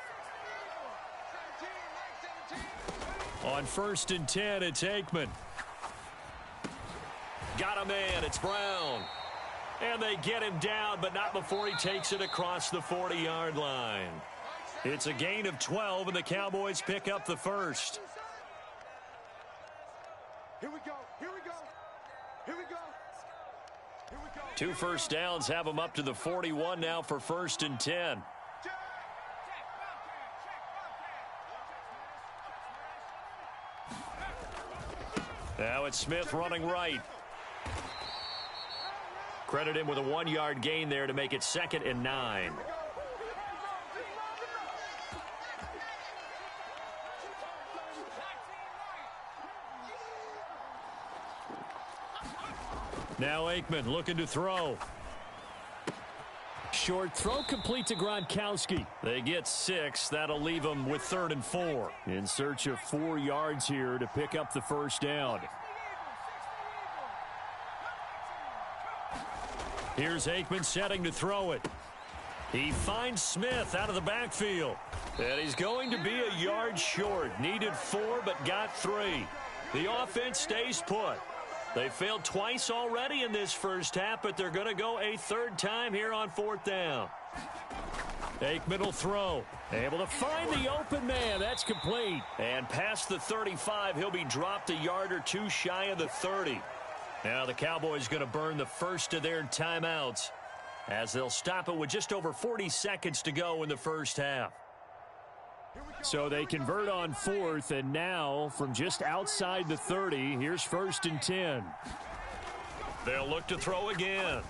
Speaker 3: On 1st and 10, it's Aikman. Got a man, it's Brown. And they get him down, but not before he takes it across the 40-yard line. It's a gain of 12, and the Cowboys pick up the first.
Speaker 4: Here we go, here we go, here we go. Here we go.
Speaker 3: 2 first downs have them up to the 41 now for 1st and 10. Now it's Smith running right. Credit him with a 1-yard gain there to make it 2nd and 9. Now Aikman looking to throw. Short throw complete to Gronkowski. They get 6. That'll leave them with 3rd and 4. In search of 4 yards here to pick up the first down. Here's Aikman setting to throw it. He finds Smith out of the backfield. And he's going to be a yard short. Needed 4 but got 3. The offense stays put. They failed twice already in this first half, but they're going to go a 3rd time here on 4th down. Aikman will throw. Able to find the open man. That's complete. And past the 35, he'll be dropped a yard or 2 shy of the 30. Now the Cowboys going to burn the first of their timeouts as they'll stop it with just over 40 seconds to go in the first half. So they convert on 4th, and now from just outside the 30, here's 1st and 10. They'll look to throw again.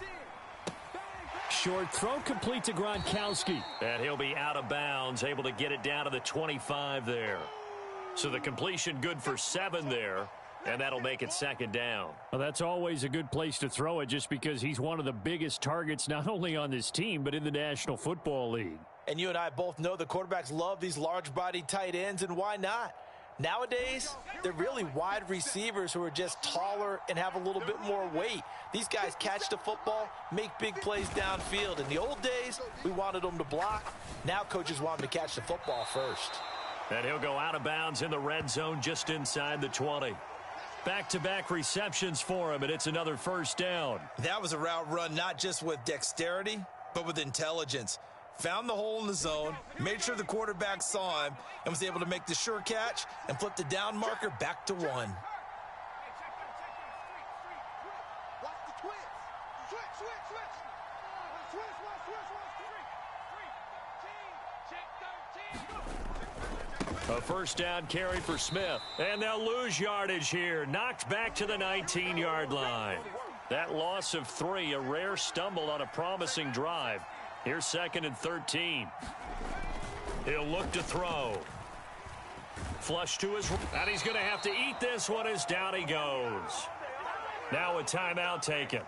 Speaker 3: Short throw complete to Gronkowski. And he'll be out of bounds, able to get it down to the 25 there. So the completion good for 7 there. And that'll make it 2nd down. Well, that's always a good place to throw it just because he's one of the biggest targets not only on this team but in the National Football League.
Speaker 1: And you and I both know the quarterbacks love these large-bodied tight ends, and why not? Nowadays, they're really wide receivers who are just taller and have a little bit more weight. These guys catch the football, make big plays downfield. In the old days, we wanted them to block. Now coaches want them to catch the football first.
Speaker 3: And he'll go out of bounds in the red zone just inside the 20. Back-to-back receptions for him, and it's another first down.
Speaker 1: That was a route run not just with dexterity, but with intelligence. Found the hole in the zone, made sure the quarterback saw him, and was able to make the sure catch and flip the down marker back to 1.
Speaker 4: Watch the twist. Switch, switch, switch. Switch, switch, switch.
Speaker 3: A first down carry for Smith. And they'll lose yardage here. Knocked back to the 19-yard line. That loss of 3, a rare stumble on a promising drive. Here's 2nd and 13. He'll look to throw. Flush to his... And he's going to have to eat this one as down he goes. Now a timeout taken.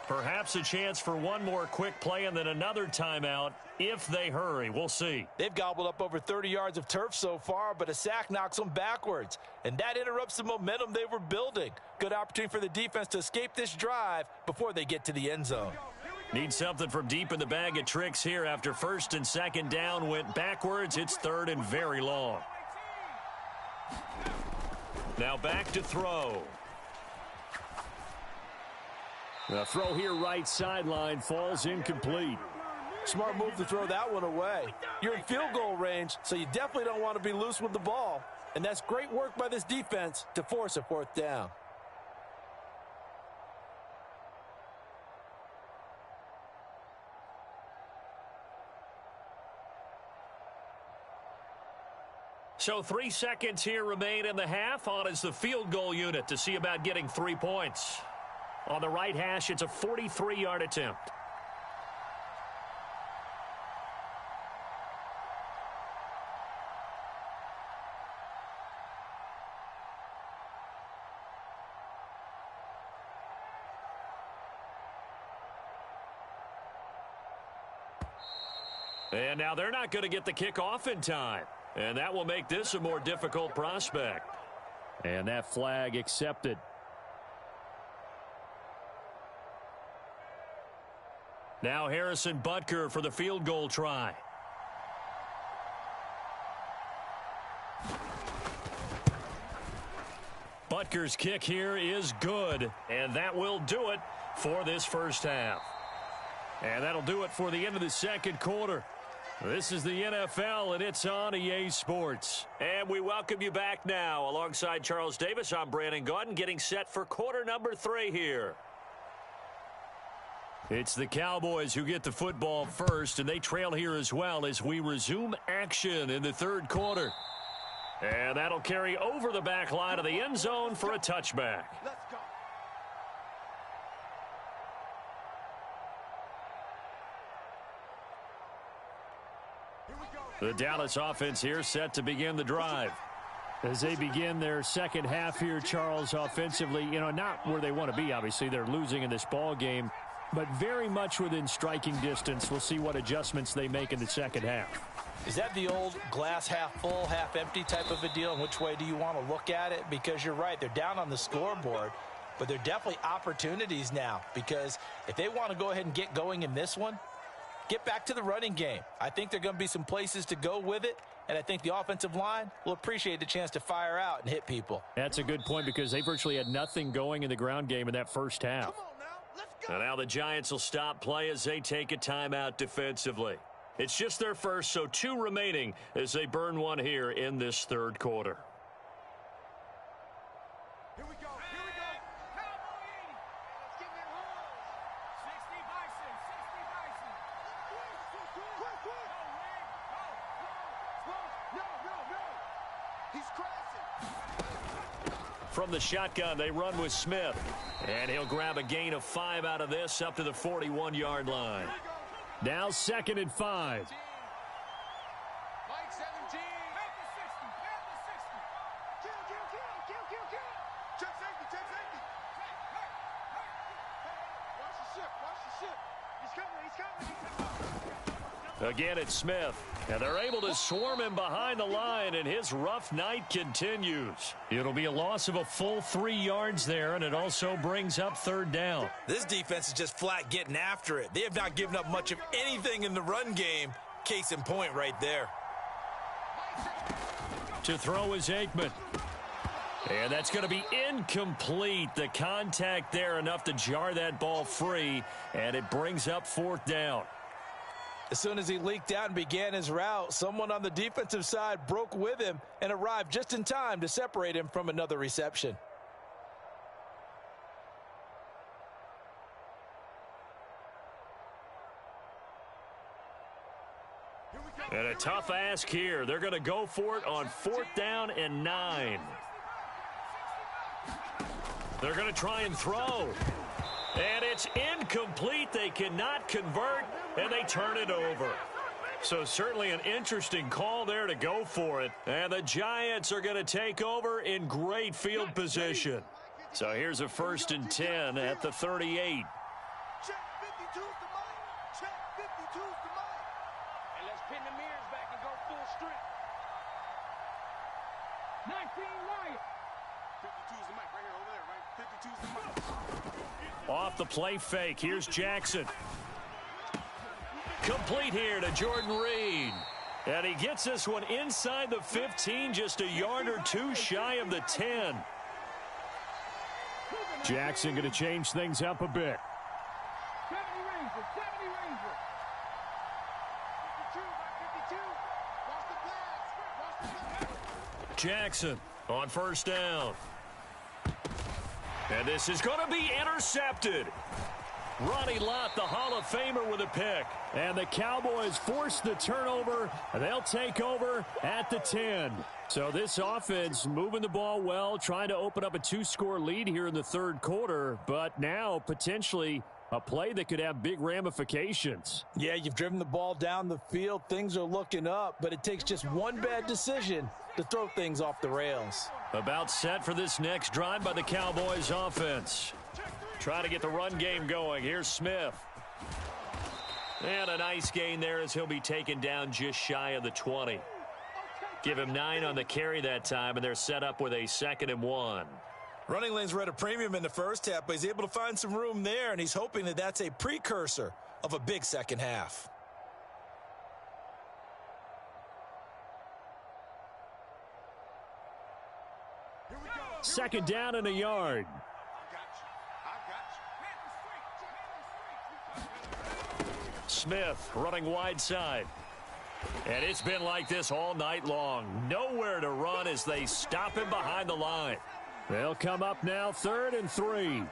Speaker 3: Perhaps a chance for one more quick play and then another timeout if they hurry. We'll see.
Speaker 1: They've gobbled up over 30 yards of turf so far, but a sack knocks them backwards. And that interrupts the momentum they were building. Good opportunity for the defense to escape this drive before they get to the end zone.
Speaker 3: Need something from deep in the bag of tricks here after 1st and 2nd down went backwards. It's 3rd and very long. Now back to throw. The throw here right sideline falls incomplete.
Speaker 1: Smart move to throw that one away. You're in field goal range, so you definitely don't want to be loose with the ball. And that's great work by this defense to force a 4th down.
Speaker 3: So 3 seconds here remain in the half. On is the field goal unit to see about getting 3 points. On the right hash, it's a 43-yard attempt. And now they're not going to get the kickoff in time. And that will make this a more difficult prospect.
Speaker 2: And that flag accepted.
Speaker 3: Now Harrison Butker for the field goal try. Butker's kick here is good, and that will do it for this first half. And that'll do it for the end of the second quarter. This is the NFL, and it's on EA Sports. And we welcome you back now. Alongside Charles Davis, I'm Brandon Gaudin, getting set for quarter number 3 here. It's the Cowboys who get the football first, and they trail here as well as we resume action in the third quarter. And that'll carry over the back line of the end zone for a touchback.
Speaker 4: Let's go.
Speaker 3: The Dallas offense here set to begin the drive.
Speaker 2: As they begin their second half here, Charles, offensively, not where they want to be, obviously. They're losing in this ball game, but very much within striking distance. We'll see what adjustments they make in the second half.
Speaker 1: Is that the old glass half full, half empty type of a deal? And which way do you want to look at it? Because you're right, they're down on the scoreboard, but they're definitely opportunities now. Because if they want to go ahead and get going in this one, get back to the running game. I think there are going to be some places to go with it, and I think the offensive line will appreciate the chance to fire out and hit people.
Speaker 2: That's a good point because they virtually had nothing going in the ground game in that first half.
Speaker 4: Come on now. Let's go.
Speaker 3: And now the Giants will stop play as they take a timeout defensively. It's just their first, so 2 remaining as they burn one here in this third quarter.
Speaker 4: Here we go. Here we go. Cowboy 80. Let's give it a roll. 60 Bison. 60 Bison. Quick. Go, Wing. Go. No. He's crashing.
Speaker 3: From the shotgun, they run with Smith. And he'll grab a gain of 5 out of this up to the 41-yard line.
Speaker 2: Now 2nd and 5.
Speaker 4: Mike 17. At the 60. Kill. Check safety. Watch the ship. He's coming.
Speaker 3: Again, it's Smith. And they're able to swarm him behind the line, and his rough night continues.
Speaker 2: It'll be a loss of a full 3 yards there, and it also brings up 3rd down.
Speaker 1: This defense is just flat getting after it. They have not given up much of anything in the run game. Case in point right there.
Speaker 2: To throw is Aikman.
Speaker 3: And that's going to be incomplete. The contact there enough to jar that ball free, and it brings up 4th down.
Speaker 1: As soon as he leaked out and began his route, someone on the defensive side broke with him and arrived just in time to separate him from another reception.
Speaker 3: And a tough ask here. They're going to go for it on 4th down and 9. They're going to try and throw. And it's incomplete. They cannot convert, and they turn it over. So certainly an interesting call there to go for it. And the Giants are going to take over in great field position. So here's a 1st and 10 at the 38.
Speaker 4: Check 52's the mic. Check 52's the mic. And let's pin the mirrors back and go full strength. 19 right. 52's the mic right here over there, right? 52's the mic.
Speaker 3: Off the play fake, here's Jackson. Complete here to Jordan Reed. And he gets this one inside the 15, just a yard or 2 shy of the 10.
Speaker 2: Jackson going to change things up a bit.
Speaker 4: 70 Ranger. 52 by 52. Watch the blast.
Speaker 3: Jackson on 1st down. And this is going to be intercepted. Ronnie Lott, the Hall of Famer, with a pick.
Speaker 2: And the Cowboys force the turnover. They'll take over at the 10. So this offense moving the ball well, trying to open up a 2-score lead here in the third quarter. But now potentially a play that could have big ramifications.
Speaker 1: Yeah, you've driven the ball down the field. Things are looking up, but it takes just one bad decision to throw things off the rails.
Speaker 3: About set for this next drive by the Cowboys offense. Trying to get the run game going. Here's Smith. And a nice gain there as he'll be taken down just shy of the 20. Give him 9 on the carry that time, and they're set up with a 2nd and 1.
Speaker 1: Running lanes were at a premium in the first half, but he's able to find some room there, and he's hoping that that's a precursor of a big second half.
Speaker 2: Second down and a yard.
Speaker 3: Smith running wide side. And it's been like this all night long. Nowhere to run as they stop him behind the line.
Speaker 2: They'll come up now 3rd and 3.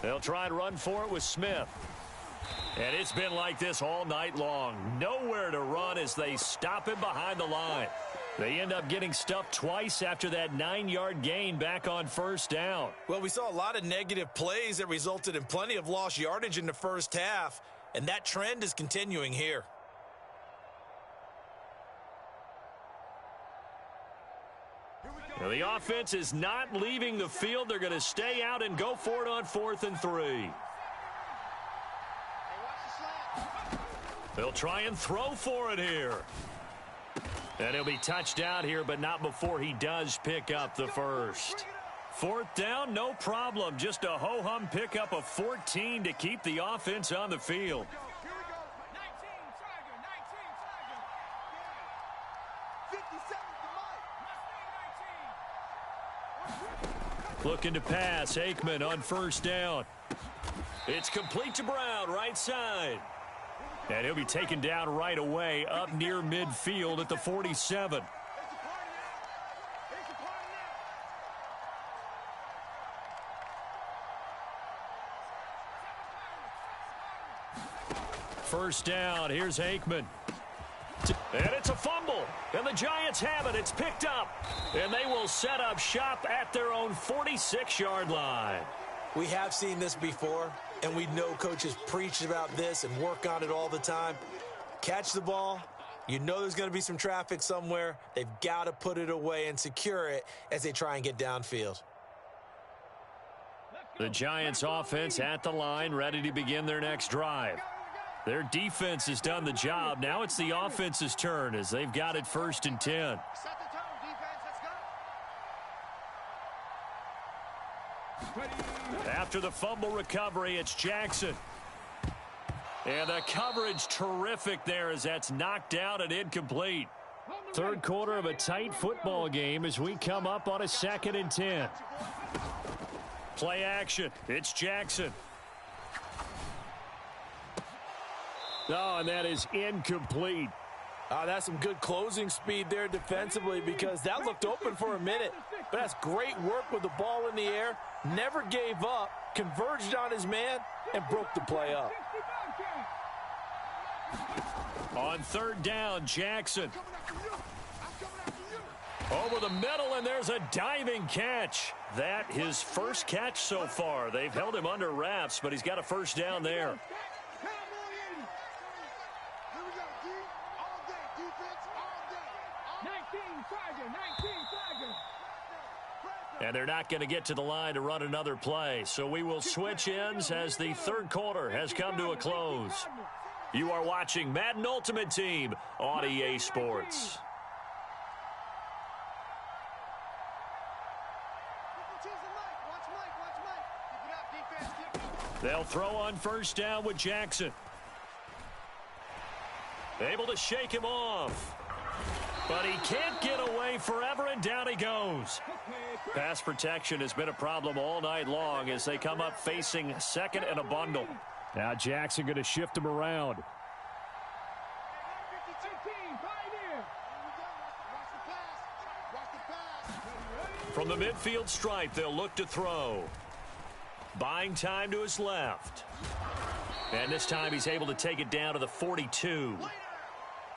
Speaker 3: They'll try and run for it with Smith. And it's been like this all night long. Nowhere to run as they stop him behind the line. They end up getting stuffed twice after that 9-yard gain back on 1st down.
Speaker 1: Well, we saw a lot of negative plays that resulted in plenty of lost yardage in the first half, and that trend is continuing here.
Speaker 3: Now, the offense is not leaving the field. They're going to stay out and go for it on 4th and 3. They'll try and throw for it here. And he'll be touched out here, but not before he does pick up the first. 4th down, no problem. Just a ho-hum pickup of 14 to keep the offense on the field. Looking to pass, Aikman on 1st down. It's complete to Brown, right side. And he'll be taken down right away up near midfield at the 47. First down, here's Aikman. And it's a fumble. And the Giants have it. It's picked up. And they will set up shop at their own 46-yard line.
Speaker 1: We have seen this before, and we know coaches preach about this and work on it all the time. Catch the ball. You know there's going to be some traffic somewhere. They've got to put it away and secure it as they try and get downfield.
Speaker 3: The Giants offense at the line, ready to begin their next drive. Their defense has done the job. Now it's the offense's turn as they've got it 1st and 10. After the fumble recovery, it's Jackson. And the coverage terrific there as that's knocked out and incomplete.
Speaker 2: 3rd quarter of a tight football game as we come up on a 2nd and 10.
Speaker 3: Play action. It's Jackson.
Speaker 2: Oh, and that is incomplete.
Speaker 1: That's some good closing speed there defensively because that looked open for a minute. But that's great work with the ball in the air. Never gave up, converged on his man, and broke the play up.
Speaker 3: On 3rd down, Jackson. Over the middle, and there's a diving catch. That his first catch so far. They've held him under wraps, but he's got a 1st down there. And they're not going to get to the line to run another play. So we will switch ends as the 3rd quarter has come to a close. You are watching Madden Ultimate Team on EA Sports. They'll throw on 1st down with Jackson. Able to shake him off. But he can't get away forever, and down he goes. Pass protection has been a problem all night long as they come up facing 2nd and a bundle.
Speaker 2: Now Jackson going to shift him around.
Speaker 3: From the midfield stripe, they'll look to throw. Buying time to his left. And this time he's able to take it down to the 42.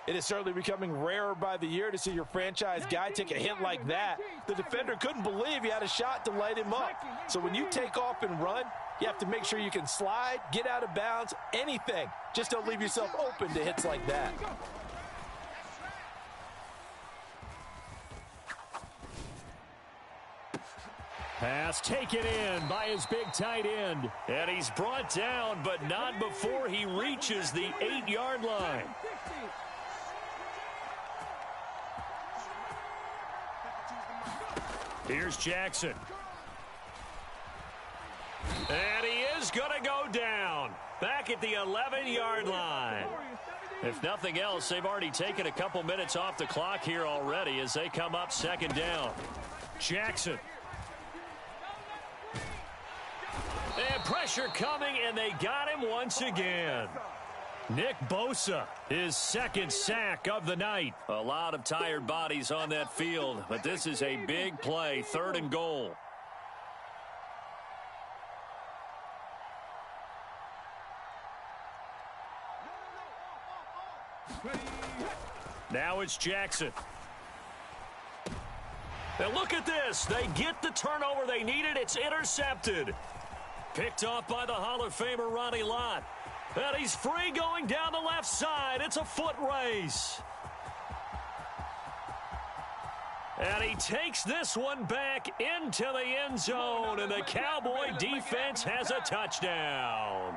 Speaker 1: It is certainly becoming rarer by the year to see your franchise guy take a hit like that. The defender couldn't believe he had a shot to light him up. So when you take off and run, you have to make sure you can slide, get out of bounds, anything. Just don't leave yourself open to hits like that.
Speaker 2: Pass taken in by his big tight end.
Speaker 3: And he's brought down, but not before he reaches the 8-yard line. Here's Jackson. And he is going to go down. Back at the 11-yard line. If nothing else, they've already taken a couple minutes off the clock here already as they come up second down. Jackson. And pressure coming, and they got him once again. Nick Bosa, his second sack of the night. A lot of tired bodies on that field, but this is a big play, 3rd and goal. Now it's Jackson. And look at this. They get the turnover they needed. It's intercepted. Picked off by the Hall of Famer Ronnie Lott. And he's free going down the left side. It's a foot race. And he takes this one back into the end zone. And the Cowboy defense has a touchdown.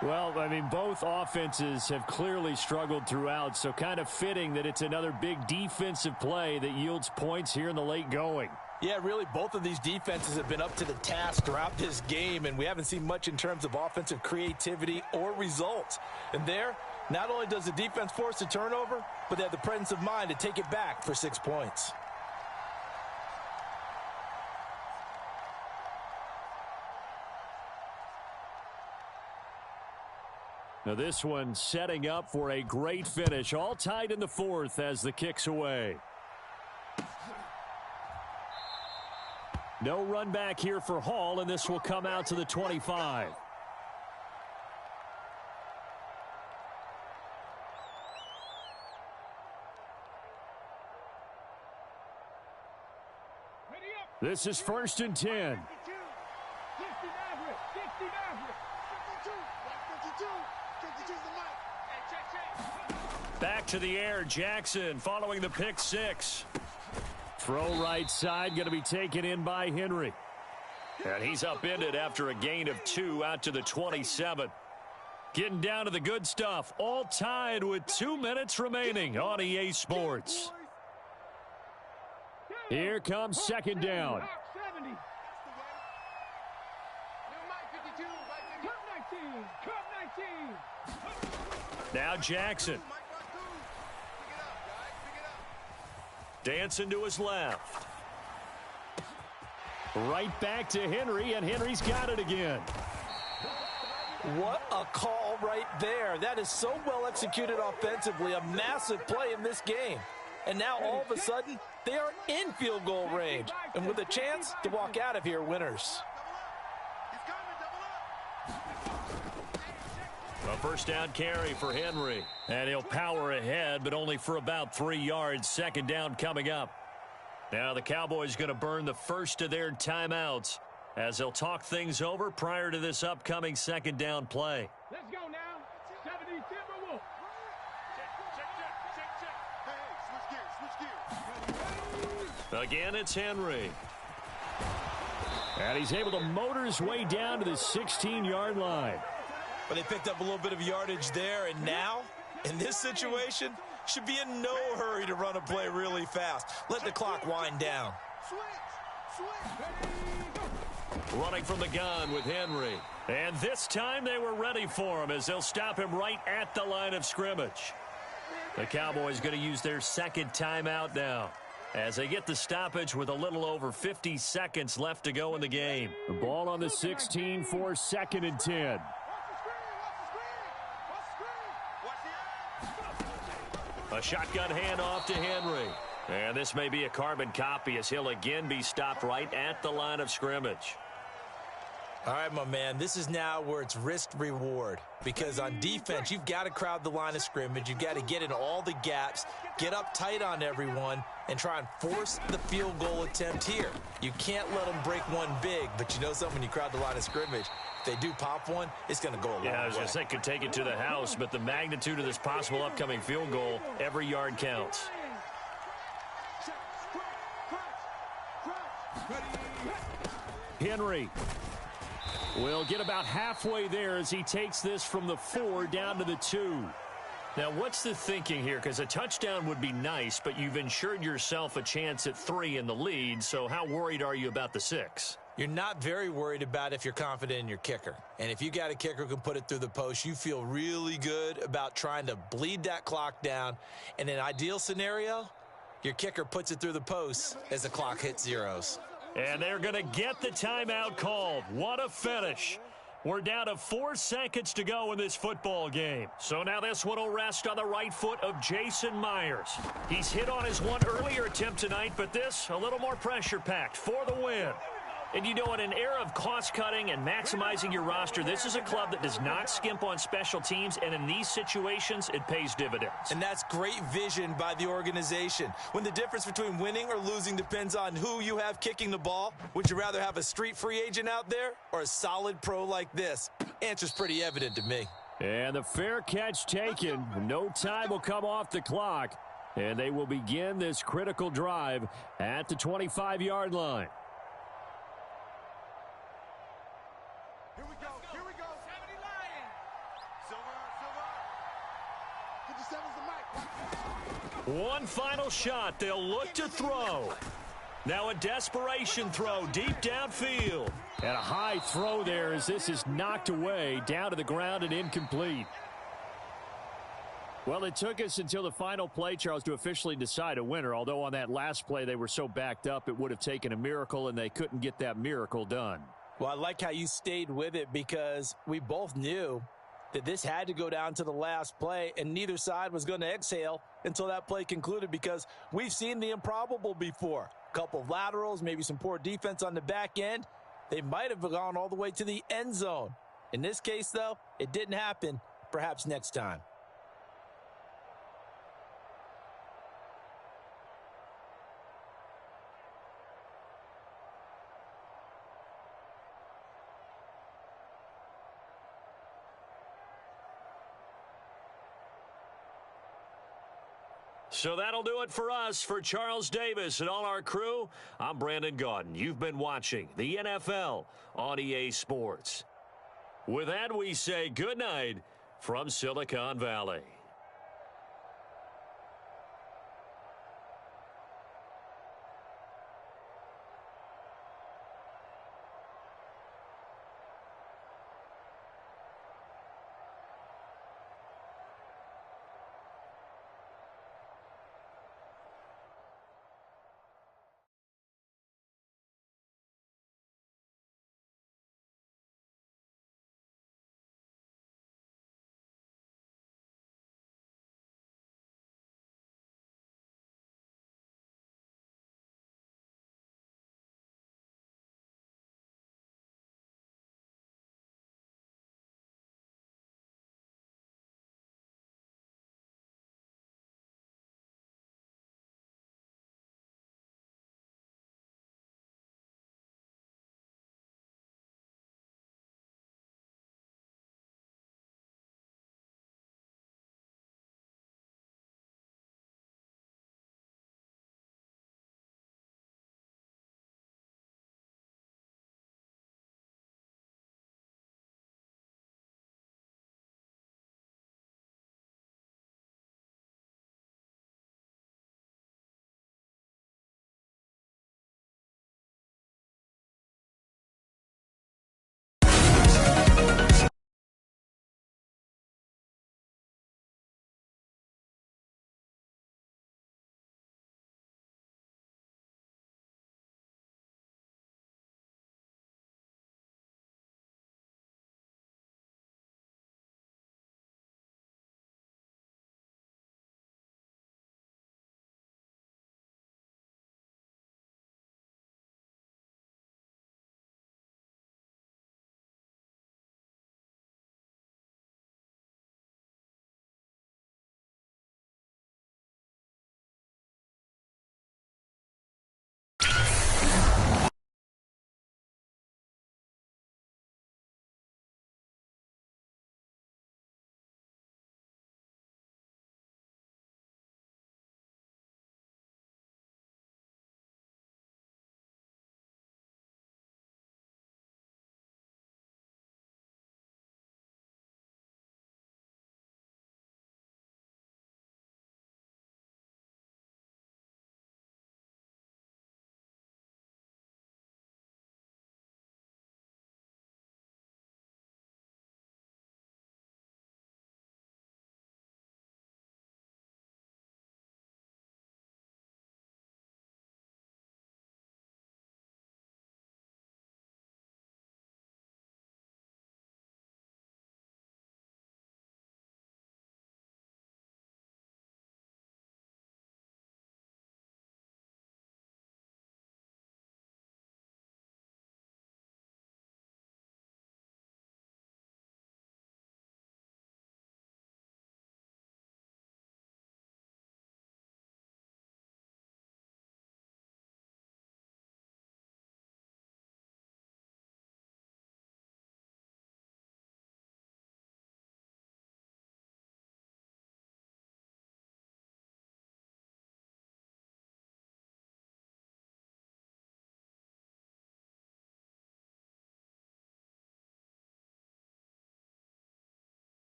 Speaker 2: Well, I mean, both offenses have clearly struggled throughout, so kind of fitting that it's another big defensive play that yields points here in the late going.
Speaker 1: Yeah, really, both of these defenses have been up to the task throughout this game, and we haven't seen much in terms of offensive creativity or results. And there, not only does the defense force a turnover, but they have the presence of mind to take it back for 6 points.
Speaker 2: Now this one setting up for a great finish. All tied in the 4th as the kick's away. No run back here for Hall, and this will come out to the 25. This is 1st and 10.
Speaker 3: Back to the air, Jackson following the pick 6.
Speaker 2: Throw right side, going to be taken in by Henry.
Speaker 3: And he's upended after a gain of 2 out to the 27. Getting down to the good stuff. All tied with 2 minutes remaining on EA Sports.
Speaker 2: Here comes 2nd down.
Speaker 3: Now Jackson. Dancing to his left.
Speaker 2: Right back to Henry, and Henry's got it again.
Speaker 1: What a call right there. That is so well executed offensively. A massive play in this game. And now all of a sudden, they are in field goal range. And with a chance to walk out of here winners.
Speaker 3: A first down carry for Henry. And he'll power ahead, but only for about 3 yards. 2nd down coming up. Now the Cowboys going to burn the first of their timeouts as they'll talk things over prior to this upcoming 2nd down play.
Speaker 4: Let's go now. 70 Timberwolves. Check.
Speaker 3: Again, it's Henry.
Speaker 2: And he's able to motor his way down to the 16-yard line.
Speaker 1: But they picked up a little bit of yardage there, and now, in this situation, should be in no hurry to run a play really fast. Let the clock wind down.
Speaker 3: Running from the gun with Henry. And this time they were ready for him as they'll stop him right at the line of scrimmage. The Cowboys going to use their 2nd timeout now as they get the stoppage with a little over 50 seconds left to go in the game.
Speaker 2: The ball on the 16 for 2nd and 10.
Speaker 3: A shotgun handoff to Henry. And this may be a carbon copy as he'll again be stopped right at the line of scrimmage.
Speaker 1: All right, my man, this is now where it's risk-reward. Because on defense, you've got to crowd the line of scrimmage. You've got to get in all the gaps, get up tight on everyone, and try and force the field goal attempt here. You can't let them break one big, but you know something, when you crowd the line of scrimmage, if they do pop one, it's going to go a long way.
Speaker 3: Yeah, I was going to say, could take it to the house, but the magnitude of this possible upcoming field goal, every yard counts.
Speaker 2: Henry will get about halfway there as he takes this from the 4 down to the 2.
Speaker 3: Now, what's the thinking here? Because a touchdown would be nice, but you've ensured yourself a chance at 3 in the lead, so how worried are you about the 6?
Speaker 1: You're not very worried about if you're confident in your kicker. And if you got a kicker who can put it through the post, you feel really good about trying to bleed that clock down. In an ideal scenario, your kicker puts it through the post as the clock hits zeros.
Speaker 3: And they're going to get the timeout called. What a finish. We're down to 4 seconds to go in this football game. So now this one will rest on the right foot of Jason Myers. He's hit on his one earlier attempt tonight, but this a little more pressure-packed for the win. And you know, in an era of cost-cutting and maximizing your roster, this is a club that does not skimp on special teams, and in these situations, it pays dividends.
Speaker 1: And that's great vision by the organization. When the difference between winning or losing depends on who you have kicking the ball, would you rather have a street free agent out there or a solid pro like this? Answer's pretty evident to me.
Speaker 2: And the fair catch taken. No time will come off the clock, and they will begin this critical drive at the 25-yard line.
Speaker 4: Here we go. Here we go. 70 Lion. Silver. 57's the mic.
Speaker 3: One final shot. They'll look to throw. Now a desperation throw deep downfield.
Speaker 2: And a high throw there as this is knocked away down to the ground and incomplete. Well, it took us until the final play, Charles, to officially decide a winner, although on that last play they were so backed up it would have taken a miracle, and they couldn't get that miracle done.
Speaker 1: Well, I like how you stayed with it because we both knew that this had to go down to the last play, and neither side was going to exhale until that play concluded because we've seen the improbable before. A couple of laterals, maybe some poor defense on the back end. They might have gone all the way to the end zone. In this case, though, it didn't happen. Perhaps next time.
Speaker 3: So that'll do it for us. For Charles Davis and all our crew, I'm Brandon Gaudin. You've been watching the NFL on EA Sports. With that, we say good night from Silicon Valley.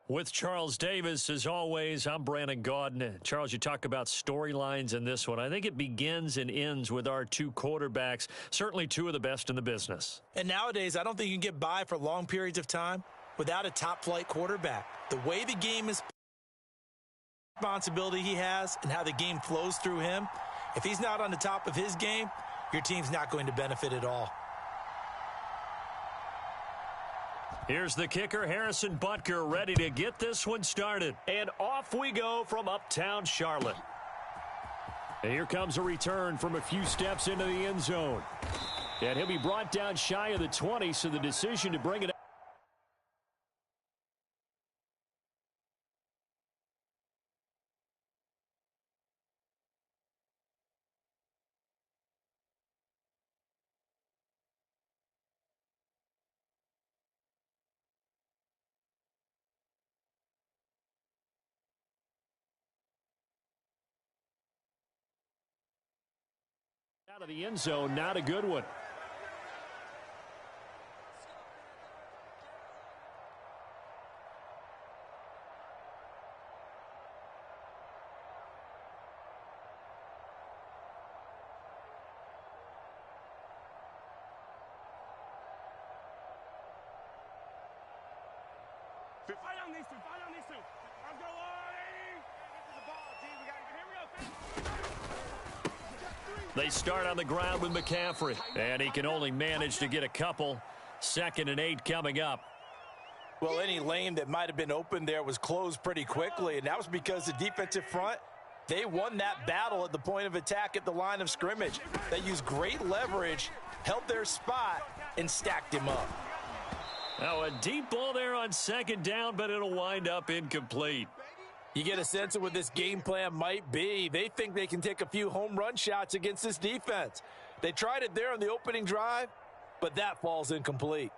Speaker 3: With Charles Davis, as always, I'm Brandon Gaudin. Charles, you talk about storylines in this one. I think it begins and ends with our two quarterbacks, certainly two of the best in the business.
Speaker 1: And nowadays, I don't think you can get by for long periods of time without a top-flight quarterback. The way the game is, responsibility he has, and how the game flows through him, if he's not on the top of his game, your team's not going to benefit at all.
Speaker 3: Here's the kicker, Harrison Butker, ready to get this one started. And off we go from uptown Charlotte. And here comes a return from a few steps into the end zone. And he'll be brought down shy of the 20, so the decision to bring it out of the end zone, not a good one.
Speaker 4: Fight on these two. Fight on these two. Let's go, Eddie. This is the ball, G. Here we go.
Speaker 3: They start on the ground with McCaffrey, and he can only manage to get a couple. 2nd and 8 coming up.
Speaker 1: Well, any lane that might have been open there was closed pretty quickly, and that was because the defensive front, they won that battle at the point of attack at the line of scrimmage. They used great leverage, held their spot, and stacked him up.
Speaker 3: Now a deep ball there on 2nd down, but it'll wind up incomplete.
Speaker 1: You get a sense of what this game plan might be. They think they can take a few home run shots against this defense. They tried it there on the opening drive, but that falls incomplete.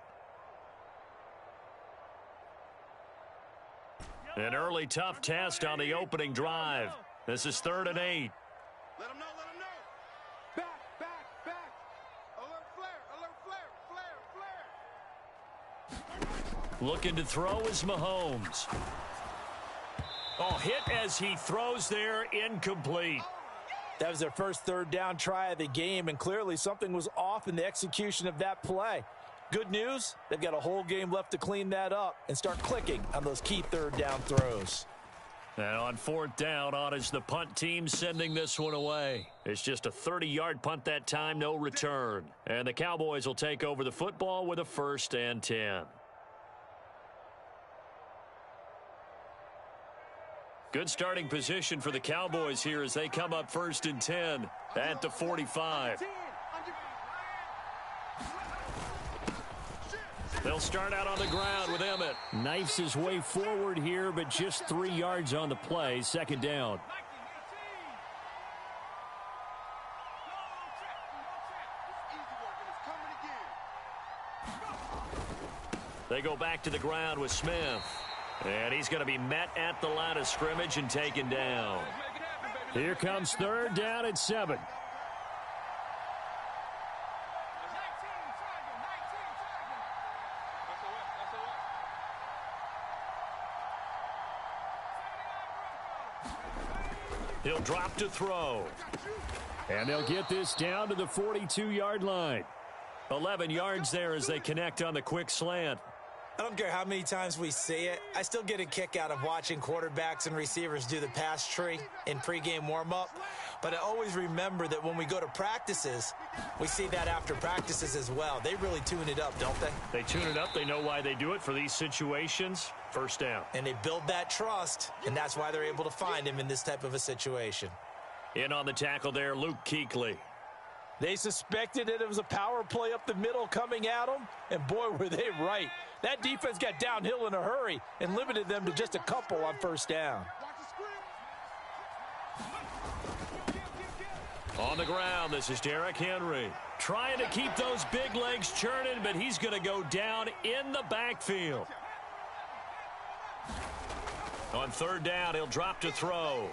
Speaker 3: An early tough test on the opening drive. This is 3rd and 8.
Speaker 4: Let him know. Let him know. Back. Alert flare.
Speaker 3: Looking to throw is Mahomes. Oh, hit as he throws there, incomplete.
Speaker 1: That was their first 3rd down try of the game, and clearly something was off in the execution of that play. Good news, they've got a whole game left to clean that up and start clicking on those key 3rd down throws.
Speaker 3: And on 4th down, on is the punt team sending this one away. It's just a 30-yard punt that time, no return. And the Cowboys will take over the football with a 1st and 10. Good starting position for the Cowboys here as they come up 1st and 10 at the 45. They'll start out on the ground with Emmett. Knifes his way forward here, but just 3 yards on the play. 2nd down. They go back to the ground with Smith. And he's going to be met at the line of scrimmage and taken down. Here comes 3rd down and 7. He'll drop to throw. And they'll get this down to the 42-yard line. 11 yards there as they connect on the quick slant.
Speaker 1: I don't care how many times we see it. I still get a kick out of watching quarterbacks and receivers do the pass tree in pregame warm-up. But I always remember that when we go to practices, we see that after practices as well. They really tune it up, don't they?
Speaker 3: They tune it up. They know why they do it for these situations. 1st down.
Speaker 1: And they build that trust, and that's why they're able to find him in this type of a situation.
Speaker 3: In on the tackle there, Luke Kuechly.
Speaker 1: They suspected that it was a power play up the middle coming at them, and boy, were they right. That defense got downhill in a hurry and limited them to just a couple on 1st down.
Speaker 3: On the ground, this is Derrick Henry. Trying to keep those big legs churning, but he's going to go down in the backfield. On 3rd down, he'll drop to throw.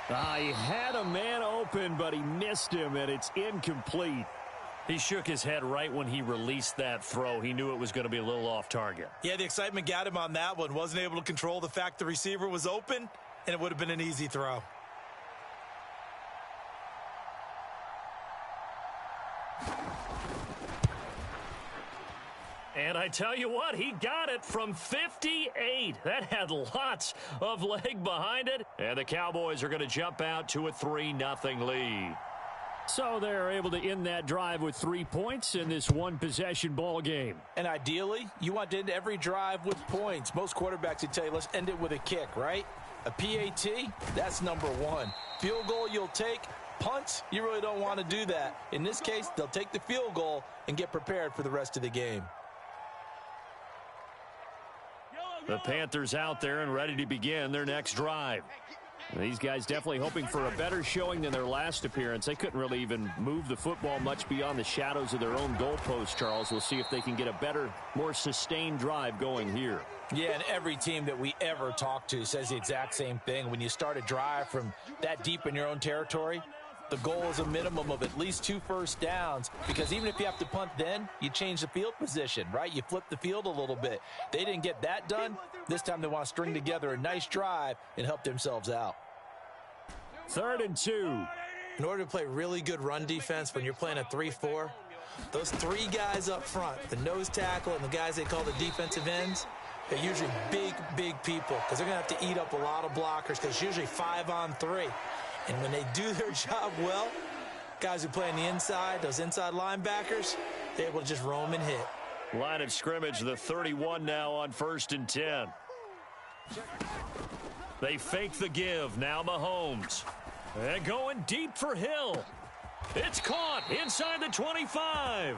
Speaker 3: He had a man open, but he missed him, and it's incomplete. He shook his head right when he released that throw. He knew it was going to be a little off target.
Speaker 1: Yeah, the excitement got him on that one. Wasn't able to control the fact the receiver was open, and it would have been an easy throw.
Speaker 3: And I tell you what, he got it from 58. That had lots of leg behind it. And the Cowboys are going to jump out to a 3-0 lead.
Speaker 2: So they're able to end that drive with 3 points in this one-possession ball game.
Speaker 1: And ideally, you want to end every drive with points. Most quarterbacks would tell you, let's end it with a kick, right? A PAT, that's number one. Field goal you'll take. Punts, you really don't want to do that. In this case, they'll take the field goal and get prepared for the rest of the game.
Speaker 3: The Panthers out there and ready to begin their next drive.
Speaker 2: These guys definitely hoping for a better showing than their last appearance. They couldn't really even move the football much beyond the shadows of their own goalpost, Charles. We'll see if they can get a better, more sustained drive going here.
Speaker 1: Yeah, and every team that we ever talk to says the exact same thing. When you start a drive from that deep in your own territory, the goal is a minimum of at least 2 first downs, because even if you have to punt then, you change the field position, right? You flip the field a little bit. They didn't get that done. This time they want to string together a nice drive and help themselves out.
Speaker 2: 3rd and 2.
Speaker 1: In order to play really good run defense when you're playing a 3-4, those 3 guys up front, the nose tackle and the guys they call the defensive ends, they're usually big, big people, because they're going to have to eat up a lot of blockers, because it's usually 5 on 3. And when they do their job well, guys who play on the inside, those inside linebackers, they're able to just roam and hit.
Speaker 3: Line of scrimmage, the 31 now on 1st and 10. They fake the give. Now Mahomes. And going deep for Hill. It's caught inside the 25.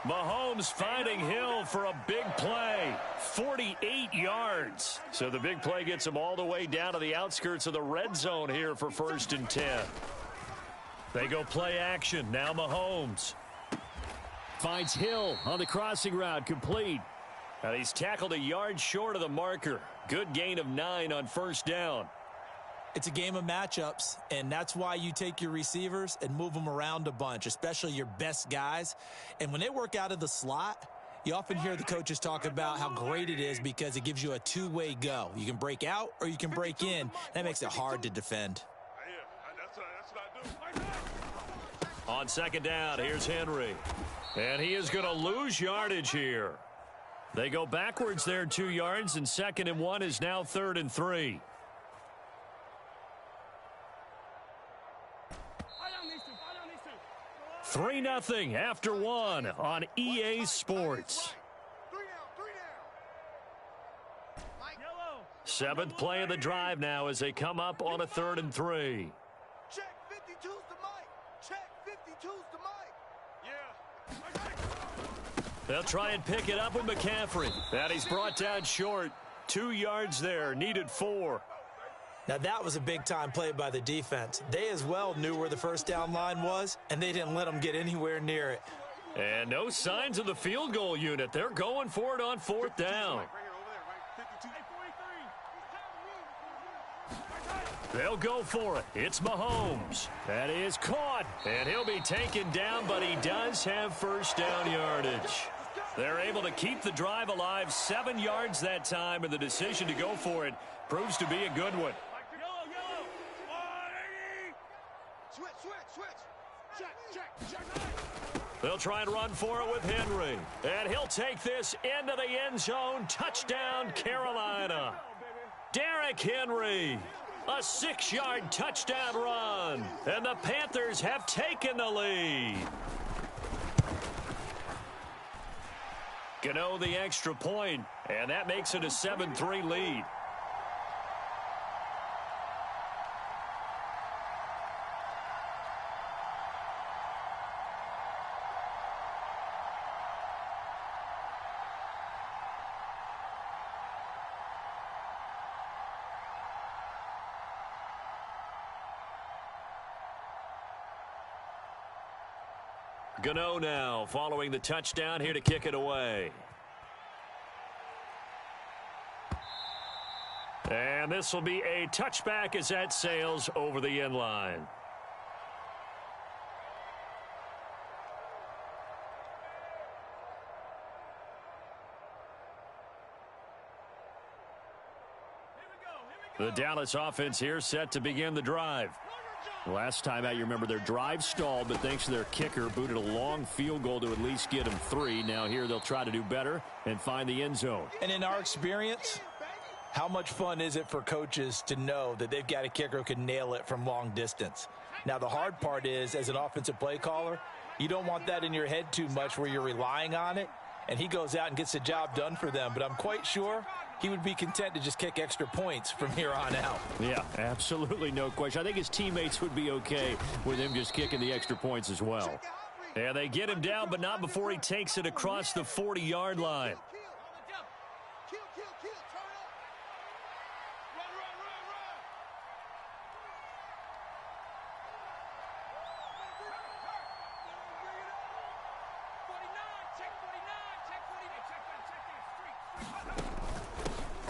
Speaker 3: Mahomes finding Hill for a big play. 48 yards. So the big play gets him all the way down to the outskirts of the red zone here for 1st and 10. They go play action. Now Mahomes.
Speaker 2: Finds Hill on the crossing route, complete.
Speaker 3: And he's tackled a yard short of the marker. Good gain of 9 on 1st down.
Speaker 1: It's a game of matchups, and that's why you take your receivers and move them around a bunch, especially your best guys. And when they work out of the slot, you often hear the coaches talk about how great it is because it gives you a two-way go. You can break out or you can break in. That makes it hard to defend.
Speaker 3: On 2nd down, here's Henry. And he is going to lose yardage here. They go backwards there 2 yards, and 2nd and 1 is now 3rd and 3. 3-0 after 1 on EA Sports. 7th play of the drive now as they come up on a 3rd and 3.
Speaker 4: Check 52's the mic. Check 52's the mic. Yeah.
Speaker 3: They'll try and pick it up with McCaffrey. And he's brought down short. 2 yards there, needed 4.
Speaker 1: Now, that was a big-time play by the defense. They as well knew where the first down line was, and they didn't let them get anywhere near it.
Speaker 3: And no signs of the field goal unit. They're going for it on 4th down. They'll go for it. It's Mahomes. That is caught. And he'll be taken down, but he does have first down yardage. They're able to keep the drive alive. 7 yards that time, and the decision to go for it proves to be a good one. They'll try and run for it with Henry. And he'll take this into the end zone. Touchdown, Carolina. Derrick Henry. A 6-yard touchdown run. And the Panthers have taken the lead. Gano the extra point, and that makes it a 7-3 lead. Gano now following the touchdown here to kick it away. And this will be a touchback as that sails over the end line.
Speaker 2: The Dallas offense here set to begin the drive. Last time out, you remember their drive stalled, but thanks to their kicker, booted a long field goal to at least get them 3. Now here they'll try to do better and find the end zone.
Speaker 1: And in our experience, how much fun is it for coaches to know that they've got a kicker who can nail it from long distance? Now, the hard part is, as an offensive play caller, you don't want that in your head too much where you're relying on it, and he goes out and gets the job done for them. But I'm quite sure he would be content to just kick extra points from here on out.
Speaker 2: Yeah, absolutely no question. I think his teammates would be okay with him just kicking the extra points as well. And they get him down, but not before he takes it across the 40-yard line.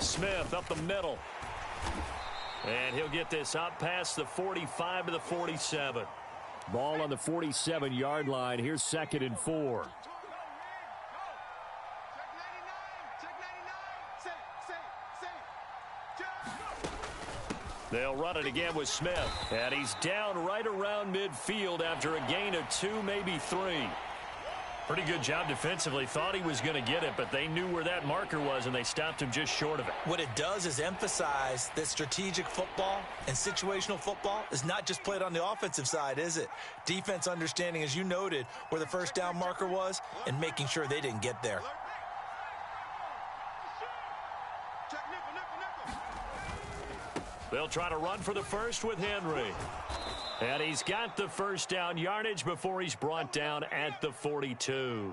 Speaker 2: Smith up the middle. And he'll get this up past the 45 to the 47. Ball on the 47-yard line. Here's 2nd and 4. They'll run it again with Smith. And he's down right around midfield after a gain of 2, maybe 3.
Speaker 3: Pretty good job defensively. Thought he was going to get it, but they knew where that marker was, and they stopped him just short of it.
Speaker 1: What it does is emphasize that strategic football and situational football is not just played on the offensive side, is it? Defense understanding, as you noted, where the first down marker was and making sure they didn't get there.
Speaker 3: They'll try to run for the first with Henry. And he's got the first down yardage before he's brought down at the 42.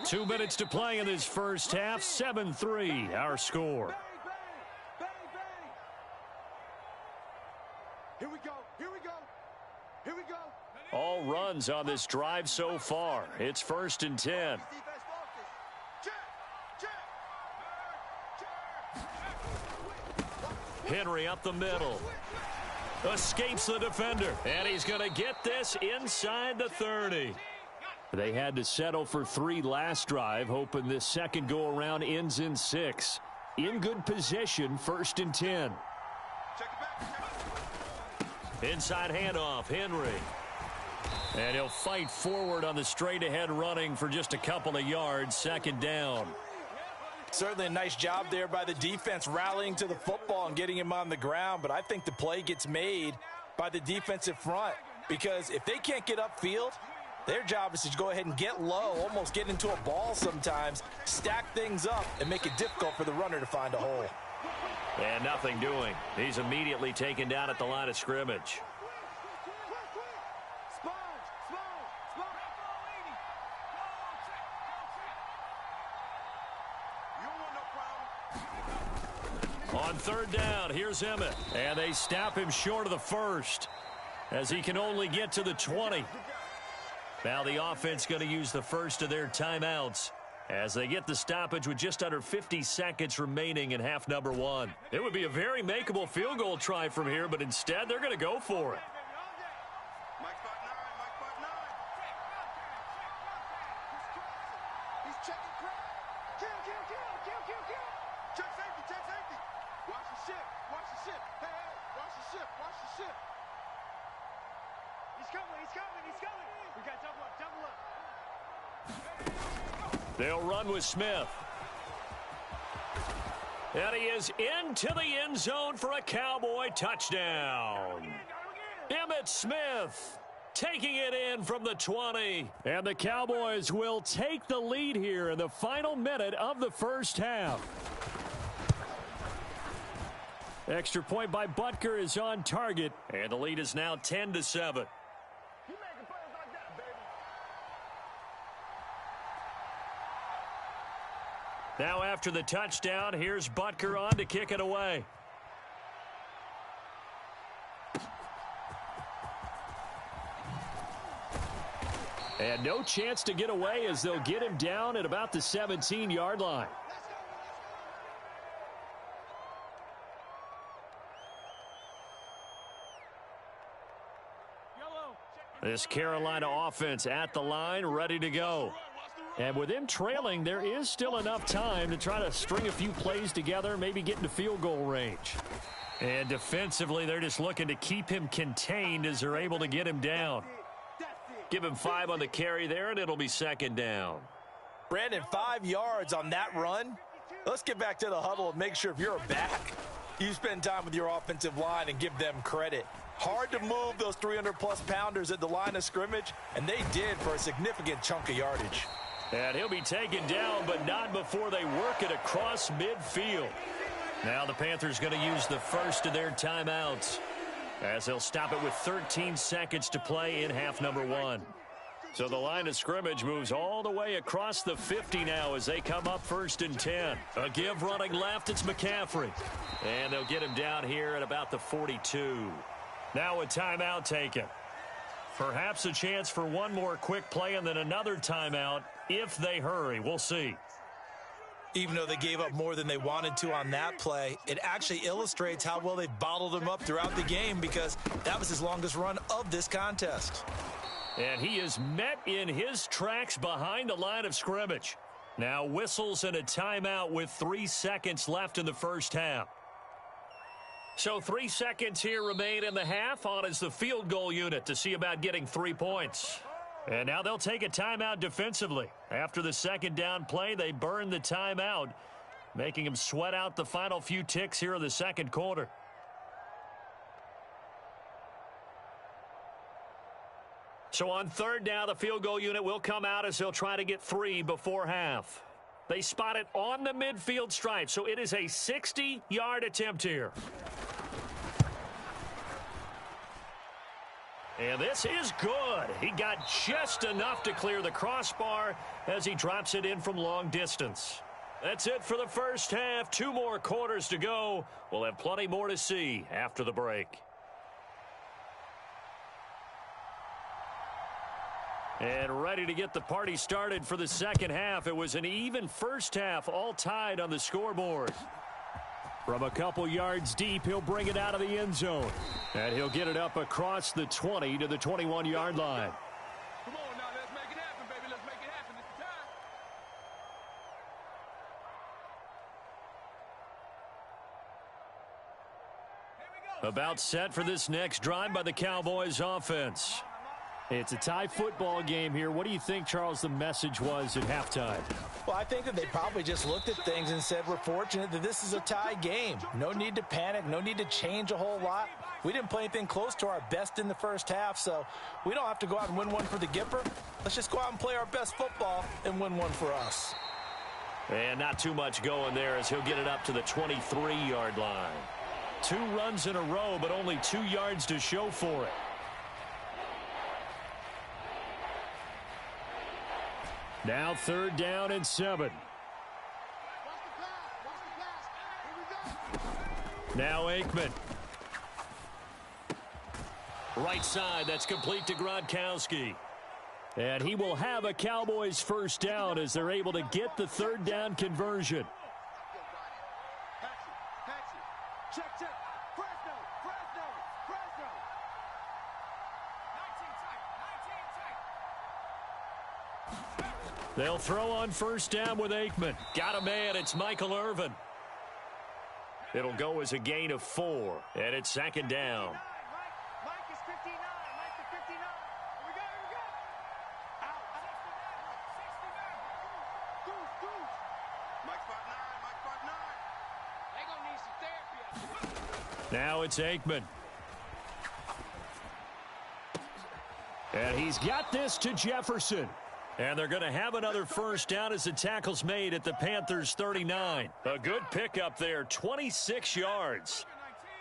Speaker 3: 2 minutes to play in this first half. 7-3, our score.
Speaker 4: Here we go. Here we go. Here we go.
Speaker 3: All runs on this drive so far. It's 1st and 10. Henry up the middle. Escapes the defender. And he's going to get this inside the 30.
Speaker 2: They had to settle for 3 last drive, hoping this second go-around ends in 6. In good position, 1st and 10.
Speaker 3: Inside handoff, Henry. And he'll fight forward on the straight-ahead running for just a couple of yards. 2nd down.
Speaker 1: Certainly a nice job there by the defense rallying to the football and getting him on the ground, but I think the play gets made by the defensive front because if they can't get upfield, their job is to go ahead and get low, almost get into a ball sometimes, stack things up, and make it difficult for the runner to find a hole.
Speaker 3: And nothing doing. He's immediately taken down at the line of scrimmage. On 3rd down, here's Emmett. And they stop him short of the first as he can only get to the 20. Now the offense going to use the first of their timeouts as they get the stoppage with just under 50 seconds remaining in half number 1. It would be a very makeable field goal try from here, but instead they're going to go for it. They'll run with Smith. And he is into the end zone for a Cowboy touchdown. Emmitt Smith taking it in from the 20. And the Cowboys will take the lead here in the final minute of the first half. Extra point by Butker is on target. And the lead is now 10-7. Now after the touchdown, here's Butker on to kick it away. And no chance to get away as they'll get him down at about the 17-yard line. This Carolina offense at the line, ready to go.
Speaker 2: And with them trailing, there is still enough time to try to string a few plays together, maybe get into field goal range.
Speaker 3: And defensively, they're just looking to keep him contained as they're able to get him down. Give him 5 on the carry there, and it'll be second down.
Speaker 1: Brandon, 5 yards on that run. Let's get back to the huddle and make sure if you're a back, you spend time with your offensive line and give them credit. Hard to move those 300-plus pounders at the line of scrimmage, and they did for a significant chunk of yardage.
Speaker 3: And he'll be taken down, but not before they work it across midfield. Now the Panthers going to use the first of their timeouts as they'll stop it with 13 seconds to play in half number 1. So the line of scrimmage moves all the way across the 50 now as they come up 1st and 10. A give running left, it's McCaffrey. And they'll get him down here at about the 42. Now a timeout taken. Perhaps a chance for one more quick play and then another timeout if they hurry. We'll see.
Speaker 1: Even though they gave up more than they wanted to on that play, it actually illustrates how well they bottled him up throughout the game because that was his longest run of this contest.
Speaker 3: And he is met in his tracks behind the line of scrimmage. Now whistles and a timeout with 3 seconds left in the first half. So 3 seconds here remain in the half. On is the field goal unit to see about getting 3 points. And now they'll take a timeout defensively. After the second down play, they burn the timeout, making them sweat out the final few ticks here in the second quarter. So on third down, the field goal unit will come out as they'll try to get 3 before half. They spot it on the midfield stripe, so it is a 60-yard attempt here. And this is good. He got just enough to clear the crossbar as he drops it in from long distance. That's it for the first half. 2 more quarters to go. We'll have plenty more to see after the break. And ready to get the party started for the second half. It was an even first half, all tied on the scoreboard. From a couple yards deep, he'll bring it out of the end zone. And he'll get it up across the 20 to the 21-yard line.
Speaker 4: Come on now, let's make it happen, baby. Let's make it happen. It's the time. Here we go.
Speaker 3: About set for this next drive by the Cowboys offense.
Speaker 2: It's a tie football game here. What do you think, Charles, the message was at halftime?
Speaker 1: Well, I think that they probably just looked at things and said, we're fortunate that this is a tie game. No need to panic. No need to change a whole lot. We didn't play anything close to our best in the first half, so we don't have to go out and win one for the Gipper. Let's just go out and play our best football and win one for us.
Speaker 3: And not too much going there as he'll get it up to the 23-yard line. 2 runs in a row, but only 2 yards to show for it.
Speaker 2: Now 3rd down and 7.
Speaker 3: Now Aikman. Right side, that's complete to Gronkowski.
Speaker 2: And he will have a Cowboys first down as they're able to get the 3rd down conversion.
Speaker 4: Check. Fresno. 19 tight.
Speaker 3: They'll throw on first down with Aikman. Got a man. It's Michael Irvin. It'll go as a gain of 4. And it's second down.
Speaker 4: Mike is 59. Mike is 59. Here we go. Out. 69. Goose. Mike spot 9. They gonna need some therapy.
Speaker 3: Now it's Aikman.
Speaker 2: And he's got this to Jefferson.
Speaker 3: And they're going to have another first down as the tackle's made at the Panthers' 39. A good pickup there, 26 yards.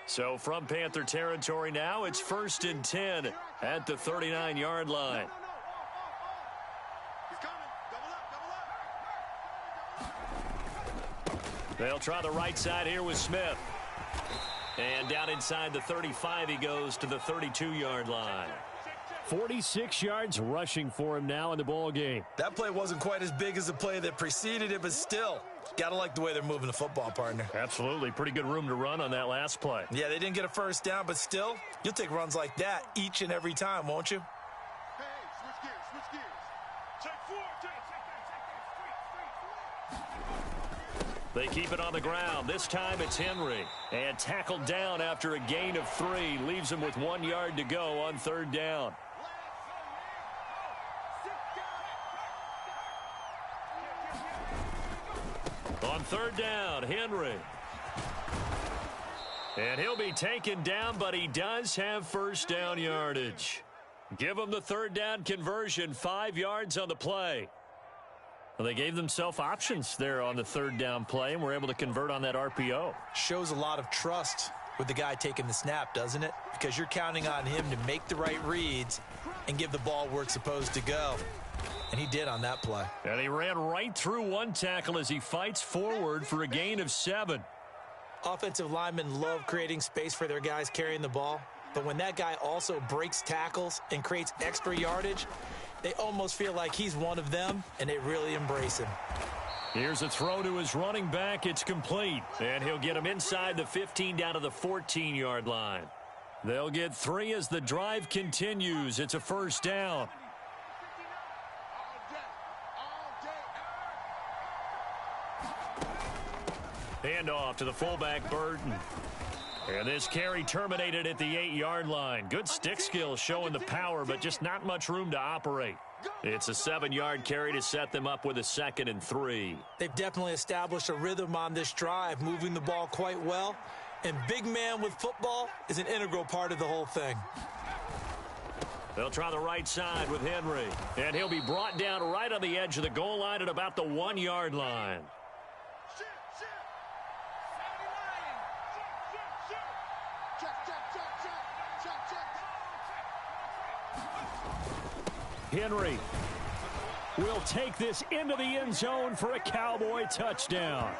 Speaker 3: So from Panther territory now, it's 1st and 10 at the 39-yard line.
Speaker 4: He's coming. Double up.
Speaker 3: They'll try the right side here with Smith. And down inside the 35 he goes to the 32-yard line.
Speaker 2: 46 yards rushing for him now in the ball game.
Speaker 1: That play wasn't quite as big as the play that preceded it, but still, got to like the way they're moving the football, partner.
Speaker 3: Absolutely. Pretty good room to run on that last play.
Speaker 1: Yeah, they didn't get a first down, but still, you'll take runs like that each and every time, won't you?
Speaker 4: Hey, switch gears. Check 4. Check that.
Speaker 3: They keep it on the ground. This time it's Henry. And tackled down after a gain of 3. Leaves him with 1 yard to go on 3rd down. On 3rd down, Henry. And he'll be taken down, but he does have 1st down yardage. Give him the 3rd down conversion, 5 yards on the play. Well, they gave themselves options there on the 3rd down play and were able to convert on that RPO.
Speaker 1: Shows a lot of trust with the guy taking the snap, doesn't it? Because you're counting on him to make the right reads and give the ball where it's supposed to go. And he did on that play.
Speaker 3: And he ran right through 1 tackle as he fights forward for a gain of 7.
Speaker 1: Offensive linemen love creating space for their guys carrying the ball. But when that guy also breaks tackles and creates extra yardage, they almost feel like he's one of them, and they really embrace him.
Speaker 3: Here's a throw to his running back. It's complete. And he'll get him inside the 15 down to the 14-yard line. They'll get 3 as the drive continues. It's a 1st down. Handoff to the fullback, Burton. And this carry terminated at the 8-yard line. Good stick skills showing the power, but just not much room to operate. It's a 7-yard carry to set them up with a 2nd and 3.
Speaker 1: They've definitely established a rhythm on this drive, moving the ball quite well. And big man with football is an integral part of the whole thing.
Speaker 3: They'll try the right side with Henry. And he'll be brought down right on the edge of the goal line at about the 1-yard line. Henry will take this into the end zone for a Cowboy touchdown.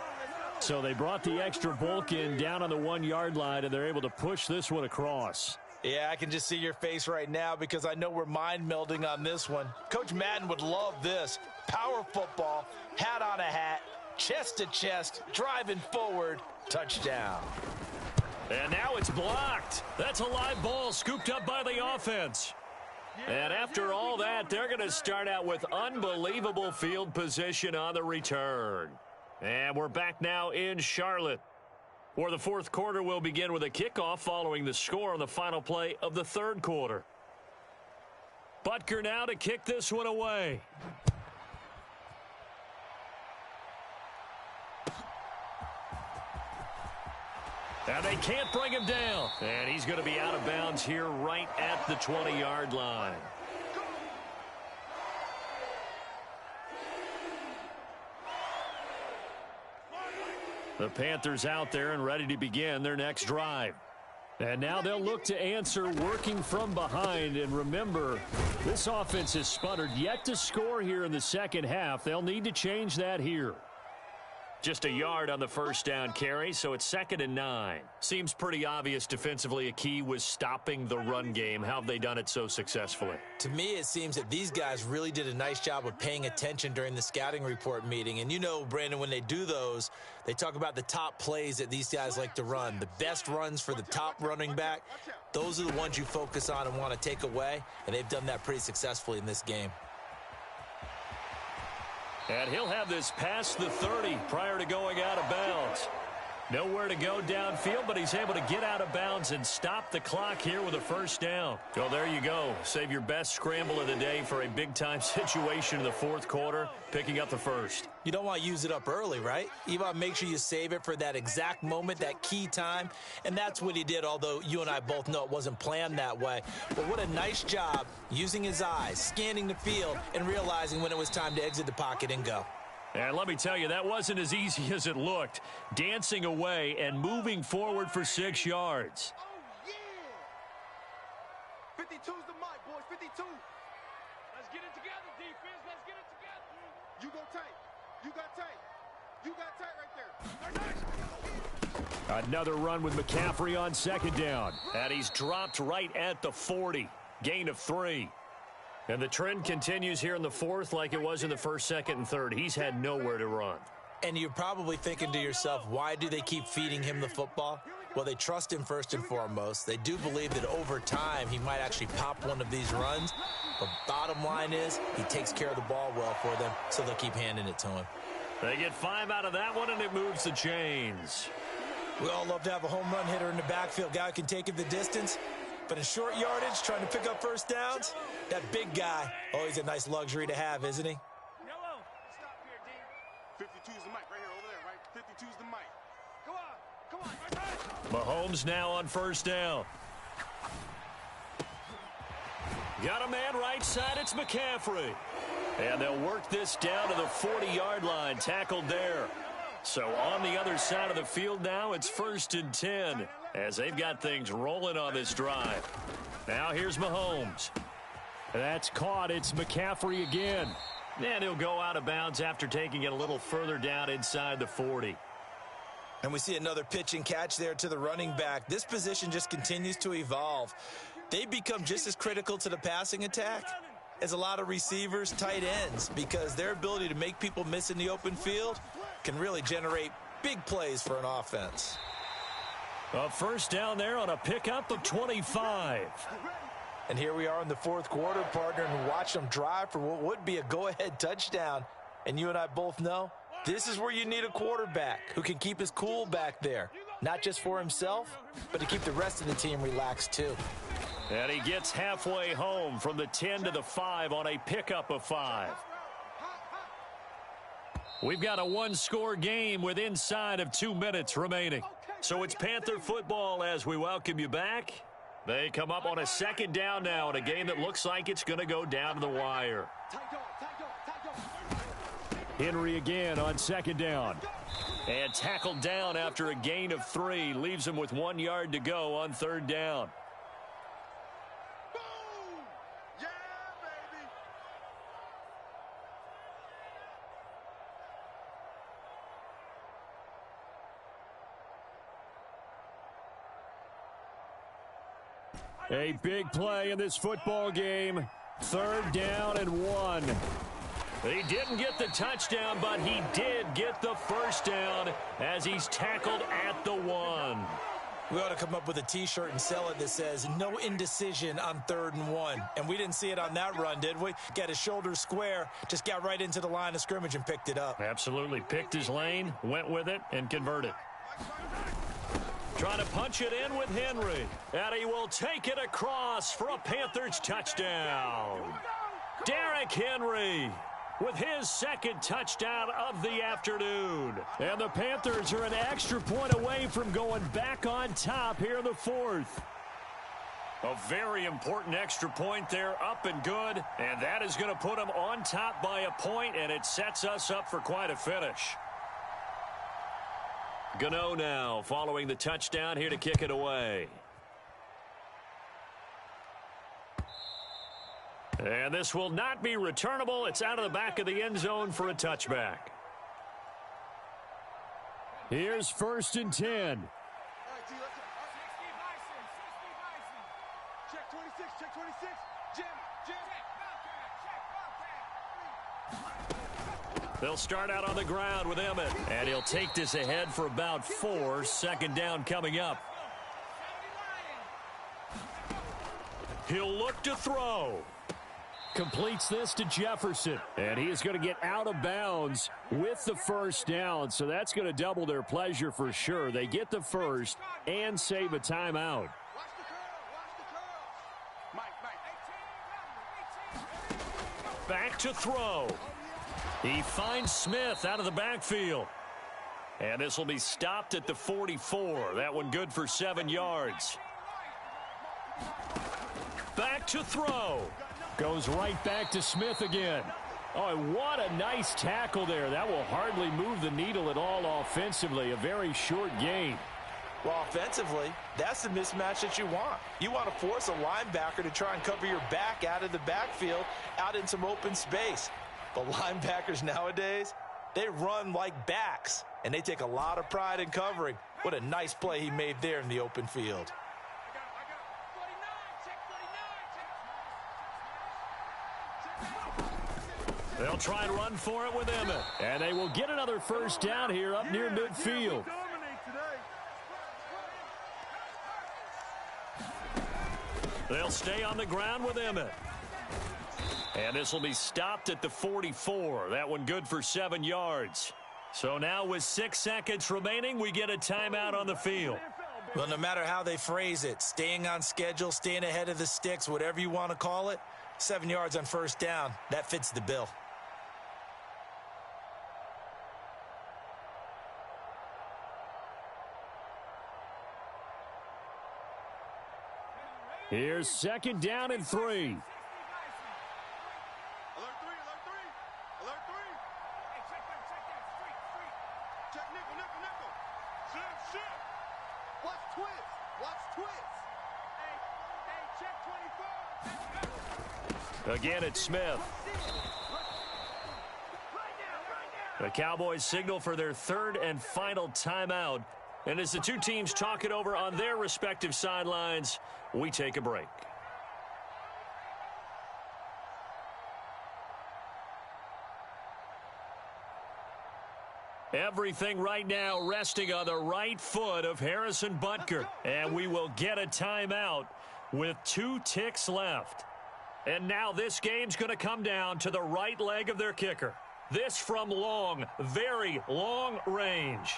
Speaker 3: So they brought the extra bulk in down on the 1-yard line, and they're able to push this one across.
Speaker 1: Yeah, I can just see your face right now because I know we're mind melding on this one. Coach Madden would love this. Power football, hat on a hat, chest to chest, driving forward, touchdown.
Speaker 3: And now it's blocked. That's a live ball scooped up by the offense. And after all that, they're going to start out with unbelievable field position on the return. And we're back now in Charlotte, where the 4th quarter will begin with a kickoff following the score on the final play of the 3rd quarter. Butker now to kick this one away. And they can't bring him down. And he's going to be out of bounds here right at the 20-yard line. The Panthers out there and ready to begin their next drive. And now they'll look to answer working from behind. And remember, this offense has sputtered yet to score here in the 2nd half. They'll need to change that here. Just a yard on the 1st down carry, so it's 2nd and 9. Seems pretty obvious defensively a key was stopping the run game. How have they done it so successfully?
Speaker 1: To me, it seems that these guys really did a nice job of paying attention during the scouting report meeting. And you know, Brandon, when they do those, they talk about the top plays that these guys like to run. The best runs for the top running back, those are the ones you focus on and want to take away. And they've done that pretty successfully in this game.
Speaker 3: And he'll have this past the 30 prior to going out of bounds. Nowhere to go downfield, but he's able to get out of bounds and stop the clock here with a 1st down. Well, there you go. Save your best scramble of the day for a big-time situation in the 4th quarter, picking up the 1st.
Speaker 1: You don't want to use it up early, right? You want to make sure you save it for that exact moment, that key time. And that's what he did, although you and I both know it wasn't planned that way. But what a nice job using his eyes, scanning the field, and realizing when it was time to exit the pocket and go.
Speaker 3: And let me tell you, that wasn't as easy as it looked. Dancing away and moving forward for 6 yards.
Speaker 4: Oh, yeah. 52's the mic, boys. 52. Let's get it together, defense. Let's get it together. You go tight. You got tight. You got tight right there.
Speaker 3: Another run with McCaffrey on 2nd down. And he's dropped right at the 40. Gain of 3. And the trend continues here in the 4th like it was in the 1st, 2nd, and 3rd. He's had nowhere to run.
Speaker 1: And you're probably thinking to yourself, why do they keep feeding him the football? Well, they trust him first and foremost. They do believe that over time he might actually pop one of these runs. But bottom line is he takes care of the ball well for them, so they'll keep handing it to him.
Speaker 3: They get 5 out of that one, and it moves the chains.
Speaker 1: We all love to have a home run hitter in the backfield. Guy who can take it the distance. But in short yardage, trying to pick up first downs, that big guy, always a nice luxury to have, isn't he?
Speaker 4: Yellow. Stop here, D.
Speaker 5: 52 is the mic right here, over there, right? 52 is the mic.
Speaker 4: Come on, right.
Speaker 3: Mahomes now on first down. Got a man right side, it's McCaffrey. And they'll work this down to the 40-yard line, tackled there. So on the other side of the field now, it's 1st and 10 as they've got things rolling on this drive. Now here's Mahomes. That's caught. It's McCaffrey again. And he'll go out of bounds after taking it a little further down inside the 40.
Speaker 1: And we see another pitch and catch there to the running back. This position just continues to evolve. They become just as critical to the passing attack as a lot of receivers, tight ends, because their ability to make people miss in the open field can really generate big plays for an offense.
Speaker 3: A first down there on a pickup of 25.
Speaker 1: And here we are in the 4th quarter, partner, and watch them drive for what would be a go-ahead touchdown. And you and I both know this is where you need a quarterback who can keep his cool back there, not just for himself, but to keep the rest of the team relaxed too.
Speaker 3: And he gets halfway home from the 10 to the 5 on a pickup of 5. We've got a one-score game with inside of 2 minutes remaining. So it's Panther football as we welcome you back. They come up on a 2nd down now in a game that looks like it's going to go down to the wire. Henry again on 2nd down. And tackled down after a gain of 3. Leaves him with 1 yard to go on 3rd down. A big play in this football game. 3rd down and 1. He didn't get the touchdown, but he did get the first down as he's tackled at the 1.
Speaker 1: We ought to come up with a T-shirt and sell it that says, no indecision on 3rd and 1. And we didn't see it on that run, did we? Got his shoulders square, just got right into the line of scrimmage and picked it up.
Speaker 3: Absolutely. Picked his lane, went with it, and converted. Trying to punch it in with Henry. And he will take it across for a Panthers touchdown. Derrick Henry with his 2nd touchdown of the afternoon. And the Panthers are an extra point away from going back on top here in the 4th. A very important extra point there, up and good. And that is going to put them on top by a point, and it sets us up for quite a finish. Gano now following the touchdown here to kick it away. And this will not be returnable. It's out of the back of the end zone for a touchback. Here's 1st and 10.
Speaker 4: 60 Bison, 60 Bison.
Speaker 5: Check 26, check 26. Jim.
Speaker 3: They'll start out on the ground with Emmett. And he'll take this ahead for about 4. 2nd down coming up. He'll look to throw. Completes this to Jefferson. And he is going to get out of bounds with the first down. So that's going to double their pleasure for sure. They get the first and save a timeout. Back to throw. He finds Smith out of the backfield. And this will be stopped at the 44. That one good for 7 yards. Back to throw. Goes right back to Smith again. Oh, and what a nice tackle there. That will hardly move the needle at all offensively. A very short gain.
Speaker 1: Well, offensively, that's the mismatch that you want. You want to force a linebacker to try and cover your back out of the backfield, out in some open space. But linebackers nowadays, they run like backs, and they take a lot of pride in covering. What a nice play he made there in the open field.
Speaker 3: They'll try and run for it with Emmett. And they will get another first down here up near midfield. They'll stay on the ground with Emmett. And this will be stopped at the 44. That one good for 7 yards. So now with 6 seconds remaining, we get a timeout on the field.
Speaker 1: Well, no matter how they phrase it, staying on schedule, staying ahead of the sticks, whatever you want to call it, 7 yards on first down, that fits the bill.
Speaker 2: Here's 2nd down and 3.
Speaker 5: Alert 3, alert 3. Alert 3.
Speaker 4: Hey, check that. Street.
Speaker 5: Check nickel, nickel, nickel. Shift.
Speaker 6: Watch twist. Watch twist.
Speaker 4: Hey, check 24.
Speaker 3: Again, it's Smith. The Cowboys signal for their 3rd and final timeout. And as the two teams talk it over on their respective sidelines, we take a break. Everything right now resting on the right foot of Harrison Butker. And we will get a timeout with 2 ticks left. And now this game's going to come down to the right leg of their kicker. This from long, very long range.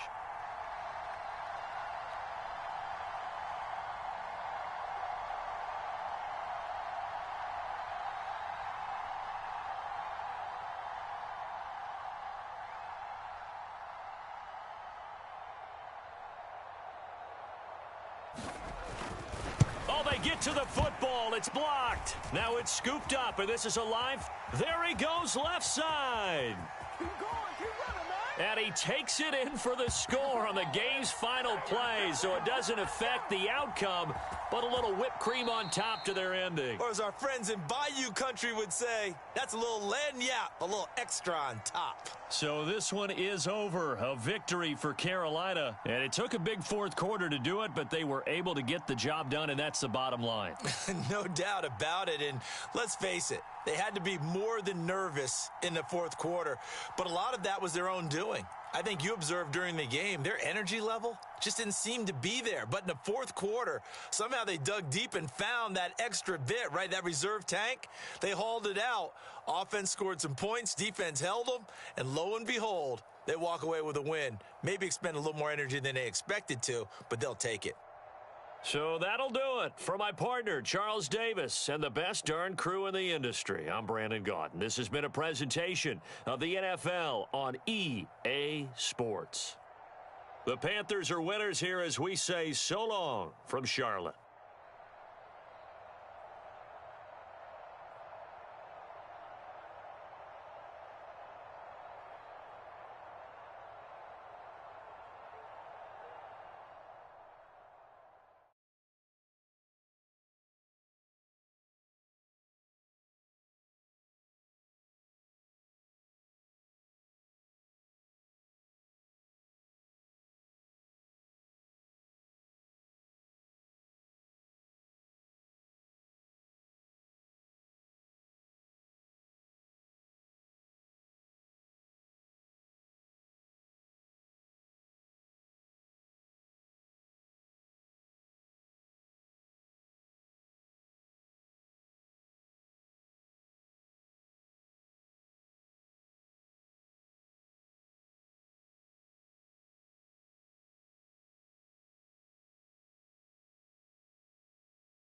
Speaker 3: Oh, they get to the football. It's blocked. Now it's scooped up, and this is a live. There he goes, left side.
Speaker 6: Keep going. Keep running, man.
Speaker 3: And he takes it in for the score on the game's final play, so it doesn't affect the outcome, but a little whipped cream on top to their ending.
Speaker 1: Or as our friends in Bayou country would say, that's a little lagniappe, a little extra on top.
Speaker 3: So this one is over. A victory for Carolina. And it took a big 4th quarter to do it, but they were able to get the job done, and that's the bottom line.
Speaker 1: No doubt about it. And let's face it, they had to be more than nervous in the 4th quarter. But a lot of that was their own doing. I think you observed during the game, their energy level just didn't seem to be there. But in the 4th quarter, somehow they dug deep and found that extra bit, right? That reserve tank. They hauled it out. Offense scored some points. Defense held them. And lo and behold, they walk away with a win. Maybe expend a little more energy than they expected to, but they'll take it.
Speaker 3: So that'll do it. For my partner, Charles Davis, and the best darn crew in the industry, I'm Brandon Gaudin. This has been a presentation of the NFL on EA Sports. The Panthers are winners here as we say so long from Charlotte.